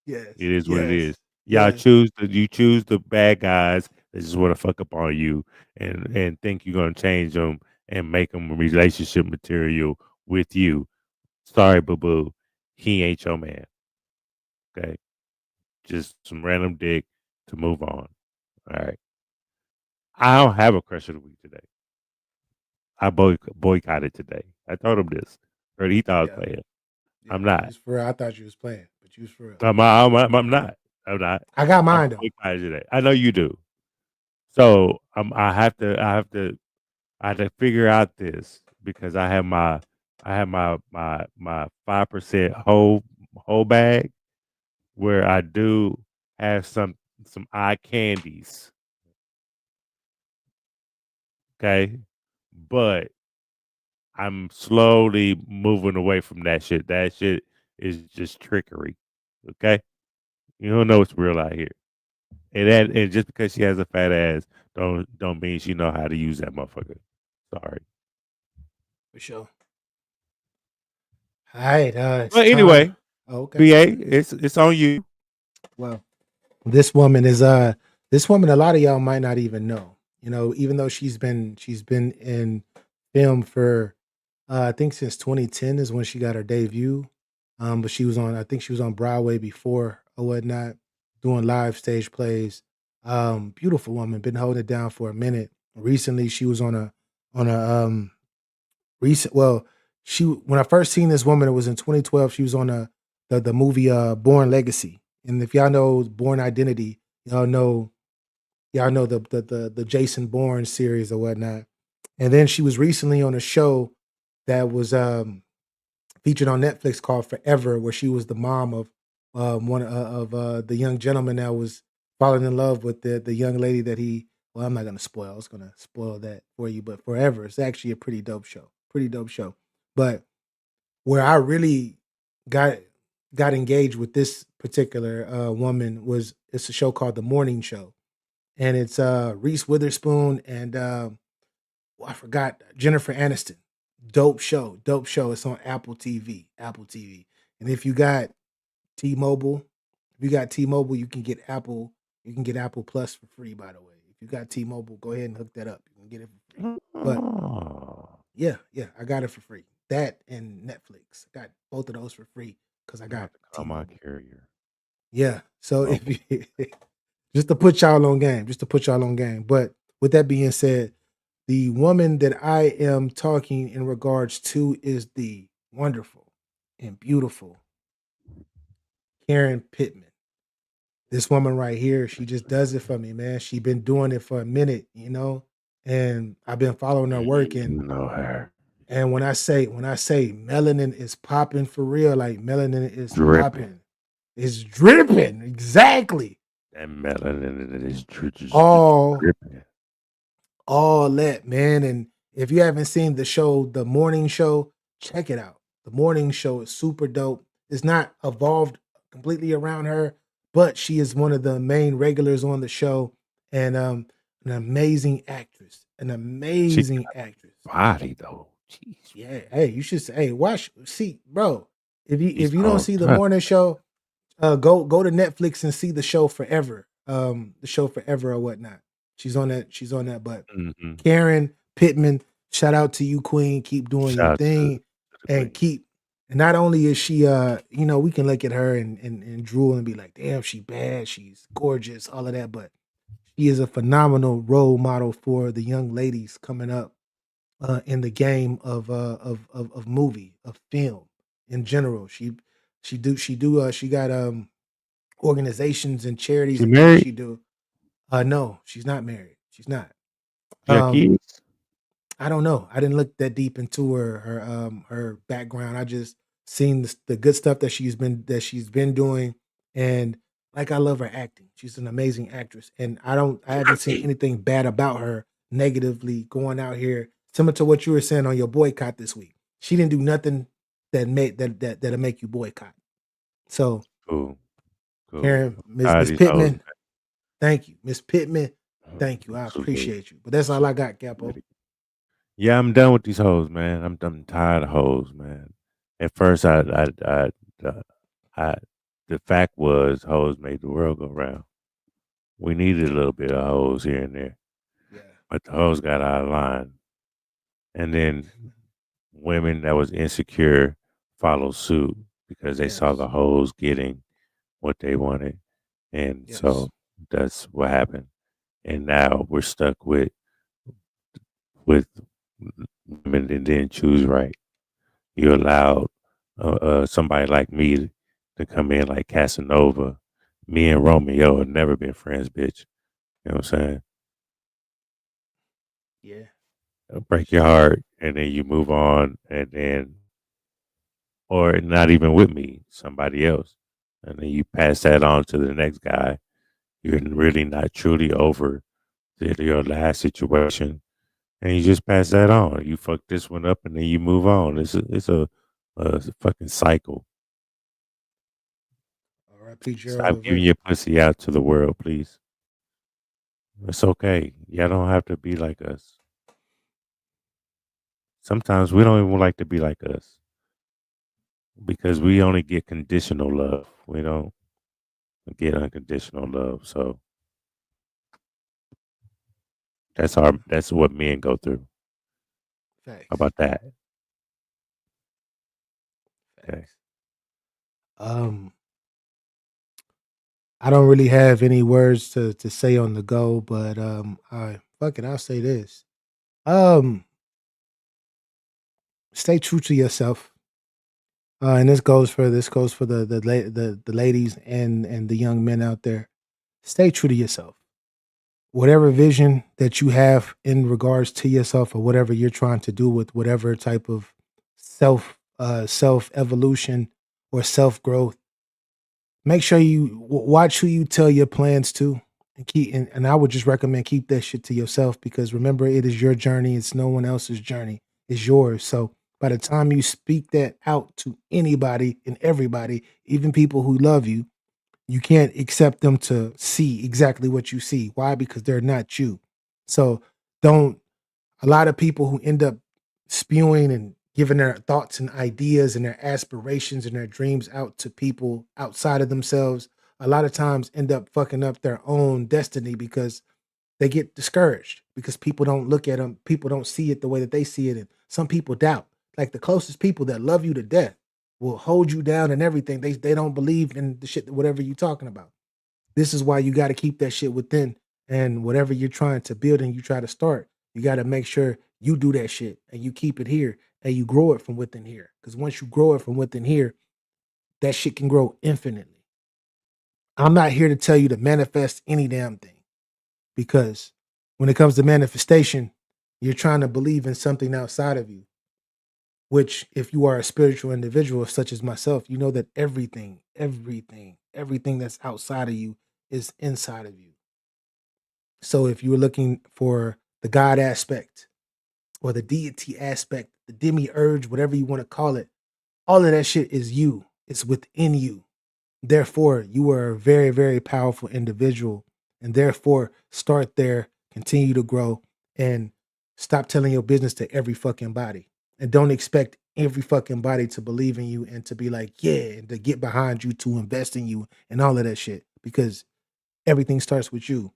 Yes. it is what it Yes. is. Yes. You choose the bad guys that just want to fuck up on you and think you're gonna change them and make them relationship material with you. Sorry, boo boo, he ain't your man. Okay, just some random dick to move on. All right, I don't have a crush of the week today. I boycotted today. I told him this. Or he thought I was Yeah. playing. Yeah. I'm You not. was for real. I thought you was playing, but you was for real. I'm not. I'm not. I got I'm mine though. boycotted today. I know you do. So I have to figure out this because I have my 5% whole bag where I do have some eye candies. Okay. But I'm slowly moving away from that shit. That shit is just trickery. Okay. You don't know what's real out here. And just because she has a fat ass don't mean she know how to use that motherfucker. Sorry. For sure. All right. It's But time. anyway, Oh, okay. BA, it's on you. Well, this woman this woman a lot of y'all might not even know. Even though she's been in film for I think since 2010 is when she got her debut. But I think she was on Broadway before or whatnot, doing live stage plays. Beautiful woman, been holding it down for a minute. Recently, she was on on a recent. Well, when I first seen this woman, it was in 2012. She was on the movie Born Legacy, and if y'all know Born Identity, y'all know the Jason Bourne series or whatnot. And then she was recently on a show that was featured on Netflix called Forever, where she was the mom of one of the young gentleman that was falling in love with the young lady that he. Well, I'm not gonna spoil. I was gonna spoil that for you, but Forever is actually a pretty dope show. Pretty dope show. But where I really got engaged with this particular woman was it's a show called The Morning Show, and it's Reese Witherspoon and I forgot Jennifer Aniston. Dope show, dope show. It's on Apple TV, Apple TV. And if you got T-Mobile, you can get Apple. You can get Apple Plus for free. By the way, if you got T-Mobile, go ahead and hook that up. You can get it for free. But Oh, yeah, I got it for free. That and Netflix, got both of those for free because I I'm about got to call my T-Mobile. carrier. Yeah, so Oh, if you just to put y'all on game, But with that being said, the woman that I am talking in regards to is the wonderful and beautiful Karen Pittman. This woman right here, she just does it for me, man. She been doing it for a minute, and I've been following her work. you know her. And when I say melanin is popping for real, like melanin is Dripping. popping, it's dripping exactly. That melanin is All dripping. all that, man. And if you haven't seen the show, The Morning Show, check it out. The Morning Show is super dope. It's not evolved completely around her, but she is one of the main regulars on the show and an amazing actress. An She amazing got actress. body though. Jeez, Yeah. Hey, you should say, hey, watch, see, bro. she's If you don't on see the touch. morning show, go to Netflix and see the show Forever. The show Forever or whatnot. She's on that. She's on that. But Mm-hmm. Karen Pittman, shout out to you, Queen. Keep doing your Shout out to thing, the and queen. not only is she, we can look at her and drool and be like, damn, she bad, she's gorgeous, all of that. But she is a phenomenal role model for the young ladies coming up in the game of movie, of film in general. She got organizations and charities She and things married? she do. No, she's not married. She's not. She got Um, kids? I don't know. I didn't look that deep into her background. I just seen the good stuff that she's been doing, and like I love her acting. She's an amazing actress, and I haven't seen Right. anything bad about her negatively going out here. Similar to what you were saying on your boycott this week, she didn't do nothing that'll make you boycott. So Cool. Karen, I'm tired of Miss these hoes. Pittman, thank you, Miss Pittman, thank you. I Salute. appreciate you. But that's all I got, Capo. Yeah, I'm done with these hoes, man. I'm tired of hoes, man. At first, I the fact was hoes made the world go round. We needed a little bit of hoes here and there, Yeah. but the hoes got out of line, and then women that was insecure followed suit because they saw Yes. the hoes getting what they wanted, and Yes. so that's what happened. And now we're stuck with women that didn't choose right. You allowed somebody like me to come in like Casanova. Me and Romeo have never been friends, bitch. You know what I'm saying? Yeah. Break your heart, and then you move on, and then, or not even with me, somebody else. And then you pass that on to the next guy. You're really not truly over your last situation, and you just pass that on. You fuck this one up, and then you move on. It's a fucking cycle. R.I.P. Gerald Stop giving Levert. your pussy out to the world, please. It's okay. Y'all don't have to be like us. Sometimes we don't even like to be like us because we only get conditional love. We don't get unconditional love. So that's what men go through. Facts. How about that? Okay. Facts. I don't really have any words to say on the go, but I fuck it, I'll say this. Um, stay true to yourself. And this goes for the ladies and the young men out there. Stay true to yourself. Whatever vision that you have in regards to yourself, or whatever you're trying to do with whatever type of self evolution or self growth, make sure you watch who you tell your plans to, and and I would just recommend keep that shit to yourself, because remember, it is your journey. It's no one else's journey. It's yours. So by the time you speak that out to anybody and everybody, even people who love you can't accept them to see exactly what you see. Why? Because they're not you. So don't a lot of people who end up spewing and giving their thoughts and ideas and their aspirations and their dreams out to people outside of themselves, a lot of times end up fucking up their own destiny, because they get discouraged because people don't look at them, people don't see it the way that they see it, and some people doubt. Like the closest people that love you to death will hold you down and everything. They don't believe in the shit, whatever you're talking about. This is why you got to keep that shit within, and whatever you're trying to build and you try to start, you got to make sure you do that shit and you keep it here and you grow it from within here. Because once you grow it from within here, that shit can grow infinitely. I'm not here to tell you to manifest any damn thing, because when it comes to manifestation, you're trying to believe in something outside of you, which, if you are a spiritual individual such as myself, you know that everything that's outside of you is inside of you. So if you're looking for the God aspect or the deity aspect, the demiurge, whatever you want to call it, all of that shit is you. It's within you. Therefore, you are a very, very powerful individual. And therefore, start there, continue to grow, and stop telling your business to every fucking body. And don't expect every fucking body to believe in you and to be like, yeah, and to get behind you, to invest in you and all of that shit. Because everything starts with you.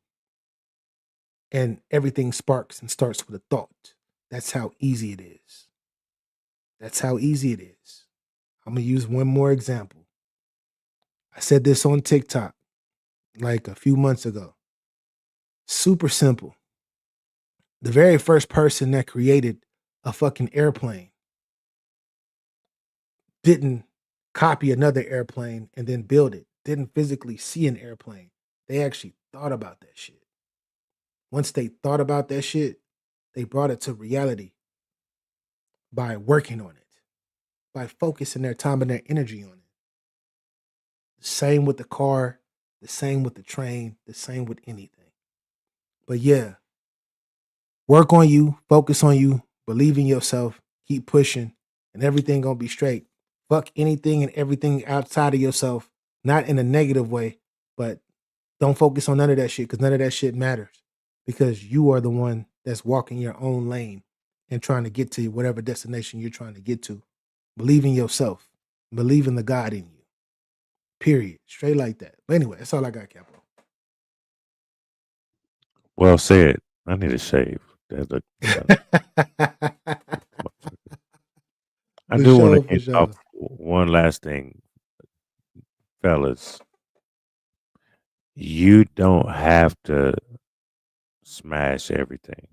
And everything sparks and starts with a thought. That's how easy it is. That's how easy it is. I'm going to use one more example. I said this on TikTok like a few months ago. Super simple. The very first person that created a fucking airplane didn't copy another airplane and then build it, didn't physically see an airplane. They actually thought about that shit. Once they thought about that shit, they brought it to reality by working on it, by focusing their time and their energy on it. The same with the car, the same with the train, the same with anything. But yeah, work on you, focus on you, believe in yourself, keep pushing, and everything gonna be straight. Fuck anything and everything outside of yourself, not in a negative way, but don't focus on none of that shit, because none of that shit matters. Because you are the one that's walking your own lane and trying to get to whatever destination you're trying to get to. Believe in yourself. Believe in the God in you. Period. Straight like that. But anyway, that's all I got, Capo. Well said. I need a shave. I For do want to sure, for get off sure. one last thing, fellas. You don't have to smash everything.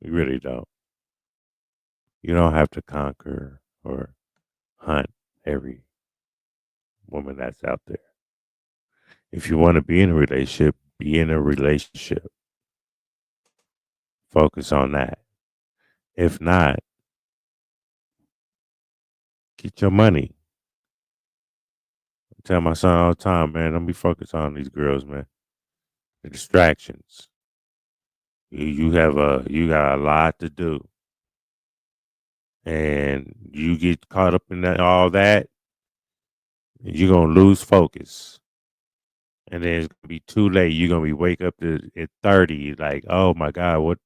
You really don't. You don't have to conquer or hunt every woman that's out there. If you want to be in a relationship, be in a relationship. Focus on that. If not, get your money. I tell my son all the time, man, don't be focused on these girls, man. The distractions. You got a lot to do. And you get caught up in all that, you're gonna lose focus. And then it's gonna be too late. You're gonna be wake up at 30, like, oh my God,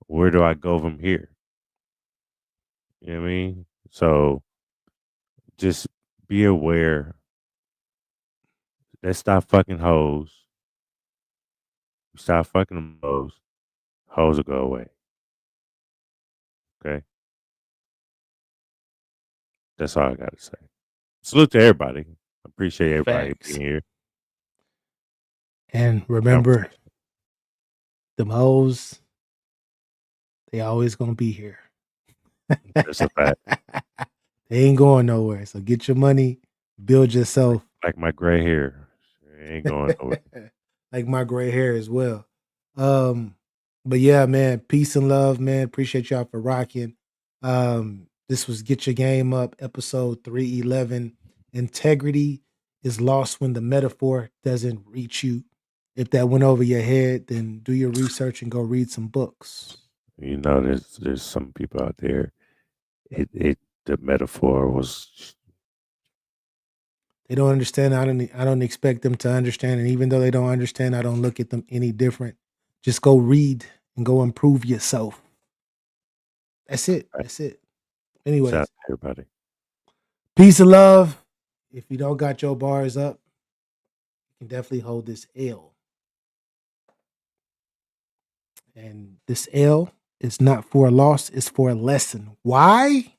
where do I go from here? You know what I mean? So just be aware. Let's stop fucking hoes. Stop fucking them hoes. Hoes will go away. Okay? That's all I gotta say. Salute to everybody. Appreciate everybody Facts. being here. And remember, them hoes, they always gonna be here. That's a fact. They ain't going nowhere. So get your money, build yourself. Like my gray hair. It ain't going nowhere. Like my gray hair as well. But yeah, man, peace and love, man. Appreciate y'all for rocking. This was Get Your Game Up, episode 311. Integrity is lost when the metaphor doesn't reach you. If that went over your head, then do your research and go read some books. You know, there's some people out there. The metaphor was. They don't understand. I don't expect them to understand. And even though they don't understand, I don't look at them any different. Just go read and go improve yourself. That's it. That's it. Anyways, Shout out to everybody. Peace and love. If you don't got your bars up, you can definitely hold this L. And this L is not for a loss, it's for a lesson. Why?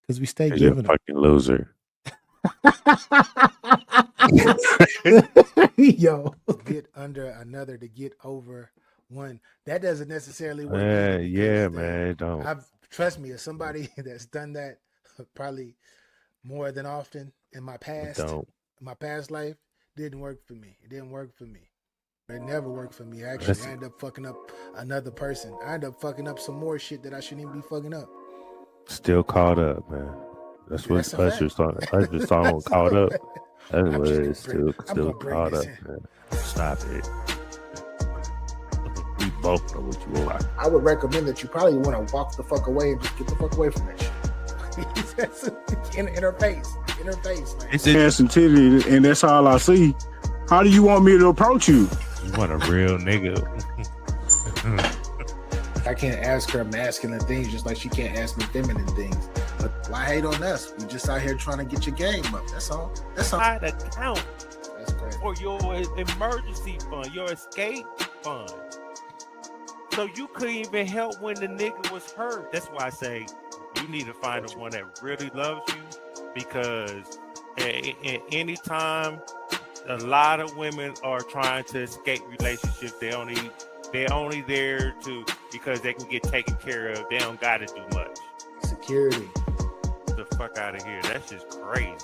Because we stay You're a giving them. fucking loser. Yo, get under another to get over one. That doesn't necessarily work. Yeah, man, it don't. Trust me, as somebody that's done that probably more than often in my past, life, didn't work for me. It didn't work for me. It never worked for me. Actually, I ended up fucking up another person. I ended up fucking up some more shit that I shouldn't even be fucking up. Still caught up, man. That's what Usher's song caught up. That's what it is. Still caught up, man. Stop it. We both know what you want. I would recommend that you probably want to walk the fuck away and just get the fuck away from that shit. in her face. Man. It's ass and titty, and that's all I see. How do you want me to approach you? You want a real nigga. I can't ask her masculine things just like she can't ask me feminine things. But why hate on us? We just out here trying to get your game up. That's all. Side account That's crazy. for your emergency fund, your escape fund. So you couldn't even help when the nigga was hurt. That's why I say you need to find the one that really loves you, because anytime a lot of women are trying to escape relationships, they're only there because they can get taken care of. They don't got to do much. Security. Get the fuck out of here. That's just crazy.